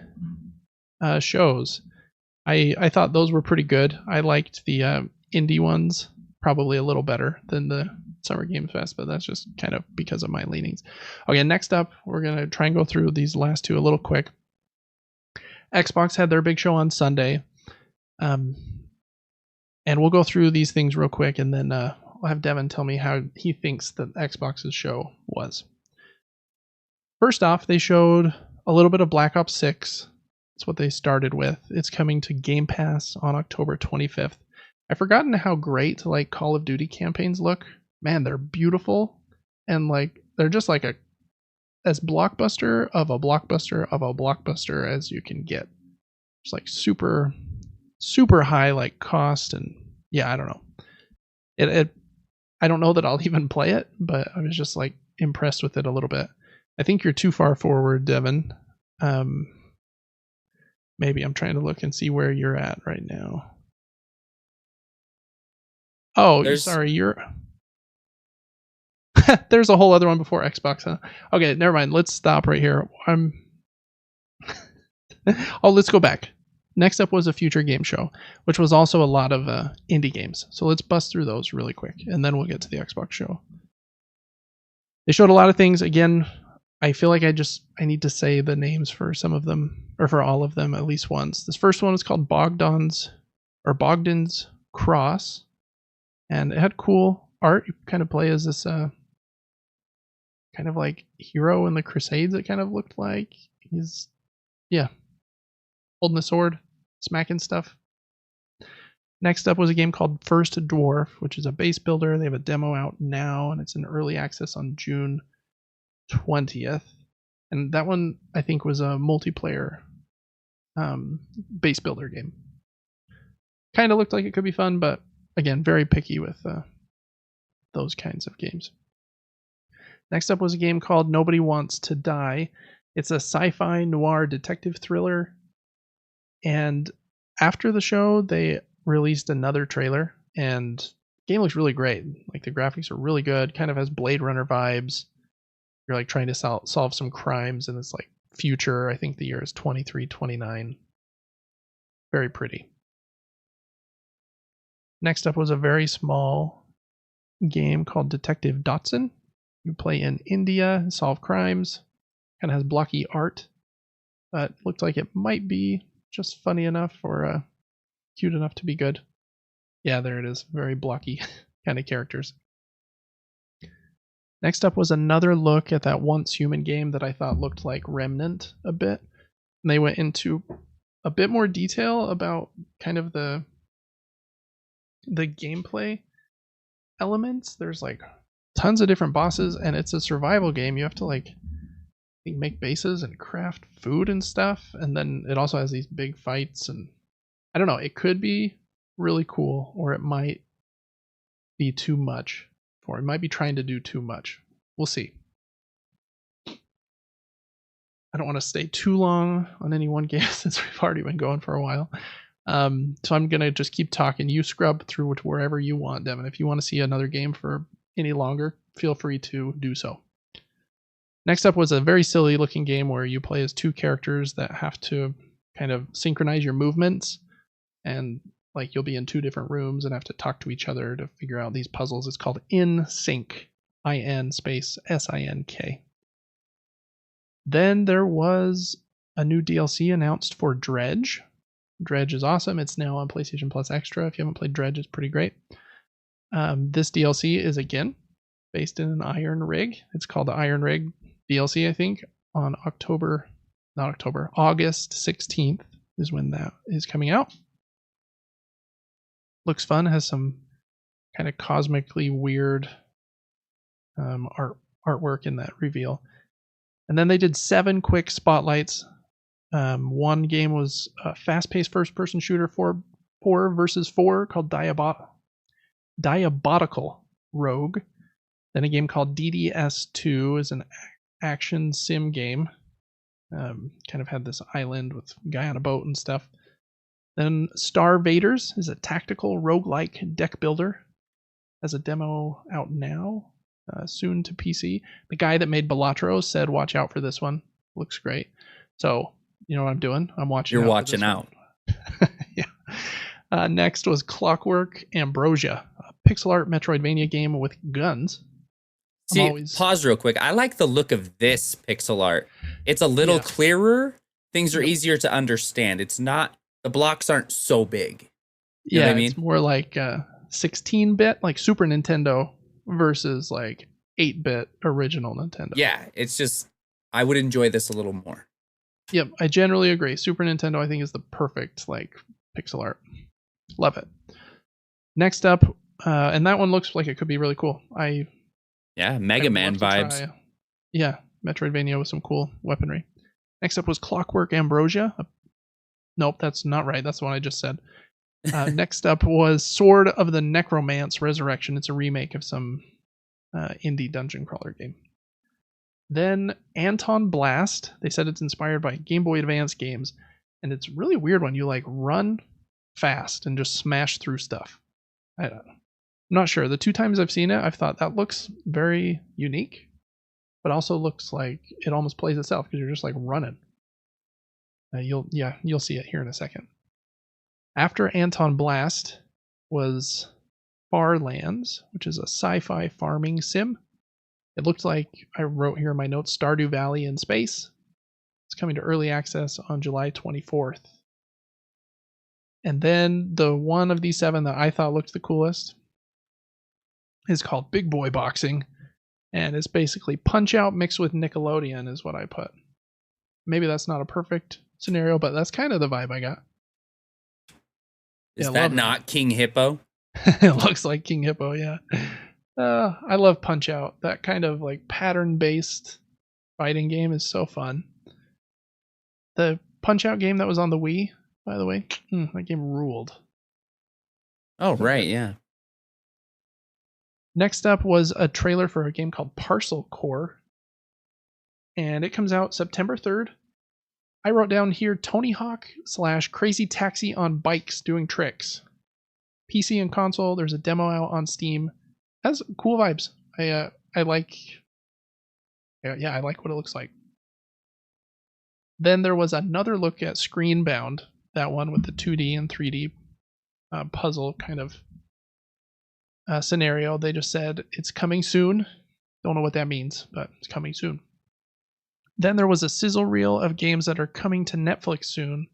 shows. I thought those were pretty good. I liked the indie ones probably a little better than the Summer Game Fest, but that's just kind of because of my leanings. Okay, next up, we're going to try and go through these last 2 a little quick. Xbox had their big show on Sunday. And we'll go through these things real quick, and then I'll have Devin tell me how he thinks that Xbox's show was. First off, they showed a little bit of Black Ops 6. That's what they started with. It's coming to Game Pass on October 25th. I've forgotten how great like Call of Duty campaigns look. Man, they're beautiful, and like they're just like as blockbuster of a blockbuster of a blockbuster as you can get. It's like super high like cost, and yeah, I don't know. I don't know that I'll even play it, but I was just like impressed with it a little bit. I think you're too far forward, Devin. Maybe I'm trying to look and see where you're at right now. Oh, sorry, you're... There's a whole other one before Xbox, huh? Okay, never mind. Let's stop right here. Let's go back. Next up was a future game show, which was also a lot of indie games. So let's bust through those really quick, and then we'll get to the Xbox show. They showed a lot of things. Again, I feel like I need to say the names for some of them, or for all of them at least once. This first one is called Bogdan's Cross. And it had cool art. You kind of play as this kind of like hero in the Crusades, it kind of looked like. He's, yeah, holding a sword, smacking stuff. Next up was a game called First Dwarf, which is a base builder. They have a demo out now, and it's in early access on June 20th. And that one, I think, was a multiplayer base builder game. Kind of looked like it could be fun, but again, very picky with those kinds of games. Next up was a game called Nobody Wants to Die. It's a sci-fi noir detective thriller. And after the show, they released another trailer, and the game looks really great. Like, the graphics are really good, kind of has Blade Runner vibes. You're like trying to solve some crimes in this like future. I think the year is 2329. Very pretty. Next up was a very small game called Detective Dotson. You play in India and solve crimes. Kind of has blocky art, but looked like it might be just funny enough or cute enough to be good. Yeah, there it is. Very blocky kind of characters. Next up was another look at that Once Human game that I thought looked like Remnant a bit. And they went into a bit more detail about kind of the gameplay elements. There's like tons of different bosses, and it's a survival game. You have to like make bases and craft food and stuff, and then it also has these big fights, and I don't know, it could be really cool, or it might be too much, or it might be trying to do too much. We'll see. I don't want to stay too long on any one game since we've already been going for a while. So I'm going to just keep talking. You scrub through it wherever you want, Devin. If you want to see another game for any longer, feel free to do so. Next up was a very silly looking game where you play as two characters that have to kind of synchronize your movements, and like you'll be in two different rooms and have to talk to each other to figure out these puzzles. It's called In Sync, IN space SINK. Then there was a new DLC announced for Dredge. Dredge is awesome. It's now on PlayStation Plus Extra. If you haven't played Dredge, it's pretty great. This DLC is again based in an Iron Rig. It's called the Iron Rig DLC, I think, on August 16th is when that is coming out. Looks fun, has some kind of cosmically weird artwork in that reveal. And then they did 7 quick spotlights. One game was a fast-paced first-person shooter 4 versus 4 called Diabotical Rogue. Then a game called DDS2 is an action sim game. Kind of had this island with a guy on a boat and stuff. Then Star Vaders is a tactical roguelike deck builder. Has a demo out now, soon to PC. The guy that made Balatro said, "Watch out for this one. Looks great." So you know what I'm doing? I'm watching. You're watching out. Yeah. Next was Clockwork Ambrosia, a pixel art Metroidvania game with guns. See, pause real quick. I like the look of this pixel art. It's a little clearer. Things are easier to understand. It's not, the blocks aren't so big. You know what I mean? It's more like 16-bit, like Super Nintendo versus like 8-bit original Nintendo. Yeah, it's just, I would enjoy this a little more. Yep, I generally agree. Super Nintendo, I think, is the perfect like pixel art. Love it. Next up, and that one looks like it could be really cool. Mega Man vibes. Yeah, Metroidvania with some cool weaponry. Next up was Clockwork Ambrosia. Nope, that's not right. That's the one I just said. Next up was Sword of the Necromance Resurrection. It's a remake of some indie dungeon crawler game. Then Anton Blast. They said it's inspired by Game Boy Advance games, and it's really weird when you like run fast and just smash through stuff. I don't know. I'm not sure. The 2 times I've seen it, I've thought that looks very unique, but also looks like it almost plays itself because you're just like running. You'll see it here in a second. After Anton Blast was Farlands, which is a sci-fi farming sim. It looked like, I wrote here in my notes, Stardew Valley in space. It's coming to early access on July 24th. And then the one of these 7 that I thought looked the coolest is called Big Boy Boxing, and it's basically Punch-Out mixed with Nickelodeon is what I put. Maybe that's not a perfect scenario, but that's kind of the vibe I got. Is that not King Hippo? It looks like King Hippo, yeah. I love Punch-Out. That kind of like pattern-based fighting game is so fun. The Punch-Out game that was on the Wii, by the way, that game ruled. Oh, right, yeah. Next up was a trailer for a game called Parcel Core, and it comes out September 3rd. I wrote down here Tony Hawk / Crazy Taxi on bikes doing tricks. PC and console, there's a demo out on Steam. Has cool vibes. I like I like what it looks like. Then there was another look at Screenbound, that one with the 2D and 3D puzzle kind of scenario. They just said it's coming soon. Don't know what that means, but it's coming soon. Then there was a sizzle reel of games that are coming to Netflix soon.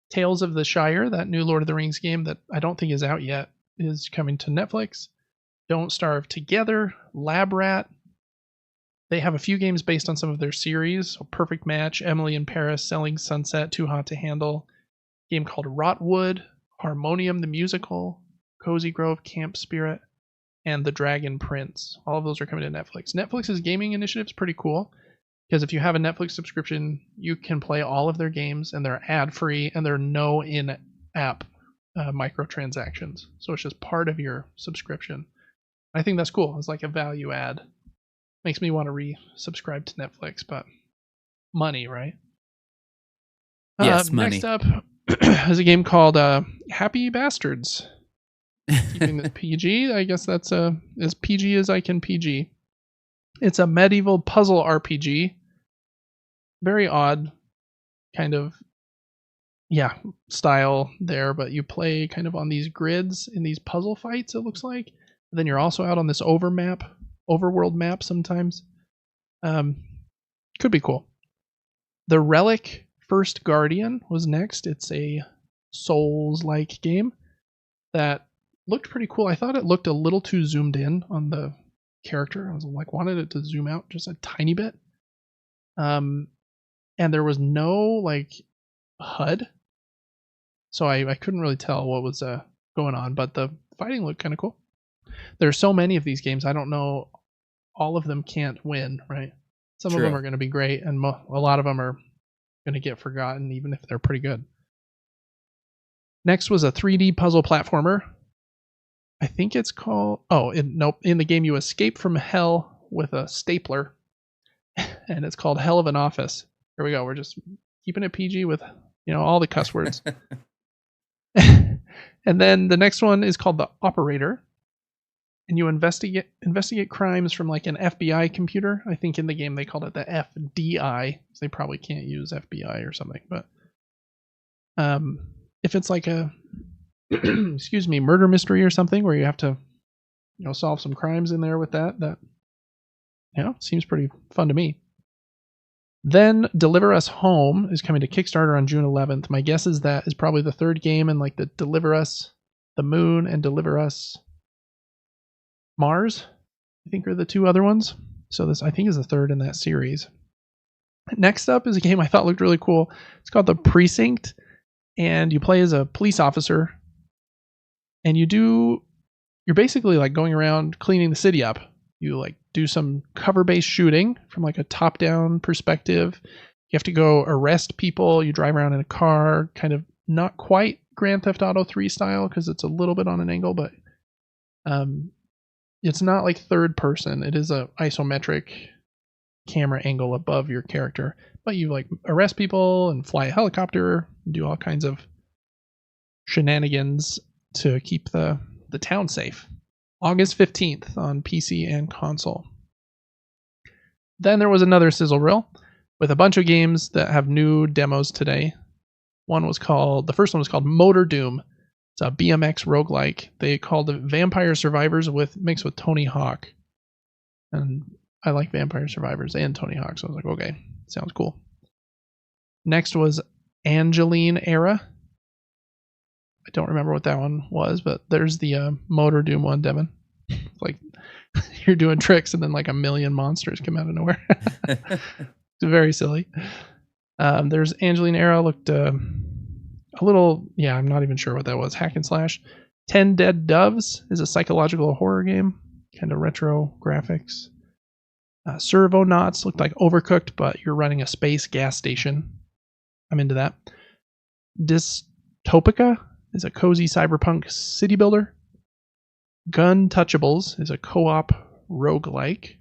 Tales of the Shire, that new Lord of the Rings game that I don't think is out yet, is coming to Netflix. Don't Starve Together, Lab Rat. They have a few games based on some of their series. So Perfect Match, Emily in Paris, Selling Sunset, Too Hot to Handle. A game called Rotwood, Harmonium the Musical, Cozy Grove, Camp Spirit, and The Dragon Prince. All of those are coming to Netflix. Netflix's gaming initiative is pretty cool, because if you have a Netflix subscription, you can play all of their games, and they're ad-free, and there are no in-app microtransactions. So it's just part of your subscription. I think that's cool. It's like a value add. Makes me want to resubscribe to Netflix, but money, right? Yes, money. Next up is a game called Happy Bastards. Keeping it PG. I guess that's as PG as I can PG. It's a medieval puzzle RPG. Very odd kind of style there, but you play kind of on these grids in these puzzle fights, it looks like. Then you're also out on this overworld map sometimes. Could be cool. The Relic First Guardian was next. It's a Souls-like game that looked pretty cool. I thought it looked a little too zoomed in on the character. I was like, wanted it to zoom out just a tiny bit. And there was no like HUD, so I couldn't really tell what was going on, but the fighting looked kind of cool. There's so many of these games, I don't know, all of them can't win, right? Some of them are going to be great, and a lot of them are going to get forgotten, even if they're pretty good. Next was a 3D puzzle platformer. I think it's called... In the game you escape from hell with a stapler, and it's called Hell of an Office. Here we go. We're just keeping it PG with all the cuss words. And then the next one is called The Operator. And you investigate crimes from like an FBI computer. I think in the game they called it the FDI. So they probably can't use FBI or something. But if it's like a murder mystery or something where you have to solve some crimes in there with that seems pretty fun to me. Then Deliver Us Home is coming to Kickstarter on June 11th. My guess is that is probably the third game in like the Deliver Us the Moon and Deliver Us Mars, I think, are the two other ones. So this, I think, is the third in that series. Next up is a game I thought looked really cool. It's called The Precinct, and you play as a police officer, and you're basically like going around cleaning the city up. You like do some cover-based shooting from like a top-down perspective. You have to go arrest people. You drive around in a car, kind of not quite Grand Theft Auto 3 style because it's a little bit on an angle, but it's not like third person. It is a isometric camera angle above your character, but you like arrest people and fly a helicopter, do all kinds of shenanigans to keep the town safe. August 15th on PC and console. Then there was another sizzle reel with a bunch of games that have new demos today. The first one was called Motor Doom. It's a BMX roguelike. They called it Vampire Survivors mixed with Tony Hawk. And I like Vampire Survivors and Tony Hawk, so I was like, okay, sounds cool. Next was Angeline Era. I don't remember what that one was, but there's the Motor Doom one, Devin. Like, you're doing tricks and then like a million monsters come out of nowhere. It's very silly. There's Angeline Era, looked I'm not even sure what that was. Hack and slash. 10 Dead Doves is a psychological horror game, kind of retro graphics. Servonauts looked like Overcooked, but you're running a space gas station. I'm into that. Dystopica is a cozy cyberpunk city builder. Gun Touchables is a co-op roguelike.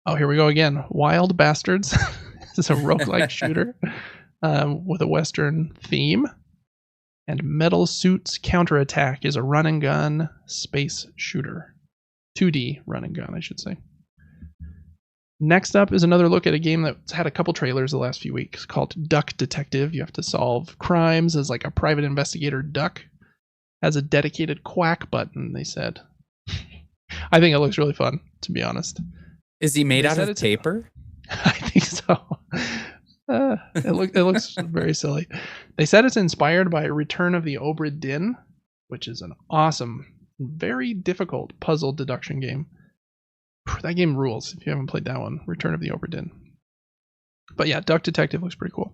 Oh, here we go again. Wild Bastards is a roguelike shooter with a Western theme. And Metal Suits Counterattack is a run and gun space shooter. 2D run and gun, I should say. Next up is another look at a game that's had a couple trailers the last few weeks called Duck Detective. You have to solve crimes as like a private investigator. Duck has a dedicated quack button, they said. I think it looks really fun, to be honest. Is he made out of paper? I think so. It looks very silly. They said it's inspired by Return of the Obra Dinn, which is an awesome, very difficult puzzle deduction game. That game rules if you haven't played that one, Return of the Obra Dinn. But yeah, Duck Detective looks pretty cool.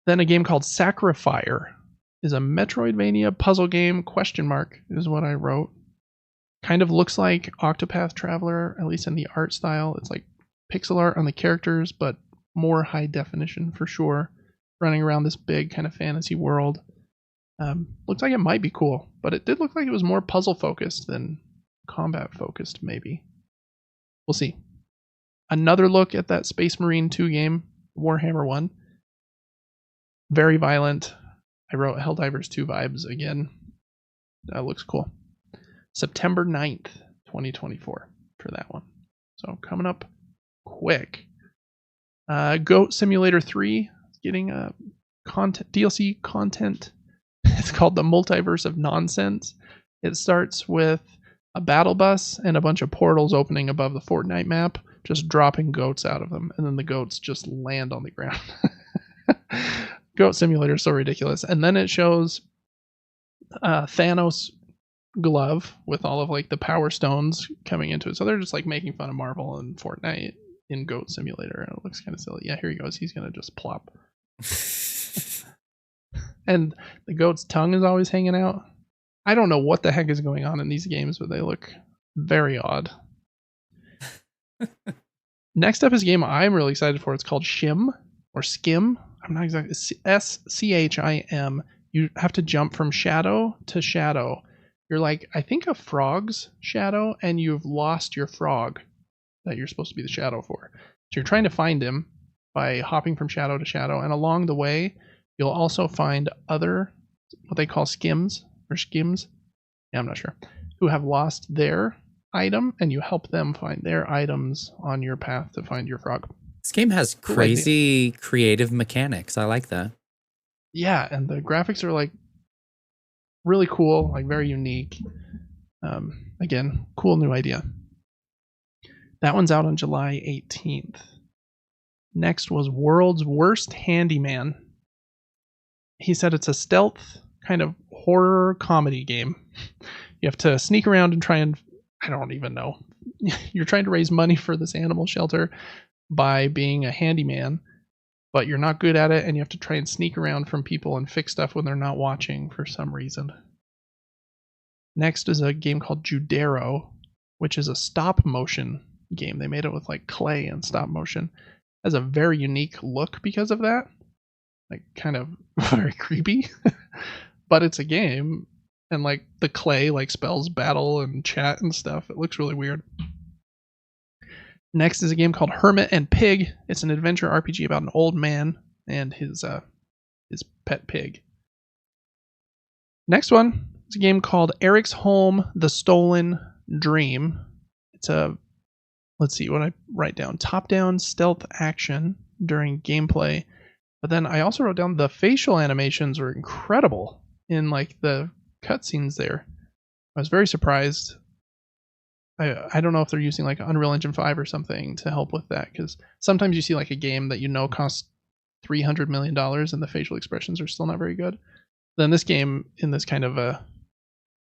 Then a game called Sacrifier is a Metroidvania puzzle game, ? Is what I wrote. Kind of looks like Octopath Traveler, at least in the art style. It's like pixel art on the characters, but more high definition for sure. Running around this big kind of fantasy world. Looks like it might be cool, but it did look like it was more puzzle focused than combat focused, maybe. We'll see. Another look at that Space Marine 2 game, Warhammer 1. Very violent. I wrote Helldivers 2 vibes again. That looks cool. September 9th, 2024 for that one. So coming up quick. Goat Simulator 3 is getting DLC content. It's called the Multiverse of Nonsense. It starts with a battle bus and a bunch of portals opening above the Fortnite map, just dropping goats out of them, and then the goats just land on the ground. Goat Simulator is so ridiculous. And then it shows Thanos glove with all of like the power stones coming into it. So they're just like making fun of Marvel and Fortnite in Goat Simulator, and it looks kind of silly. Yeah, here he goes. He's gonna just plop. And the goat's tongue is always hanging out. I don't know what the heck is going on in these games, but they look very odd. Next up is a game I'm really excited for. It's called Shim or Skim. I'm not exactly. SCHIM. You have to jump from shadow to shadow. You're like, I think, a frog's shadow, and you've lost your frog that you're supposed to be the shadow for. So you're trying to find him by hopping from shadow to shadow, and along the way, you'll also find other, what they call skims, yeah, I'm not sure, who have lost their item, and you help them find their items on your path to find your frog. This game has crazy creative mechanics. I like that. Yeah, and the graphics are like really cool, like very unique. Again, cool new idea. That one's out on July 18th. Next was World's Worst Handyman. He said it's a stealth kind of horror comedy game. You have to sneak around and try and, I don't even know. You're trying to raise money for this animal shelter by being a handyman, but you're not good at it, and you have to try and sneak around from people and fix stuff when they're not watching for some reason. Next is a game called Judero, which is a stop motion game. They made it with like clay and stop motion. It has a very unique look because of that. Like kind of very creepy. But it's a game, and like the clay like spells battle and chat and stuff. It looks really weird. Next is a game called Hermit and Pig. It's an adventure RPG about an old man and his pet pig. Next one is a game called Eric's Home: The Stolen Dream. It's a, let's see what I write down, top-down stealth action during gameplay. But then I also wrote down the facial animations were incredible in like the cutscenes there. I was very surprised. I don't know if they're using like Unreal Engine 5 or something to help with that, because sometimes you see like a game that you know costs $300 million and the facial expressions are still not very good. Then this game, in this kind of a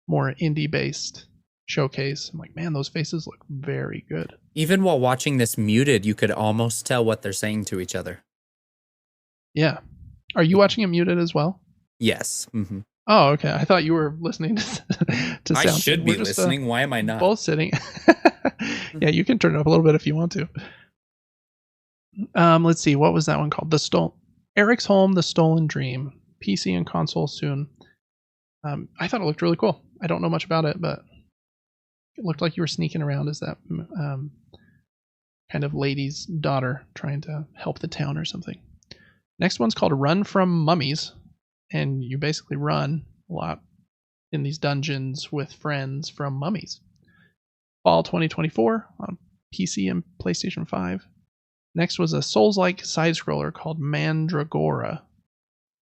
more indie-based showcase, I'm like, man, those faces look very good. Even while watching this muted, you could almost tell what they're saying to each other. Yeah. Are you watching it muted as well? Yes. Mm-hmm. Oh, okay. I thought you were listening to sound. I should be listening. Why am I not? Both sitting. Yeah, you can turn it up a little bit if you want to. Let's see. What was that one called? Eric's Home, The Stolen Dream. PC and console soon. I thought it looked really cool. I don't know much about it, but it looked like you were sneaking around as that kind of lady's daughter trying to help the town or something. Next one's called Run from Mummies, and you basically run a lot in these dungeons with friends from mummies. Fall 2024 on PC and PlayStation 5. Next was a Souls-like side-scroller called Mandragora.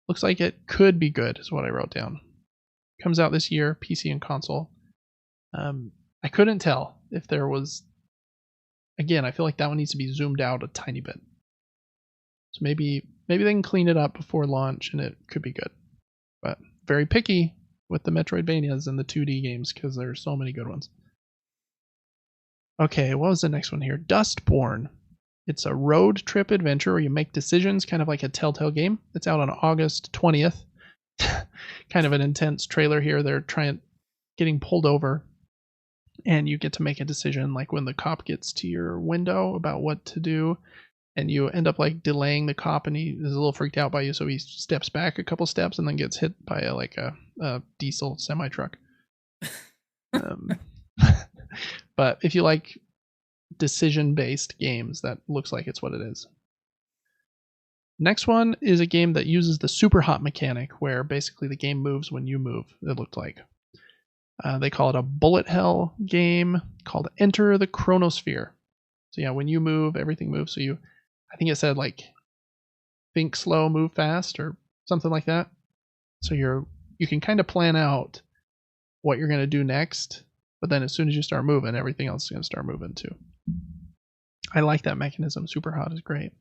Looks like it could be good, is what I wrote down. Comes out this year, PC and console. I couldn't tell if there was... Again, I feel like that one needs to be zoomed out a tiny bit. So maybe they can clean it up before launch and it could be good. But very picky with the Metroidvanias and the 2D games because there's so many good ones. Okay, what was the next one here? Dustborn. It's a road trip adventure where you make decisions, kind of like a Telltale game. It's out on August 20th. Kind of an intense trailer here. They're getting pulled over, and you get to make a decision, like when the cop gets to your window about what to do, and you end up like delaying the cop, and he is a little freaked out by you, so he steps back a couple steps and then gets hit by a diesel semi truck. But if you like decision-based games, that looks like it's what it is. Next one is a game that uses the super hot mechanic, where basically the game moves when you move, it looked like. They call it a bullet hell game called Enter the Chronosphere. So yeah, when you move, everything moves. So I think it said like think slow, move fast, or something like that. So you can kind of plan out what you're going to do next, but then as soon as you start moving, everything else is going to start moving too. I like that mechanism. Super hot is great.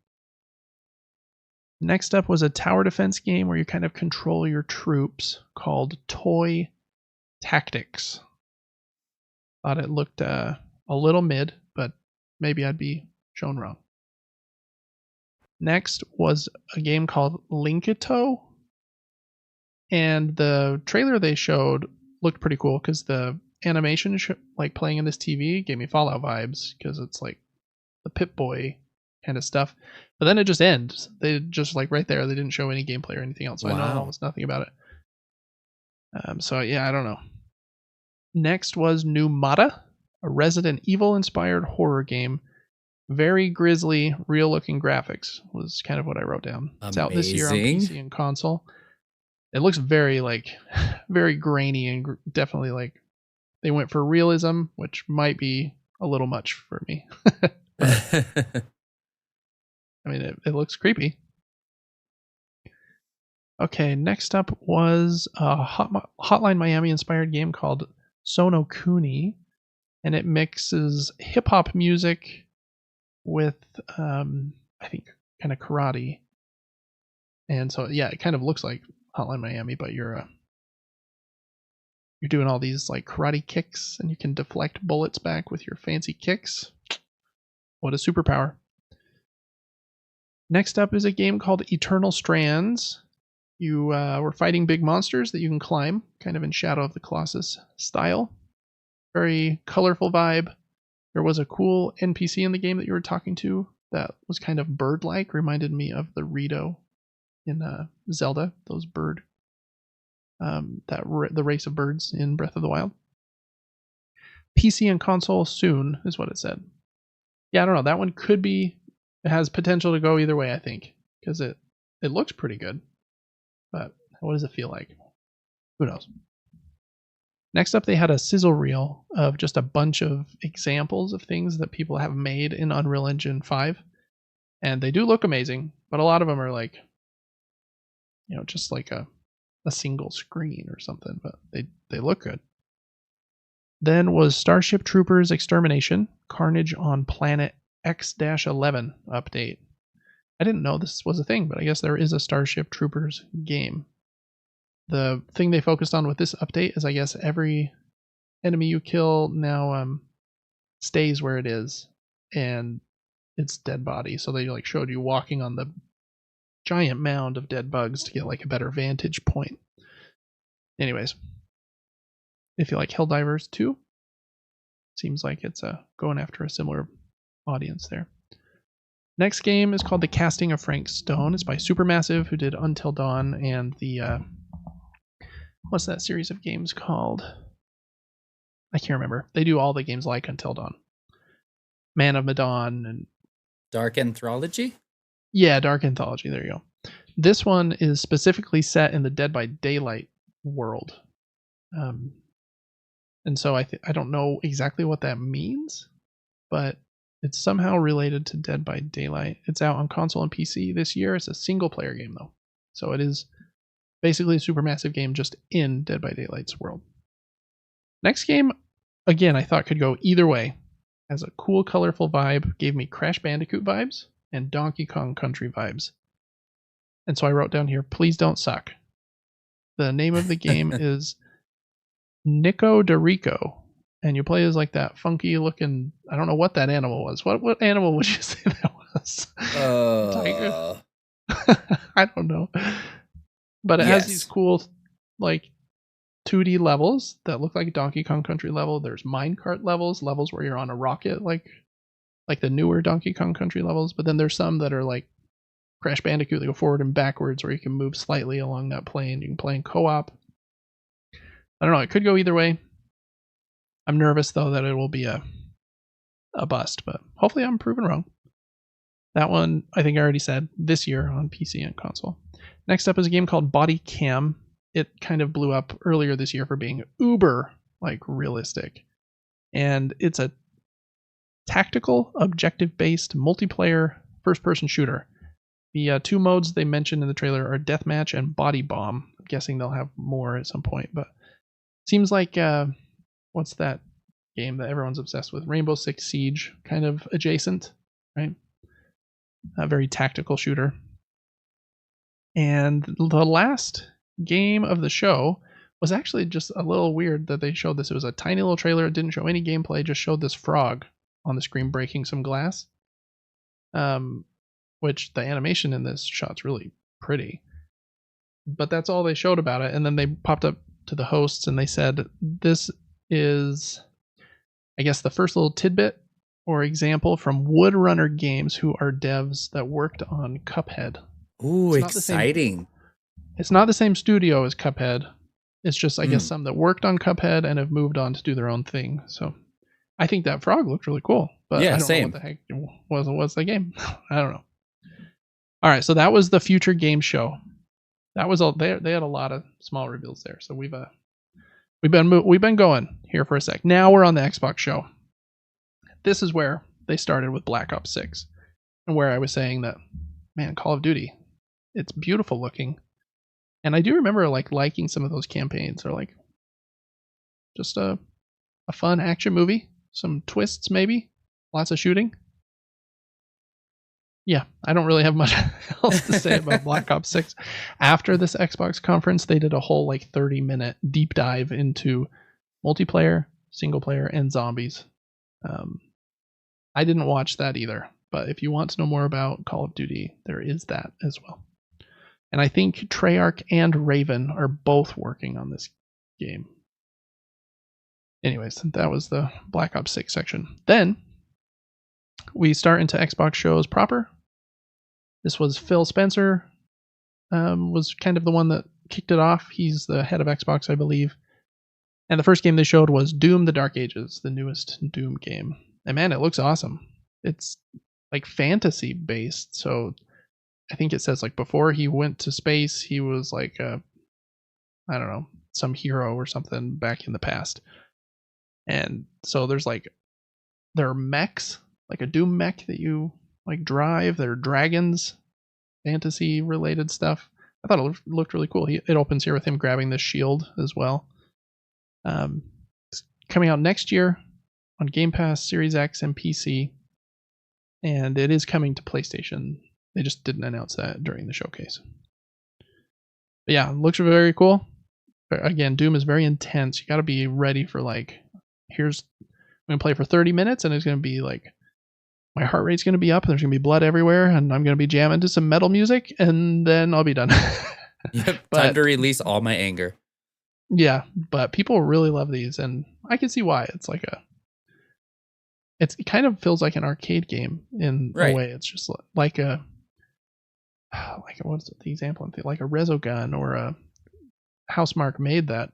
Next up was a tower defense game where you kind of control your troops called Toy Tactics. Thought it looked a little mid, but maybe I'd be shown wrong. Next was a game called Linkito, and the trailer they showed looked pretty cool because the animation like playing in this TV gave me Fallout vibes because it's like the Pip-Boy kind of stuff. But then it just ends. They just like right there, they didn't show any gameplay or anything else. So wow. I know almost nothing about it. So yeah, I don't know. Next was Numata, a Resident Evil inspired horror game. Very grisly, real looking graphics was kind of what I wrote down. It's out this year on PC and console. It looks very very grainy and definitely like they went for realism, which might be a little much for me. I mean, it looks creepy. Okay, next up was a Hotline Miami inspired game called Sono Kuni, and it mixes hip hop music with I think kind of karate. And so yeah, it kind of looks like Hotline Miami, but you're doing all these like karate kicks, and you can deflect bullets back with your fancy kicks. What a superpower. Next up is a game called Eternal Strands. You were fighting big monsters that you can climb, kind of in Shadow of the Colossus style. Very colorful vibe. There was a cool NPC in the game that you were talking to that was kind of bird-like, reminded me of the Rito in Zelda, those bird, the race of birds in Breath of the Wild. PC and console soon is what it said. Yeah, I don't know. That one could be. It has potential to go either way, I think, because it looks pretty good. But what does it feel like? Who knows? Next up, they had a sizzle reel of just a bunch of examples of things that people have made in Unreal Engine 5. And they do look amazing, but a lot of them are like, just like a single screen or something, but they look good. Then was Starship Troopers Extermination, Carnage on Planet X-11 update. I didn't know this was a thing, but I guess there is a Starship Troopers game. The thing they focused on with this update is I guess every enemy you kill now stays where it is, and it's dead body. So they like showed you walking on the giant mound of dead bugs to get like a better vantage point. Anyways, if you like Helldivers 2, seems like it's going after a similar audience there. Next game is called The Casting of Frank Stone. It's by Supermassive, who did Until Dawn and the what's that series of games called? I can't remember. They do all the games like Until Dawn. Man of Medan and Dark Anthology? Yeah, Dark Anthology. There you go. This one is specifically set in the Dead by Daylight world. And so I don't know exactly what that means, but it's somehow related to Dead by Daylight. It's out on console and PC this year. It's a single player game though. So it is basically a Supermassive game just in Dead by Daylight's world. Next game, again, I thought could go either way. Has a cool, colorful vibe, gave me Crash Bandicoot vibes and Donkey Kong Country vibes. And so I wrote down here, please don't suck. The name of the game is Nico Dorico. And you play as like that funky looking, I don't know what that animal was. What animal would you say that was? Tiger? I don't know. But it has these cool like 2D levels that look like Donkey Kong Country level. There's minecart levels where you're on a rocket like the newer Donkey Kong Country levels. But then there's some that are like Crash Bandicoot that go forward and backwards where you can move slightly along that plane. You can play in co-op. I don't know. It could go either way. I'm nervous, though, that it will be a bust, but hopefully I'm proven wrong. That one, I think I already said, this year on PC and console. Next up is a game called Body Cam. It kind of blew up earlier this year for being uber, like, realistic. And it's a tactical, objective-based, multiplayer, first-person shooter. The two modes they mentioned in the trailer are Deathmatch and Body Bomb. I'm guessing they'll have more at some point, but seems like... what's that game that everyone's obsessed with? Rainbow Six Siege, kind of adjacent, right? A very tactical shooter. And the last game of the show was actually just a little weird that they showed this. It was a tiny little trailer. It didn't show any gameplay, just showed this frog on the screen breaking some glass. Which the animation in this shot's really pretty. But that's all they showed about it. And then they popped up to the hosts and they said, this is, I guess, the first little tidbit or example from Woodrunner Games, who are devs that worked on Cuphead. Ooh, exciting. It's not the same studio as Cuphead. It's just, I guess, some that worked on Cuphead and have moved on to do their own thing. So I think that frog looked really cool. But yeah, I don't same. know what the heck was the game. I don't know. All right, so that was the Future Game Show. That was all. They had a lot of small reveals there. So we've been going here for a sec. Now we're on the Xbox show. This is where they started with Black Ops 6, and where I was saying that, man, Call of Duty, it's beautiful looking, and I do remember like liking some of those campaigns, or like just a fun action movie, some twists maybe, lots of shooting. Yeah, I don't really have much else to say about Black Ops 6. After this Xbox conference, they did a whole like 30-minute deep dive into multiplayer, single player, and zombies. I didn't watch that either, but if you want to know more about Call of Duty, there is that as well. And I think Treyarch and Raven are both working on this game. Anyways, that was the Black Ops 6 section. Then we start into Xbox shows proper. This was Phil Spencer, was kind of the one that kicked it off. He's the head of Xbox, I believe. And the first game they showed was Doom: The Dark Ages, the newest Doom game. And man, it looks awesome. It's like fantasy based. So I think it says like before he went to space, he was like I don't know, some hero or something back in the past. And so there are mechs, like a Doom mech that you like drive. There are dragons, fantasy related stuff. I thought it looked really cool. It opens here with him grabbing this shield as well. It's coming out next year on Game Pass, Series X, and PC. And it is coming to PlayStation. They just didn't announce that during the showcase. But yeah, it looks very cool. But again, Doom is very intense. You got to be ready for like, I'm going to play for 30 minutes and it's going to be like my heart rate's going to be up, there's going to be blood everywhere, and I'm going to be jamming to some metal music, and then I'll be done. Yep, time to release all my anger. Yeah, but people really love these, and I can see why. It kind of feels like an arcade game in a way. It's just like what's the example? Like a Resogun or a Housemarque made that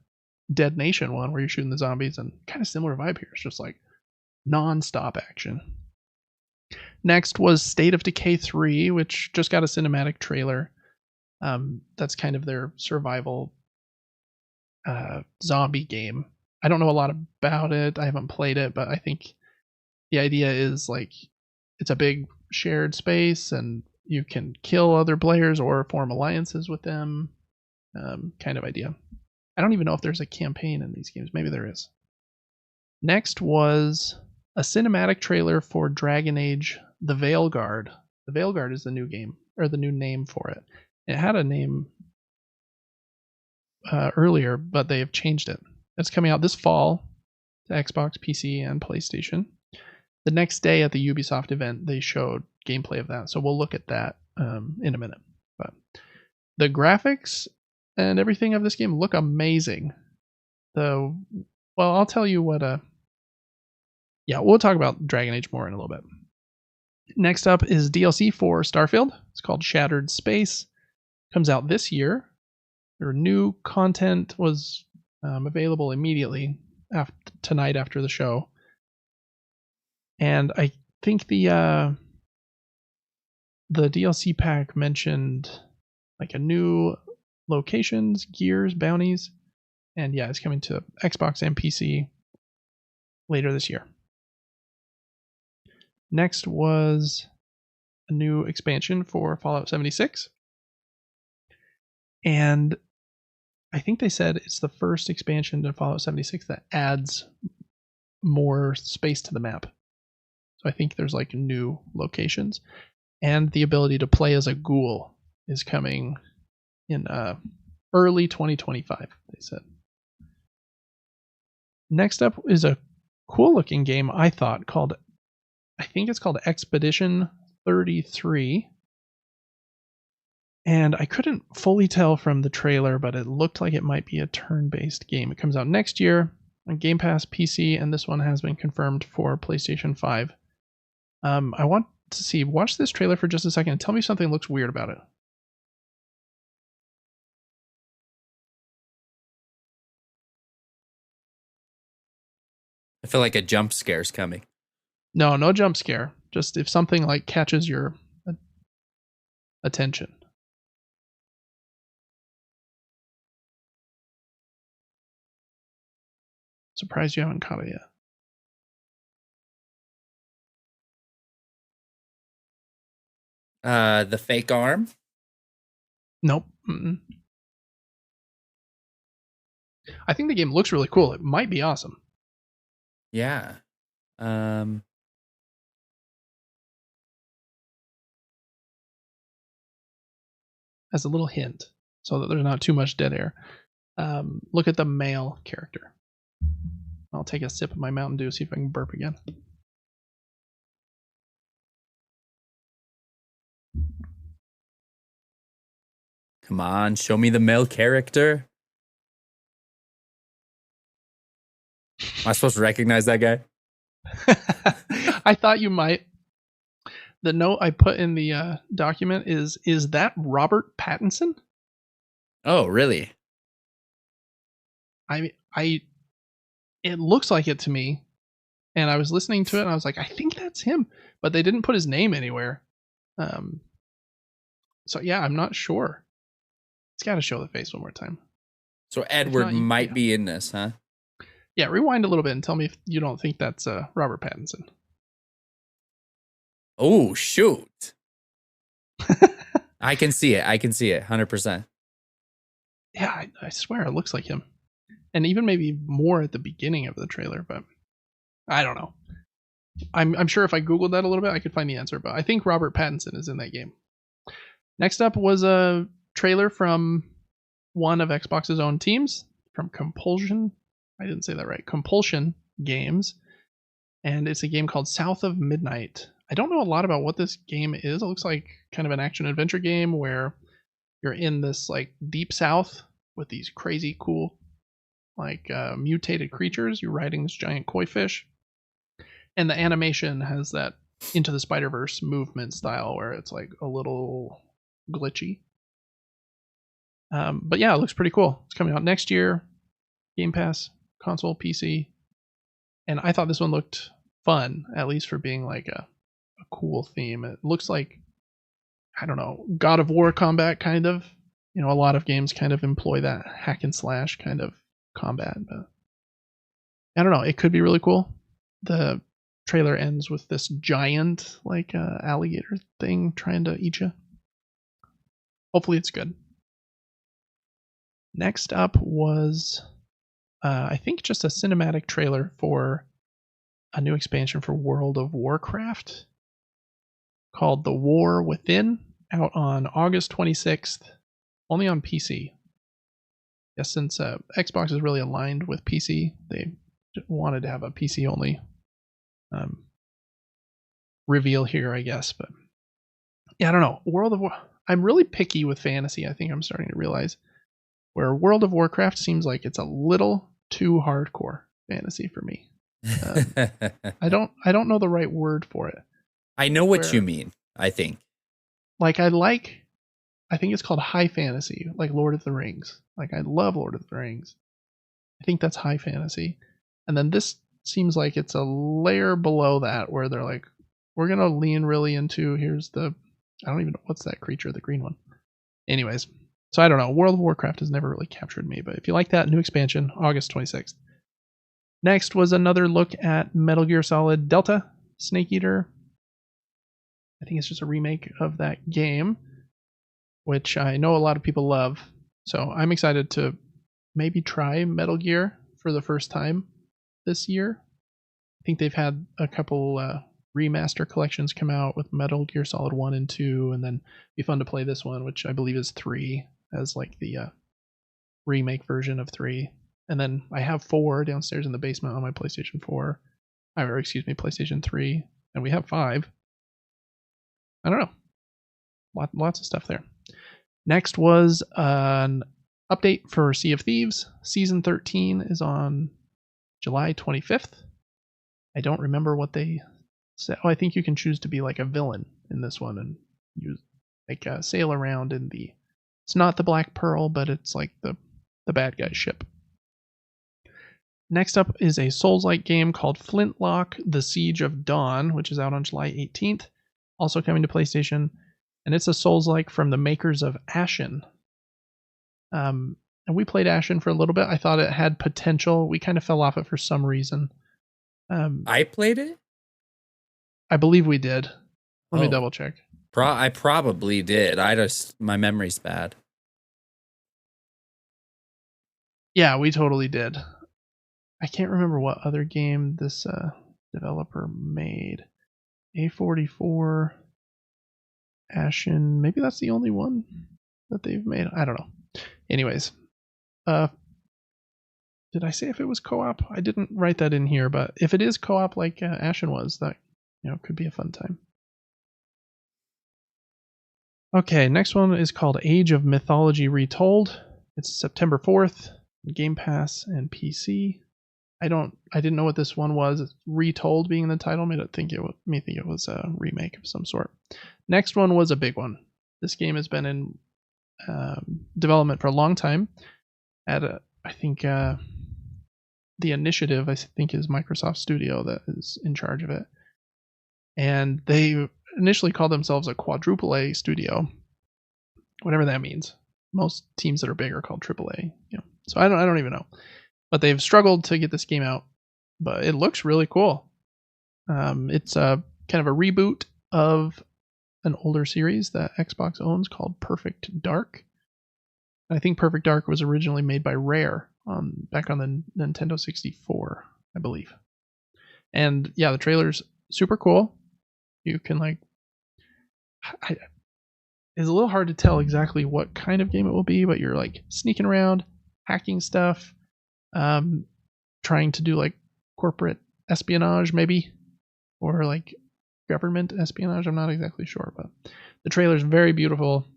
Dead Nation one where you're shooting the zombies, and kind of similar vibe here. It's just like non-stop action. Next was State of Decay 3, which just got a cinematic trailer. That's kind of their survival zombie game. I don't know a lot about it. I haven't played it, but I think the idea is like it's a big shared space and you can kill other players or form alliances with them, kind of idea. I don't even know if there's a campaign in these games. Maybe there is. Next was a cinematic trailer for Dragon Age The Veilguard. The Veilguard is the new game, or the new name for it. It had a name earlier, but they have changed it. It's coming out this fall to Xbox, PC, and PlayStation. The next day at the Ubisoft event, they showed gameplay of that, so we'll look at that in a minute. But the graphics and everything of this game look amazing. Well, I'll tell you what. We'll talk about Dragon Age more in a little bit. Next up is DLC for Starfield. It's called Shattered Space. Comes out this year. Their new content was available immediately tonight after the show. And I think the DLC pack mentioned like a new locations, gears, bounties, and it's coming to Xbox and PC later this year. Next was a new expansion for Fallout 76. And I think they said it's the first expansion to Fallout 76 that adds more space to the map. So I think there's like new locations. And the ability to play as a ghoul is coming in early 2025, they said. Next up is a cool looking game, I think it's called Expedition 33. And I couldn't fully tell from the trailer, but it looked like it might be a turn-based game. It comes out next year on Game Pass, PC, and this one has been confirmed for PlayStation 5. I want to watch this trailer for just a second and tell me something looks weird about it. I feel like a jump scare is coming. No jump scare. Just if something like catches your attention. Surprised you haven't caught it yet. The fake arm? Nope. Mm-mm. I think the game looks really cool. It might be awesome. Yeah. As a little hint, so that there's not too much dead air, look at the male character. I'll take a sip of my Mountain Dew, see if I can burp again. Come on, show me the male character. Am I supposed to recognize that guy? I thought you might. The note I put in the document is that Robert Pattinson? Oh, really? It looks like it to me, and I was listening to it, and I was like, I think that's him, but they didn't put his name anywhere. So I'm not sure. It's got to show the face one more time. So Edward might be in this, huh? Yeah, rewind a little bit and tell me if you don't think that's Robert Pattinson. Oh, shoot. I can see it. 100%. Yeah, I swear it looks like him. And even maybe more at the beginning of the trailer, but I don't know. I'm sure if I Googled that a little bit, I could find the answer, but I think Robert Pattinson is in that game. Next up was a trailer from one of Xbox's own teams, from Compulsion. I didn't say that right. Compulsion Games. And it's a game called South of Midnight. I don't know a lot about what this game is. It looks like kind of an action adventure game where you're in this like deep south with these crazy cool like mutated creatures. You're riding this giant koi fish, and the animation has that Into the Spider-Verse movement style where it's like a little glitchy. But yeah, it looks pretty cool. It's coming out next year. Game Pass, console, PC. And I thought this one looked fun, at least for being like a cool theme. It looks like, I don't know, God of War combat kind of. You know, a lot of games kind of employ that hack and slash kind of combat. But I don't know. It could be really cool. The trailer ends with this giant like alligator thing trying to eat you. Hopefully it's good. Next up was I think just a cinematic trailer for a new expansion for World of Warcraft called The War Within, out on August 26th, only on PC. Yes, since Xbox is really aligned with PC, they wanted to have a PC only reveal here, I guess. But yeah, I don't know. World of War. I'm really picky with fantasy. I think I'm starting to realize where World of Warcraft seems like it's a little too hardcore fantasy for me. I don't know the right word for it. I know what you mean. I think I think it's called high fantasy, like Lord of the Rings. Like I love Lord of the Rings. I think that's high fantasy. And then this seems like it's a layer below that where they're like, we're going to lean really into, here's the, I don't even know, what's that creature, the green one. Anyways, so I don't know. World of Warcraft has never really captured me, but if you like that, new expansion, August 26th. Next was another look at Metal Gear Solid Delta Snake Eater. I think it's just a remake of that game, which I know a lot of people love. So I'm excited to maybe try Metal Gear for the first time this year. I think they've had a couple remaster collections come out with Metal Gear Solid 1 and 2, and then it'd be fun to play this one, which I believe is 3, as like the remake version of 3. And then I have 4 downstairs in the basement on my PlayStation 4. Or excuse me, PlayStation 3. And we have 5. I don't know. Lots of stuff there. Next was an update for Sea of Thieves. Season 13 is on July 25th. I don't remember what they said. Oh, I think you can choose to be like a villain in this one and use like sail around in the. It's not the Black Pearl, but it's like the bad guy's ship. Next up is a Souls-like game called Flintlock: The Siege of Dawn, which is out on July 18th. Also coming to PlayStation. And it's a Souls-like from the makers of Ashen. And we played Ashen for a little bit. I thought it had potential. We kind of fell off it for some reason. I played it? I believe we did. Let me double check. I probably did. My memory's bad. Yeah, we totally did. I can't remember what other game this developer made. A44, Ashen. Maybe that's the only one that they've made. I don't know. Anyways, did I say if it was co-op? I didn't write that in here, but if it is co-op like Ashen was, that could be a fun time. Okay, next one is called Age of Mythology Retold. It's September 4th, Game Pass and PC. I didn't know what this one was. Retold being in the title made it think it was a remake of some sort. Next one was a big one. This game has been in development for a long time. I think the initiative is Microsoft Studio that is in charge of it, and they initially called themselves a quadruple A studio, whatever that means. Most teams that are big are called AAA. So I don't even know. But they've struggled to get this game out, but it looks really cool. It's a kind of a reboot of an older series that Xbox owns called Perfect Dark. I think Perfect Dark was originally made by Rare back on the Nintendo 64, I believe. And yeah, the trailer's super cool. You can it's a little hard to tell exactly what kind of game it will be, but you're like sneaking around, hacking stuff. Trying to do like corporate espionage maybe, or like government espionage. I'm not exactly sure, but the trailer is very beautiful.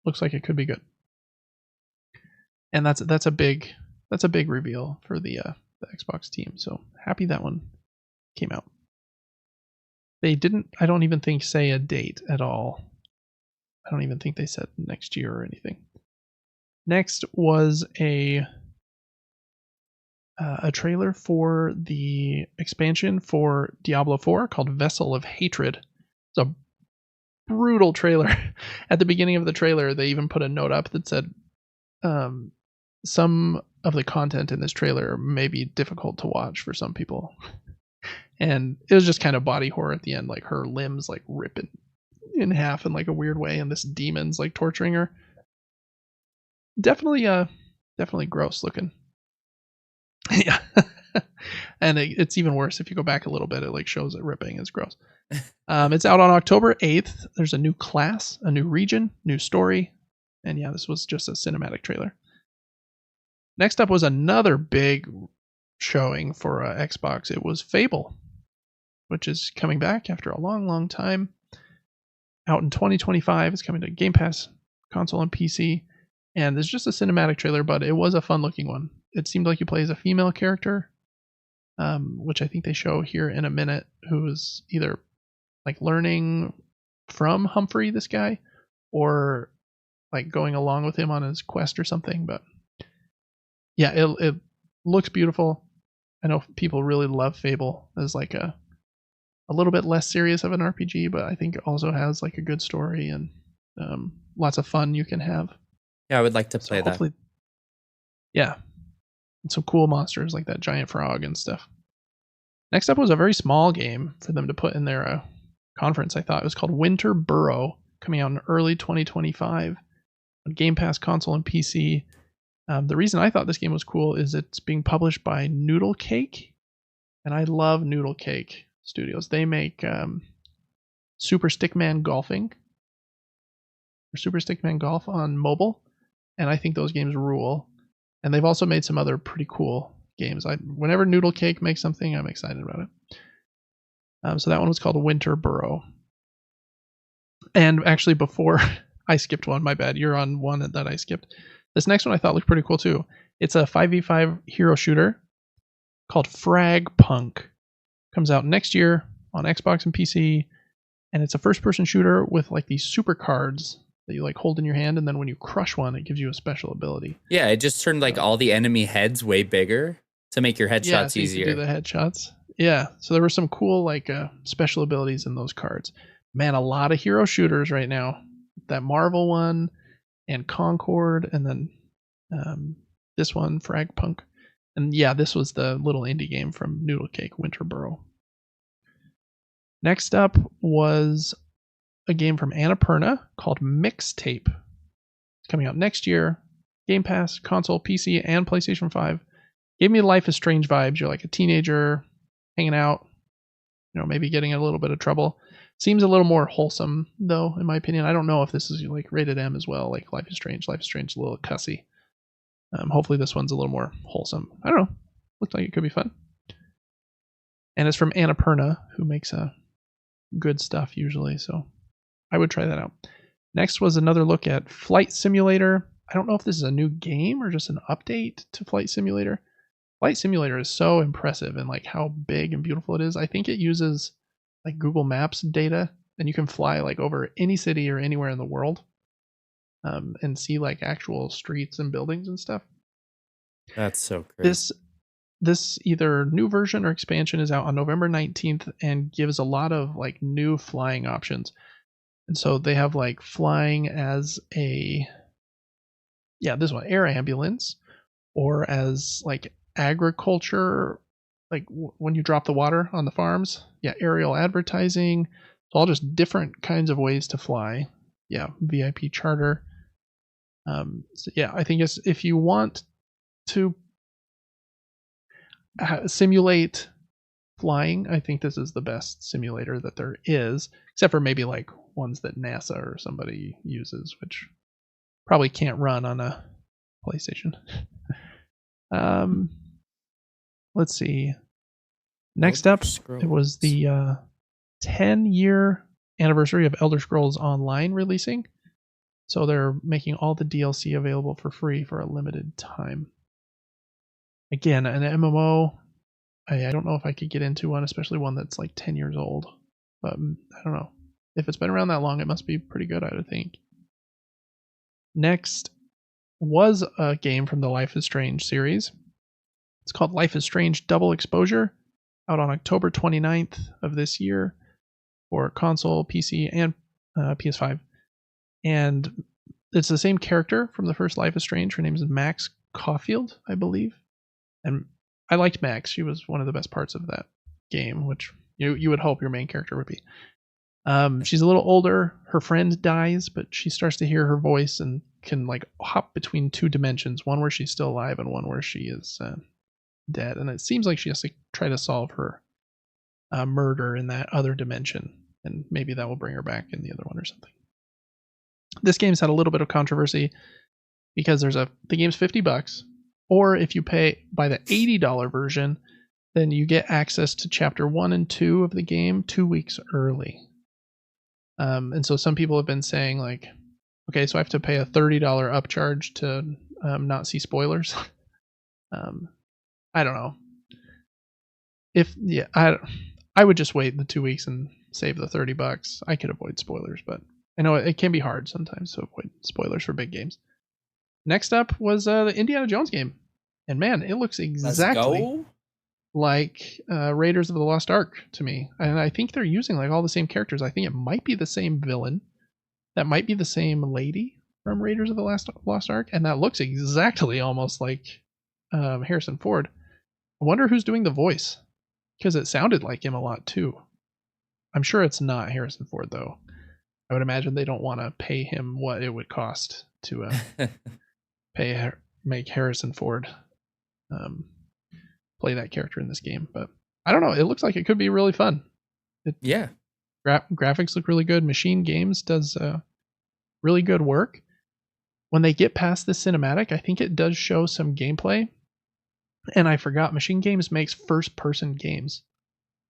Looks like it could be good. And that's a big reveal for the Xbox team. So happy that one came out. They didn't, I don't even think, say a date at all. I don't even think they said next year or anything. Next was a trailer for the expansion for Diablo 4 called Vessel of Hatred. It's a brutal trailer. At the beginning of the trailer, they even put a note up that said, some of the content in this trailer may be difficult to watch for some people. And it was just kind of body horror at the end, like her limbs like ripping in half in like a weird way, and this demon's like torturing her. Definitely gross looking. Yeah. And it's even worse if you go back a little bit. It like shows it ripping. It's gross. It's out on October 8th. There's a new class, a new region, new story. And yeah, this was just a cinematic trailer. Next up was another big showing for Xbox. It was Fable, which is coming back after a long time. Out in 2025. It's coming to Game Pass, console, and PC. And it's just a cinematic trailer, but it was a fun-looking one. It seemed like you play as a female character, which I think they show here in a minute, who is either like learning from Humphrey, this guy, or like going along with him on his quest or something. But yeah, it looks beautiful. I know people really love Fable as like a little bit less serious of an RPG, but I think it also has like a good story and lots of fun you can have. Yeah, I would like to play that. Yeah. And some cool monsters like that giant frog and stuff. Next up was a very small game for them to put in their conference, I thought. It was called Winter Burrow, coming out in early 2025 on Game Pass, console, and PC. The reason I thought this game was cool is it's being published by Noodle Cake, and I love Noodle Cake Studios. They make Super Stickman Golfing, or Super Stickman Golf on mobile, and I think those games rule. And they've also made some other pretty cool games. Whenever Noodle Cake makes something, I'm excited about it. So that one was called Winter Burrow. And actually, before I skipped one, my bad. You're on one that I skipped. This next one I thought looked pretty cool too. It's a 5v5 hero shooter called Frag Punk. Comes out next year on Xbox and PC, and it's a first-person shooter with like these super cards that you like hold in your hand, and then when you crush one, it gives you a special ability. Yeah, it just turned like all the enemy heads way bigger to make your headshots so easier. You can do the headshots. Yeah, so there were some cool like special abilities in those cards. Man, a lot of hero shooters right now. That Marvel one, and Concord, and then this one, Frag Punk. And yeah, this was the little indie game from Noodle Cake, Winter Burrow. Next up was a game from Annapurna called Mixtape. It's coming out next year. Game Pass, console, PC, and PlayStation 5. Gave me Life is Strange vibes. You're like a teenager hanging out, maybe getting in a little bit of trouble. Seems a little more wholesome, though, in my opinion. I don't know if this is like rated M as well, like Life is Strange. Life is Strange is a little cussy. Hopefully this one's a little more wholesome. I don't know. Looks like it could be fun. And it's from Annapurna, who makes good stuff usually, so I would try that out. Next was another look at Flight Simulator. I don't know if this is a new game or just an update to Flight Simulator. Flight Simulator is so impressive and like how big and beautiful it is. I think it uses like Google Maps data, and you can fly like over any city or anywhere in the world. And see like actual streets and buildings and stuff. That's so crazy. This either new version or expansion is out on November 19th and gives a lot of like new flying options. And so they have like flying as this one, air ambulance, or as like agriculture, like when you drop the water on the farms. Yeah, aerial advertising. So all just different kinds of ways to fly. Yeah, VIP charter. So yeah, I think if you want to simulate flying, I think this is the best simulator that there is, except for maybe like ones that NASA or somebody uses, which probably can't run on a PlayStation. Let's see. Next up, it was the 10-year anniversary of Elder Scrolls Online releasing. So they're making all the DLC available for free for a limited time. Again, an MMO, I don't know if I could get into one, especially one that's like 10 years old. But I don't know. If it's been around that long, it must be pretty good, I would think. Next was a game from the Life is Strange series. It's called Life is Strange Double Exposure, out on October 29th of this year for console, PC, and PS5. And it's the same character from the first Life is Strange. Her name is Max Caulfield, I believe. And I liked Max. She was one of the best parts of that game, which you would hope your main character would be. She's a little older. Her friend dies, but she starts to hear her voice and can like hop between two dimensions, one where she's still alive and one where she is dead. And it seems like she has to try to solve her murder in that other dimension, and maybe that will bring her back in the other one or something. This game's had a little bit of controversy because the game's $50, or if you buy the $80 version, then you get access to chapter 1 and 2 of the game 2 weeks early. And so some people have been saying like, okay, so I have to pay a $30 upcharge to not see spoilers. I don't know. I would just wait the 2 weeks and save the $30. I could avoid spoilers, but I know it can be hard sometimes to avoid spoilers for big games. Next up was the Indiana Jones game. And man, it looks exactly like Raiders of the Lost Ark to me. And I think they're using like all the same characters. I think it might be the same villain. That might be the same lady from Raiders of the Lost Ark. And that looks exactly almost like Harrison Ford. I wonder who's doing the voice, because it sounded like him a lot too. I'm sure it's not Harrison Ford though. I would imagine they don't want to pay him what it would cost to make Harrison Ford play that character in this game. But I don't know. It looks like it could be really fun. Yeah. Graphics look really good. Machine Games does really good work. When they get past the cinematic, I think it does show some gameplay. And I forgot, Machine Games makes first-person games.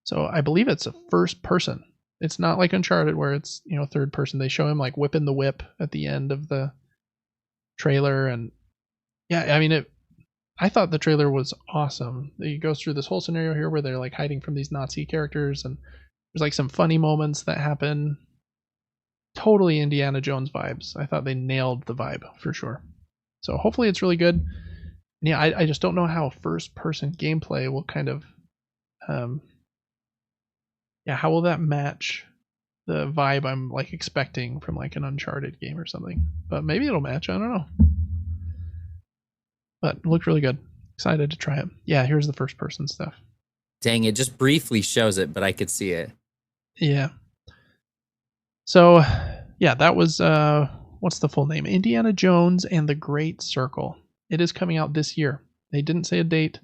So I believe it's a first person. It's not like Uncharted where it's, third person. They show him like whipping the whip at the end of the trailer. And yeah, I mean, I thought the trailer was awesome. It goes through this whole scenario here where they're like hiding from these Nazi characters, and there's like some funny moments that happen. Totally Indiana Jones vibes. I thought they nailed the vibe for sure. So hopefully it's really good. And yeah, I just don't know how first person gameplay will kind of how will that match the vibe I'm like expecting from like an Uncharted game or something. But maybe it'll match, I don't know. But it looked really good. Excited to try it. Yeah, here's the first person stuff. Dang, it just briefly shows it, but I could see it. Yeah. So, yeah, that was, what's the full name? Indiana Jones and the Great Circle. It is coming out this year. They didn't say a date,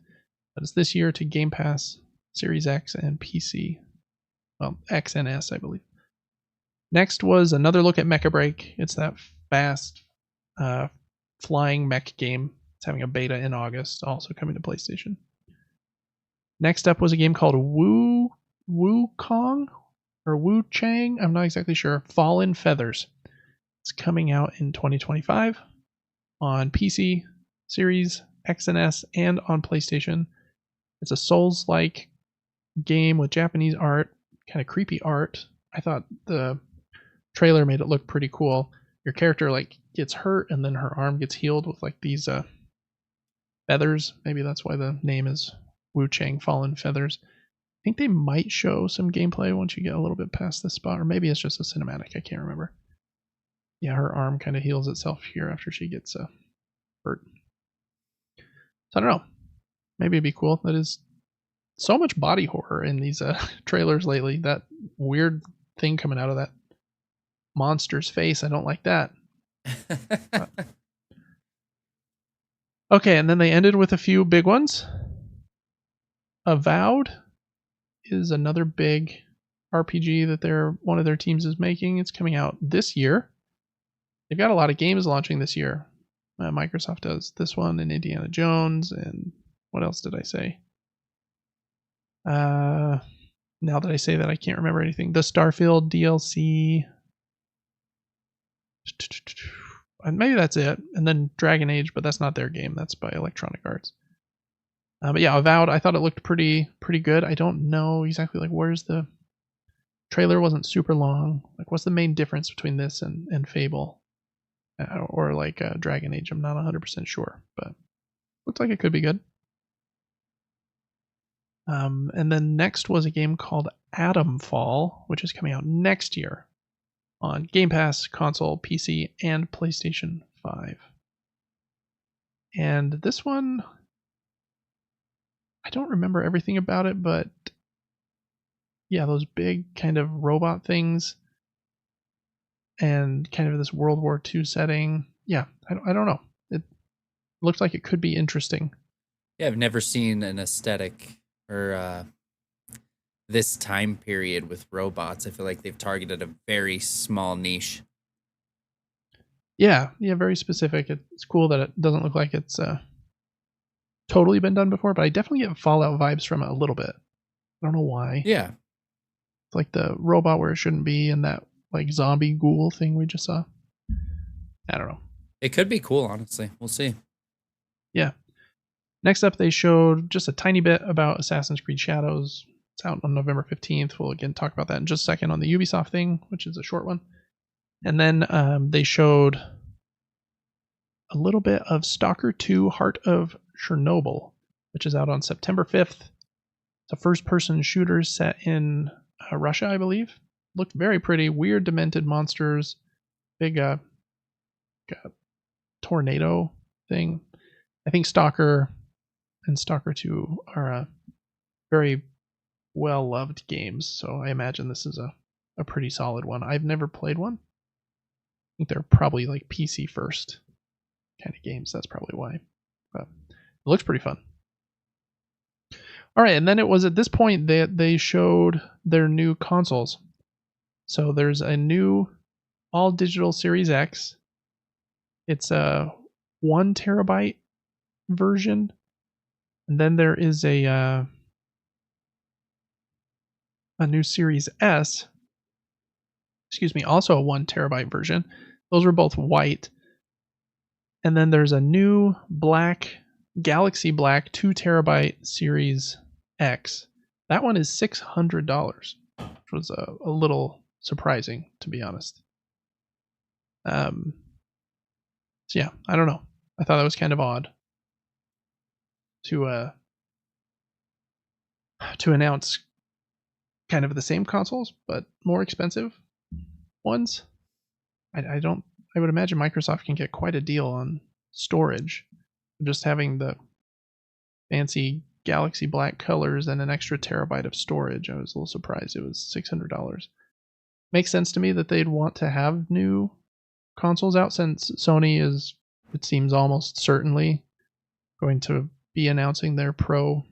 but it's this year to Game Pass, Series X, and PC. Well, X and S, I believe. Next was another look at Mecha Break. It's that fast flying mech game. It's having a beta in August, also coming to PlayStation. Next up was a game called Wukong or Wu Chang. I'm not exactly sure. Fallen Feathers. It's coming out in 2025 on PC, Series X and S, and on PlayStation. It's a Souls-like game with Japanese art, kind of creepy art. I thought the trailer made it look pretty cool. Your character like gets hurt and then her arm gets healed with like these feathers. Maybe that's why the name is Wu Chang Fallen Feathers. I think they might show some gameplay once you get a little bit past this spot, or maybe it's just a cinematic. I can't remember. Yeah, her arm kind of heals itself here after she gets hurt. So I don't know. Maybe it'd be cool. That is so much body horror in these trailers lately. That weird thing coming out of that monster's face. I don't like that. Okay, and then they ended with a few big ones. Avowed is another big RPG that one of their teams is making. It's coming out this year. They've got a lot of games launching this year. Microsoft does this one, and Indiana Jones, and what else did I say? Now that I say that, I can't remember anything. The Starfield DLC. And maybe that's it. And then Dragon Age, but that's not their game. That's by Electronic Arts. But yeah, Avowed, I thought it looked pretty good. I don't know exactly like where's the trailer wasn't super long. Like what's the main difference between this and Fable? Or like Dragon Age? I'm not 100% sure, but looks like it could be good. And then next was a game called Atomfall, which is coming out next year on Game Pass, console, PC, and PlayStation 5. And this one, I don't remember everything about it, but yeah, those big kind of robot things and kind of this World War II setting. Yeah, I don't know. It looks like it could be interesting. Yeah, I've never seen an aesthetic or this time period with robots. I feel like they've targeted a very small niche. Yeah, very specific. It's cool that it doesn't look like it's totally been done before, but I definitely get Fallout vibes from it a little bit. I don't know why. Yeah. It's like the robot where it shouldn't be and that like zombie ghoul thing we just saw. I don't know. It could be cool, honestly. We'll see. Yeah. Next up, they showed just a tiny bit about Assassin's Creed Shadows. It's out on November 15th. We'll again talk about that in just a second on the Ubisoft thing, which is a short one. And then they showed a little bit of Stalker 2 Heart of Chernobyl, which is out on September 5th. It's a first-person shooter set in Russia, I believe. Looked very pretty. Weird, demented monsters. Big tornado thing. I think Stalker and Stalker 2 are very well-loved games, so I imagine this is a pretty solid one. I've never played one. I think they're probably like PC first kind of games. That's probably why. But it looks pretty fun. All right, and then it was at this point that they showed their new consoles. So there's a new all-digital Series X. It's a 1 terabyte version. And then there is a new Series S. Excuse me, also a 1 terabyte version. Those were both white. And then there's a new black, Galaxy Black 2 terabyte Series X. That one is $600, which was a little surprising, to be honest. So yeah, I don't know. I thought that was kind of odd to announce kind of the same consoles but more expensive ones. I would imagine Microsoft can get quite a deal on storage. Just having the fancy Galaxy Black colors and an extra terabyte of storage, I was a little surprised it was $600. Makes sense to me that they'd want to have new consoles out since Sony is, it seems almost certainly, going to be announcing their Pro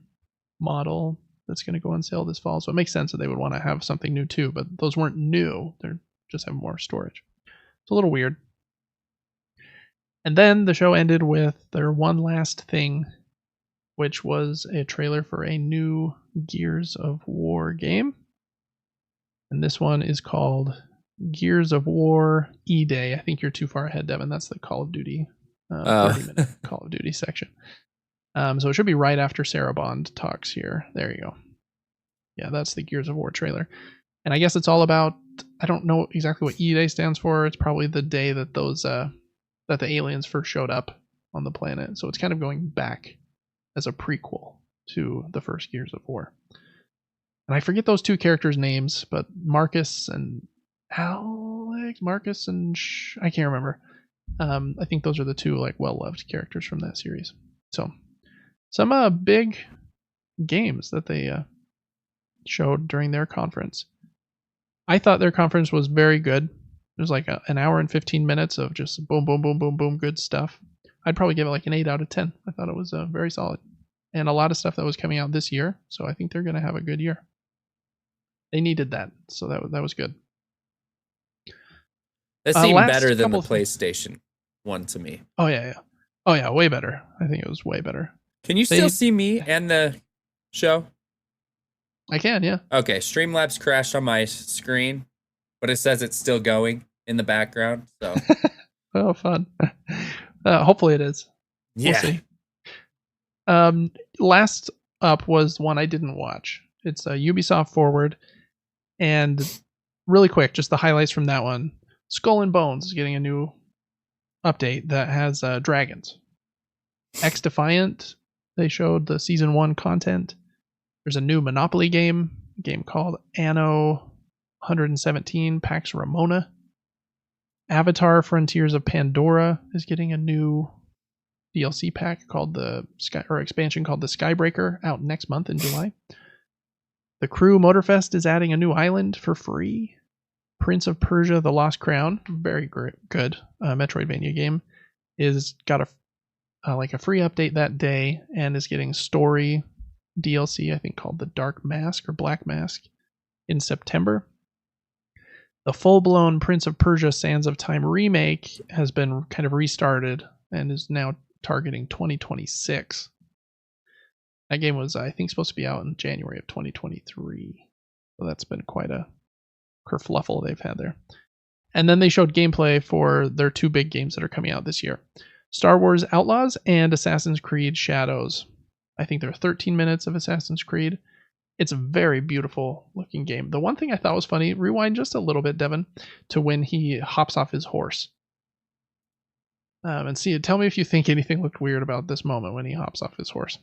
model that's going to go on sale this fall. So it makes sense that they would want to have something new too, but those weren't new. They're just have more storage. It's a little weird. And then the show ended with their one last thing, which was a trailer for a new Gears of War game. And this one is called Gears of War E-Day. I think you're too far ahead, Devin. That's the Call of Duty 30-minute Call of Duty section. So it should be right after Sarah Bond talks here. There you go. Yeah, that's the Gears of War trailer. And I guess it's all about, I don't know exactly what E-Day stands for. It's probably the day that those that the aliens first showed up on the planet. So it's kind of going back as a prequel to the first Gears of War. And I forget those two characters' names, but Marcus and Alex, Marcus and I can't remember. I think those are the two like well-loved characters from that series. So some big games that they showed during their conference. I thought their conference was very good. It was like an hour and 15 minutes of just boom, boom, boom, boom, boom, good stuff. I'd probably give it like an 8 out of 10. I thought it was very solid. And a lot of stuff that was coming out this year. So I think they're going to have a good year. They needed that. So that was good. That seemed better than the PlayStation one to me. Oh, yeah. Oh, yeah. Way better. I think it was way better. Can you still see me and the show? I can, yeah. Okay, Streamlabs crashed on my screen, but it says it's still going in the background. So, oh, fun. Hopefully it is. yeah. We'll see. Last up was one I didn't watch. It's Ubisoft Forward, and really quick, just the highlights from that one. Skull and Bones is getting a new update that has dragons. X Defiant, they showed the season 1 content. There's a new Monopoly game, a game called Anno 117 Pax Ramona. Avatar Frontiers of Pandora is getting a new DLC pack called expansion called the Skybreaker, out next month in July. The Crew Motorfest is adding a new island for free. Prince of Persia: The Lost Crown, very good Metroidvania game, is got a free update that day and is getting story DLC, I think called the Dark Mask or Black Mask, in September. The full-blown Prince of Persia: Sands of Time remake has been kind of restarted and is now targeting 2026. That game was, I think, supposed to be out in January of 2023. So that's been quite a kerfluffle they've had there. And then they showed gameplay for their 2 big games that are coming out this year. Star Wars Outlaws and Assassin's Creed Shadows. I think there are 13 minutes of Assassin's Creed. It's a very beautiful looking game. The one thing I thought was funny, rewind just a little bit, Devin, to when he hops off his horse. And see, tell me if you think anything looked weird about this moment when he hops off his horse.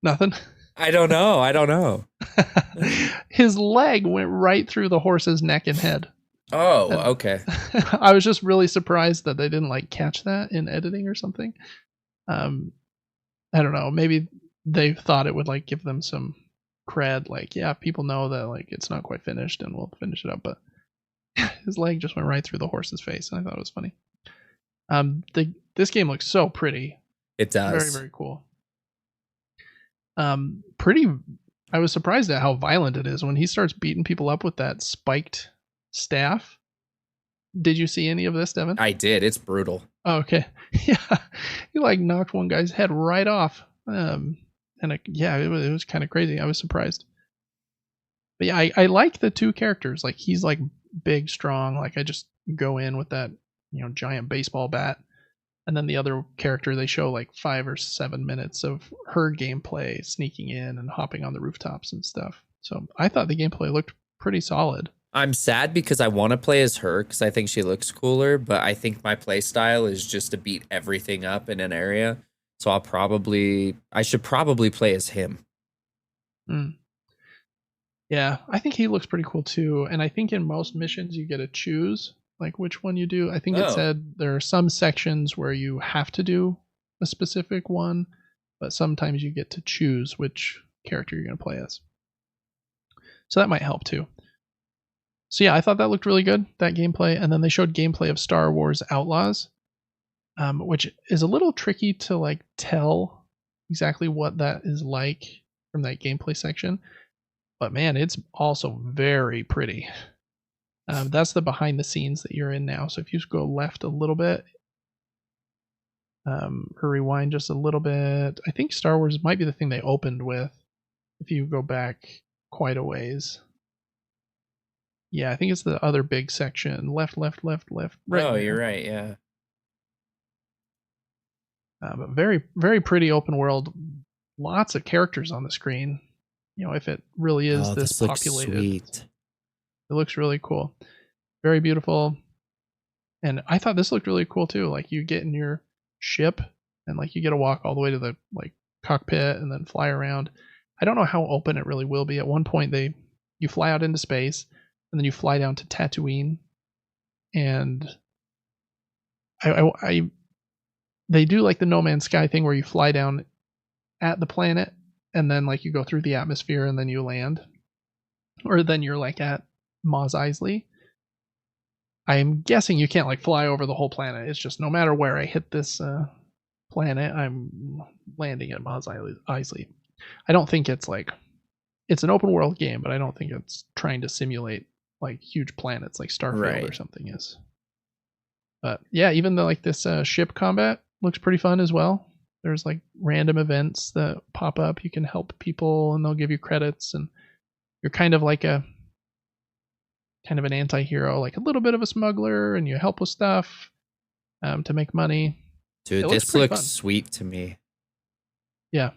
Nothing? I don't know. His leg went right through the horse's neck and head. Oh, okay. I was just really surprised that they didn't catch that in editing or something. I don't know. Maybe they thought it would give them some cred. Yeah, people know that it's not quite finished and we'll finish it up. But his leg just went right through the horse's face, and I thought it was funny. This game looks so pretty. It does. Very, very cool. I was surprised at how violent it is when he starts beating people up with that spiked staff. Did you see any of this, Devin? I did. It's brutal. Oh, okay. Yeah. He knocked one guy's head right off. It was kind of crazy. I was surprised. But yeah, I like the 2 characters. He's big, strong. I just go in with that, giant baseball bat. And then the other character, they show 5 or 7 minutes of her gameplay, sneaking in and hopping on the rooftops and stuff. So I thought the gameplay looked pretty solid. I'm sad because I want to play as her because I think she looks cooler, but I think my play style is just to beat everything up in an area. So I should probably play as him. Yeah, I think he looks pretty cool too. And I think in most missions you get to choose which one you do. I think it said there are some sections where you have to do a specific one, but sometimes you get to choose which character you're going to play as. So that might help too. So yeah, I thought that looked really good, that gameplay. And then they showed gameplay of Star Wars Outlaws, which is a little tricky to tell exactly what that is like from that gameplay section. But man, it's also very pretty. That's the behind the scenes that you're in now. So if you just go left a little bit, or rewind just a little bit, I think Star Wars might be the thing they opened with. If you go back quite a ways. Yeah, I think it's the other big section. Left. Right. Oh, you're right. Yeah. But very, very pretty open world. Lots of characters on the screen. If it really is this populated. Sweet. It looks really cool. Very beautiful. And I thought this looked really cool too. You get in your ship and you get to walk all the way to the cockpit and then fly around. I don't know how open it really will be. At one point you fly out into space and then you fly down to Tatooine, and they do the No Man's Sky thing where you fly down at the planet and then you go through the atmosphere and then you land, or then you're at Mos Eisley. I'm guessing you can't fly over the whole planet. It's just no matter where I hit this planet, I'm landing at Mos Eisley. I don't think it's it's an open world game, but I don't think it's trying to simulate huge planets like Starfield or something is. But yeah, even though this ship combat looks pretty fun as well. There's like random events that pop up. You can help people and they'll give you credits, and you're kind of like an anti-hero, like a little bit of a smuggler, and you help with stuff to make money. Dude, this looks sweet to me. Yeah.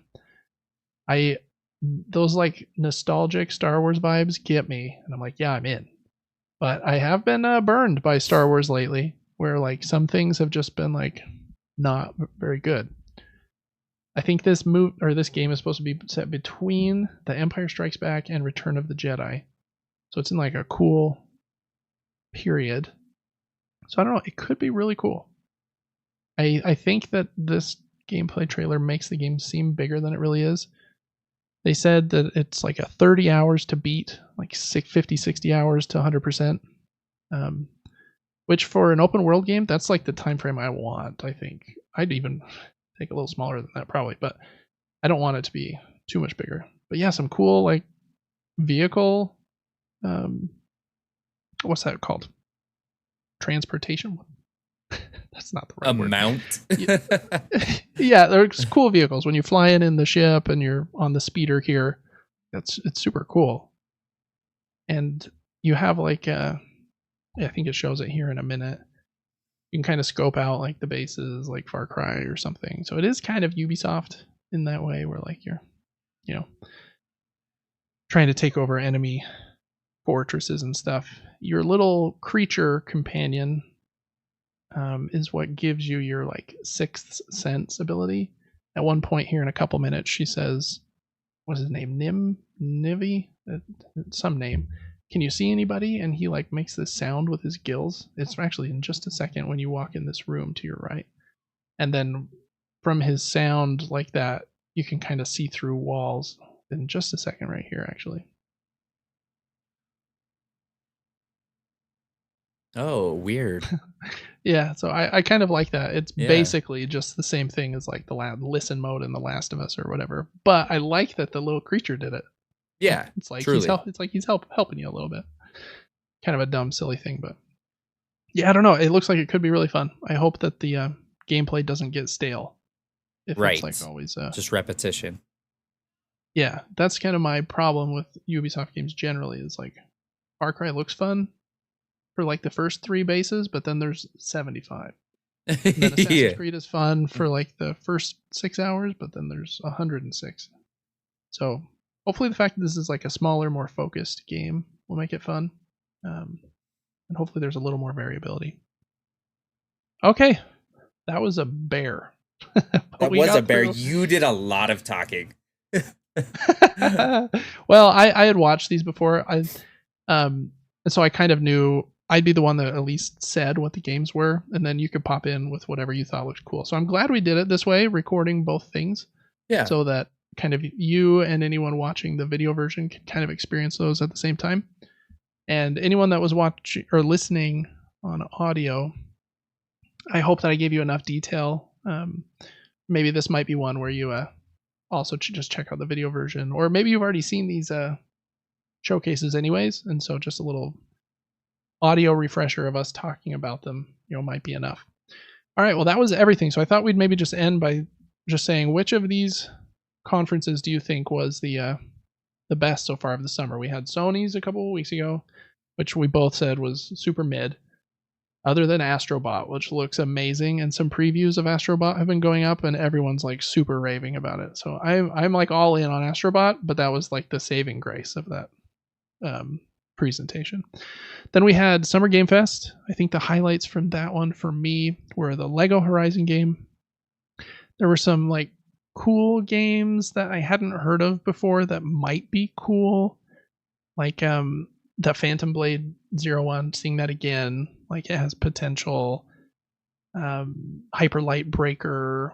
Those like nostalgic Star Wars vibes get me, and I'm like, yeah, I'm in. But I have been burned by Star Wars lately, where like some things have just been like not very good. I think this game is supposed to be set between The Empire Strikes Back and Return of the Jedi, so it's in like a cool period. So I don't know, it could be really cool. I think that this gameplay trailer makes the game seem bigger than it really is. They said that it's like a 30 hours to beat, like 50, 60 hours to 100%. Which for an open world game, that's like the time frame I want, I think. I'd even take a little smaller than that probably, but I don't want it to be too much bigger. But yeah, some cool like vehicle, what's that called? Transportation? That's not the right amount. Word. Yeah, there's cool vehicles when you fly in the ship and you're on the speeder here. It's super cool. And you have like I think it shows it here in a minute. You can kind of scope out like the bases, like Far Cry or something. So it is kind of Ubisoft in that way, where like you're, trying to take over enemy fortresses and stuff. Your little creature companion is what gives you your like sixth sense ability. At one point here in a couple minutes, she says, what's his name? Nivi? Some name. Can you see anybody? And he like makes this sound with his gills. It's actually in just a second when you walk in this room to your right. And then from his sound like that, you can kind of see through walls in just a second right here, actually. Oh, weird. Yeah, so I kind of like that. It's basically just the same thing as like the listen mode in The Last of Us or whatever. But I like that the little creature did it. Yeah, it's like truly. he's helping you a little bit. Kind of a dumb, silly thing, but yeah, I don't know. It looks like it could be really fun. I hope that the gameplay doesn't get stale. If right. It's like always just repetition. Yeah, that's kind of my problem with Ubisoft games generally. Is like Far Cry looks fun for like the first 3 bases, but then there's 75. And then Assassin's Creed is fun for like the first 6 hours, but then there's 106. So hopefully the fact that this is like a smaller, more focused game will make it fun. And hopefully there's a little more variability. Okay, that was a bear. That was a bear. You did a lot of talking. Well, I had watched these before. And so I kind of knew I'd be the one that at least said what the games were, and then you could pop in with whatever you thought looked cool. So I'm glad we did it this way, recording both things. Yeah. So that kind of you and anyone watching the video version could kind of experience those at the same time. And anyone that was watching or listening on audio, I hope that I gave you enough detail. Maybe this might be one where you also just check out the video version, or maybe you've already seen these showcases anyways, and so just a little audio refresher of us talking about them, might be enough. All right, well, that was everything. So I thought we'd maybe just end by just saying, which of these conferences do you think was the best so far of the summer? We had Sony's a couple of weeks ago, which we both said was super mid, other than Astrobot, which looks amazing, and some previews of Astrobot have been going up, and everyone's like super raving about it. So I'm like all in on Astrobot, but that was like the saving grace of that presentation. Then we had Summer Game Fest. I think the highlights from that one for me were the Lego Horizon game. There were some like cool games that I hadn't heard of before that might be cool, like the Phantom Blade 01, seeing that again, like it has potential. Hyper Light Breaker,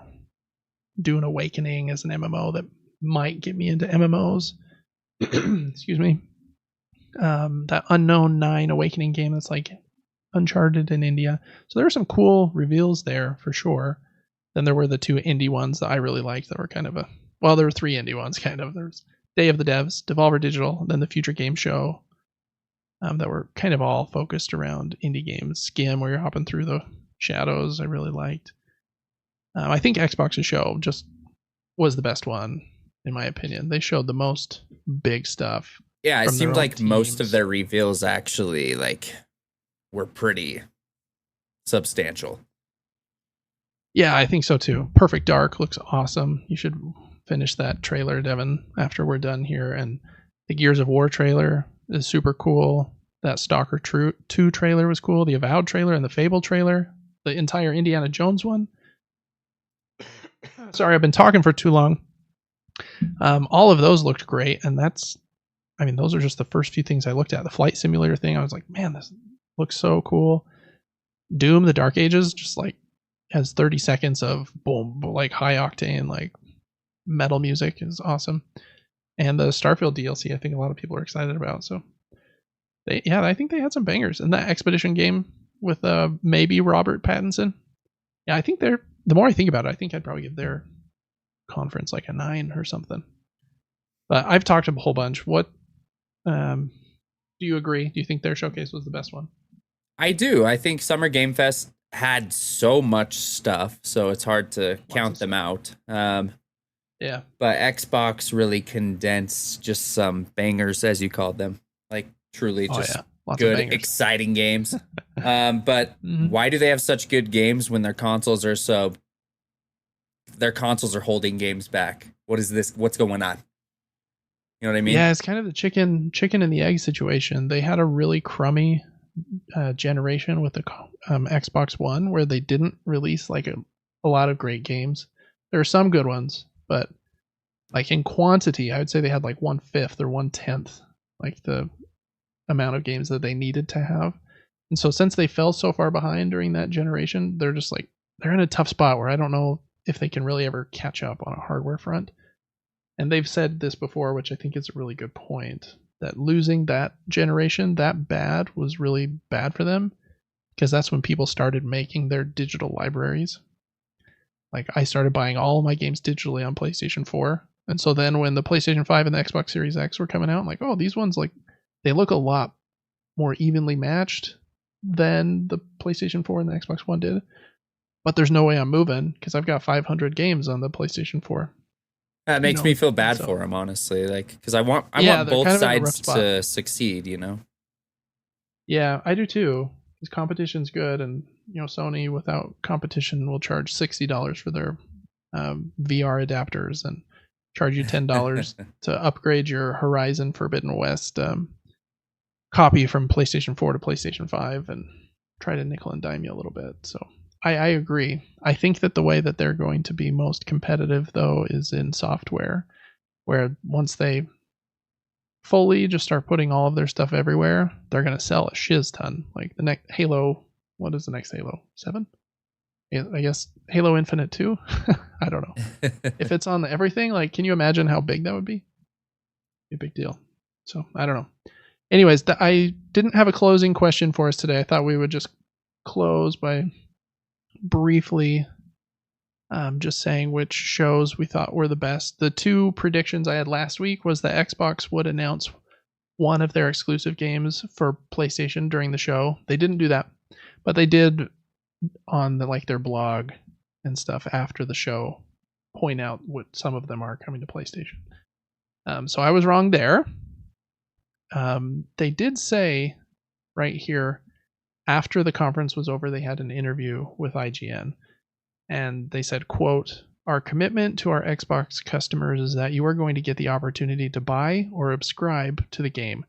Dune Awakening as an MMO that might get me into MMOs. Excuse me. That Unknown 9 Awakening game that's like Uncharted in India. So there were some cool reveals there for sure. Then there were the 2 indie ones that I really liked that were kind of there were 3 indie ones kind of. There's Day of the Devs, Devolver Digital, then the Future Game Show, that were kind of all focused around indie games. Skim, where you're hopping through the shadows, I really liked. I think Xbox's show just was the best one, in my opinion. They showed the most big stuff. Yeah, it seemed like most of their reveals actually were pretty substantial. Yeah, I think so too. Perfect Dark looks awesome. You should finish that trailer, Devin, after we're done here. And the Gears of War trailer is super cool. That Stalker 2 trailer was cool. The Avowed trailer and the Fable trailer. The entire Indiana Jones one. Sorry, I've been talking for too long. All of those looked great, and those are just the first few things I looked at. The flight simulator thing, I was like, man, this looks so cool. Doom, the Dark Ages, just like has 30 seconds of boom, like high octane, like metal music is awesome. And the Starfield DLC, I think a lot of people are excited about. So, I think they had some bangers. And that Expedition game with maybe Robert Pattinson. Yeah, I think the more I think about it, I think I'd probably give their conference like a 9 or something. But I've talked a whole bunch. What do you agree? Do you think their showcase was the best one? I do. I think Summer Game Fest had so much stuff, so it's hard to count them out. Yeah. But Xbox really condensed just some bangers, as you called them. Like truly just good, exciting games. But why do they have such good games when their consoles are holding games back? What is this? What's going on? You know what I mean? Yeah, it's kind of the chicken and the egg situation. They had a really crummy generation with the Xbox One where they didn't release like a lot of great games. There are some good ones, but like in quantity, I would say they had like 1/5 or 1/10, like the amount of games that they needed to have. And so since they fell so far behind during that generation, they're just like, they're in a tough spot where I don't know if they can really ever catch up on a hardware front. And they've said this before, which I think is a really good point, that losing that generation that bad was really bad for them, because that's when people started making their digital libraries. Like I started buying all of my games digitally on PlayStation 4. And so then when the PlayStation 5 and the Xbox Series X were coming out, I'm like, oh, these ones, like, they look a lot more evenly matched than the PlayStation 4 and the Xbox One did. But there's no way I'm moving because I've got 500 games on the PlayStation 4. That makes me feel bad for them, honestly. Like, because I want both sides to succeed, you know? Yeah, I do too. Because competition's good, and Sony without competition will charge $60 for their VR adapters and charge you $10 to upgrade your Horizon Forbidden West copy from PlayStation 4 to PlayStation 5 and try to nickel and dime you a little bit. So I agree. I think that the way that they're going to be most competitive, though, is in software, where once they fully just start putting all of their stuff everywhere, they're going to sell a shiz ton. Like the next Halo, what is the next Halo? 7? I guess Halo Infinite 2? I don't know. If it's on everything, like, can you imagine how big that would be? Be a big deal. So, I don't know. Anyways, I didn't have a closing question for us today. I thought we would just close by briefly just saying which shows we thought were the best. The two predictions I had last week was that Xbox would announce one of their exclusive games for PlayStation during the show. They didn't do that, but they did on their blog and stuff after the show point out what some of them are coming to PlayStation. So I was wrong there. They did say right here, after the conference was over, they had an interview with IGN, and they said, quote, "Our commitment to our Xbox customers is that you are going to get the opportunity to buy or subscribe to the game.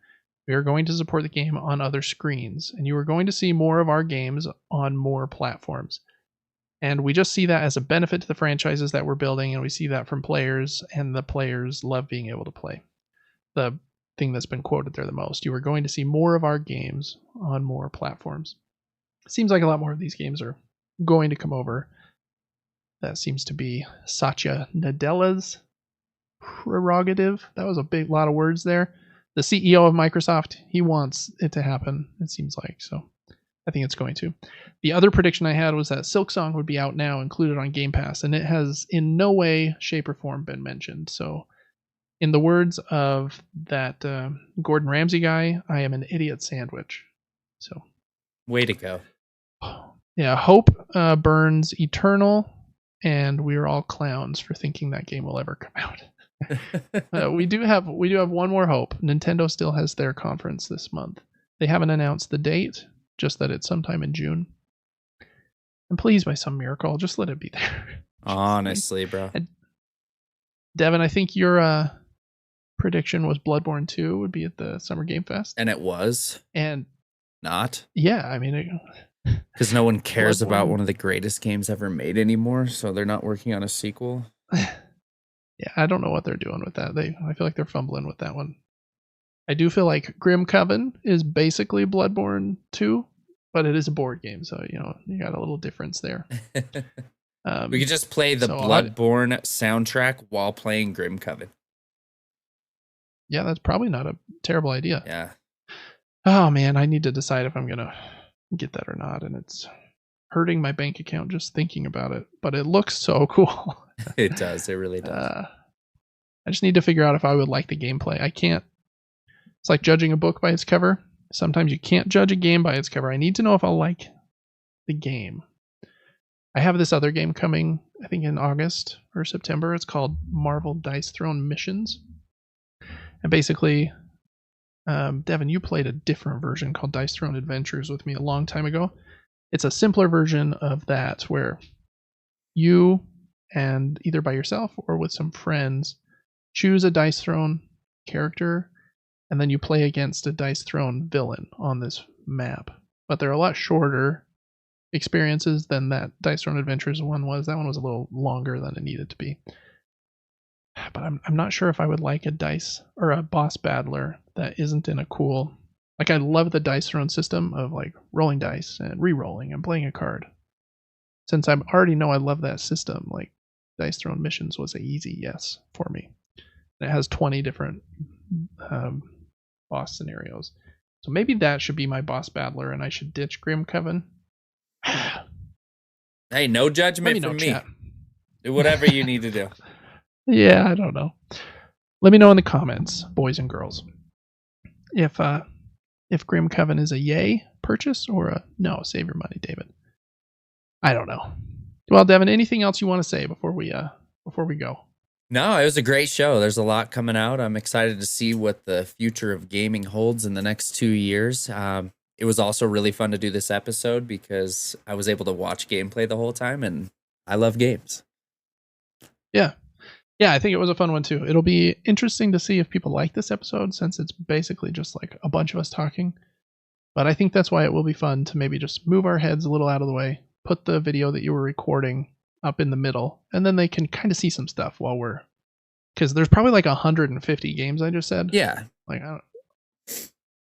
We are going to support the game on other screens, and you are going to see more of our games on more platforms. And we just see that as a benefit to the franchises that we're building, and we see that from players, and the players love being able to play." The thing that's been quoted there the most. You are going to see more of our games on more platforms. Seems like a lot more of these games are going to come over. That seems to be Satya Nadella's prerogative. That was a lot of words there. The CEO of Microsoft, he wants it to happen, it seems like. So I think it's going to. The other prediction I had was that Silksong would be out now, included on Game Pass, and it has in no way, shape, or form been mentioned. So in the words of that Gordon Ramsay guy, I am an idiot sandwich. So, way to go. Yeah, hope burns eternal. and we are all clowns for thinking that game will ever come out. We do have one more hope. Nintendo still has their conference this month. They haven't announced the date, just that it's sometime in June. And please, by some miracle, just let it be there. Honestly, bro. And Devin, I think your prediction was Bloodborne 2 would be at the Summer Game Fest. And it was. And not. Yeah, I mean, because no one cares about one of the greatest games ever made anymore, so they're not working on a sequel. Yeah, I don't know what they're doing with that. I feel like they're fumbling with that one. I do feel like Grimcoven is basically Bloodborne 2, but it is a board game, so you got a little difference there. We could just play the Bloodborne soundtrack while playing Grimcoven. Yeah, that's probably not a terrible idea. Yeah. Oh man, I need to decide if I'm gonna get that or not, and it's hurting my bank account just thinking about it. But it looks so cool. It does. It really does. I just need to figure out if I would like the gameplay. I can't. It's like judging a book by its cover. Sometimes you can't judge a game by its cover. I need to know if I'll like the game. I have this other game coming, I think in August or September. It's called Marvel Dice Throne Missions. And basically, Devin, you played a different version called Dice Throne Adventures with me a long time ago. It's a simpler version of that where you, and either by yourself or with some friends, choose a Dice Throne character, and then you play against a Dice Throne villain on this map. But they're a lot shorter experiences than that Dice Throne Adventures one was. That one was a little longer than it needed to be. But I'm not sure if I would like a dice or a boss battler that isn't in a cool... Like, I love the Dice Throne system of like rolling dice and re-rolling and playing a card. Since I already know I love that system, like Dice Throne Missions was an easy yes for me. And it has 20 different boss scenarios. So maybe that should be my boss battler and I should ditch Grimcoven. Hey, no judgment from me. Chat. Do whatever you need to do. Yeah, I don't know. Let me know in the comments, boys and girls, if Grimcoven is a yay purchase or a no, save your money, David. I don't know. Well, Devin, anything else you want to say before we go? No, it was a great show. There's a lot coming out. I'm excited to see what the future of gaming holds in the next 2 years. It was also really fun to do this episode because I was able to watch gameplay the whole time, and I love games. Yeah, I think it was a fun one too. It'll be interesting to see if people like this episode since it's basically just like a bunch of us talking. But I think that's why it will be fun to maybe just move our heads a little out of the way, put the video that you were recording up in the middle, and then they can kind of see some stuff while we're... Because there's probably like 150 games I just said. Yeah. Like,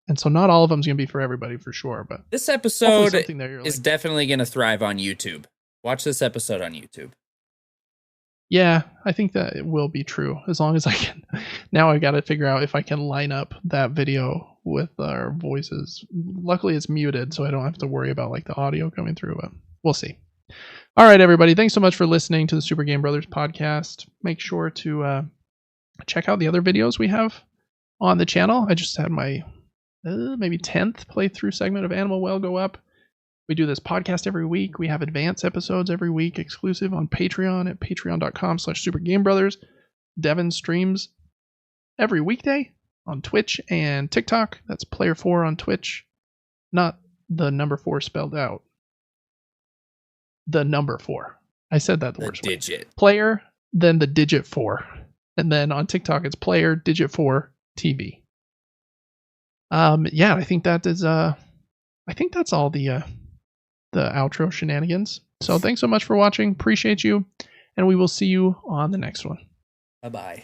and so not all of them's going to be for everybody for sure. But this episode is definitely going to thrive on YouTube. Watch this episode on YouTube. Yeah, I think that it will be true as long as I can. Now I got to figure out if I can line up that video with our voices. Luckily it's muted, so I don't have to worry about like the audio coming through, but we'll see. All right, everybody. Thanks so much for listening to the Super Game Brothers podcast. Make sure to check out the other videos we have on the channel. I just had my maybe 10th playthrough segment of Animal Well go up. We do this podcast every week. We have advance episodes every week exclusive on Patreon at patreon.com/supergamebrothers. Devin streams every weekday on Twitch and TikTok. That's Player4 on Twitch. Not the number 4 spelled out. The number 4. I said that the worst way. Digit. Player, then the digit 4. And then on TikTok it's player digit 4 TV. Yeah, I think that is I think that's all the outro shenanigans. So thanks so much for watching. Appreciate you. And we will see you on the next one. Bye-bye.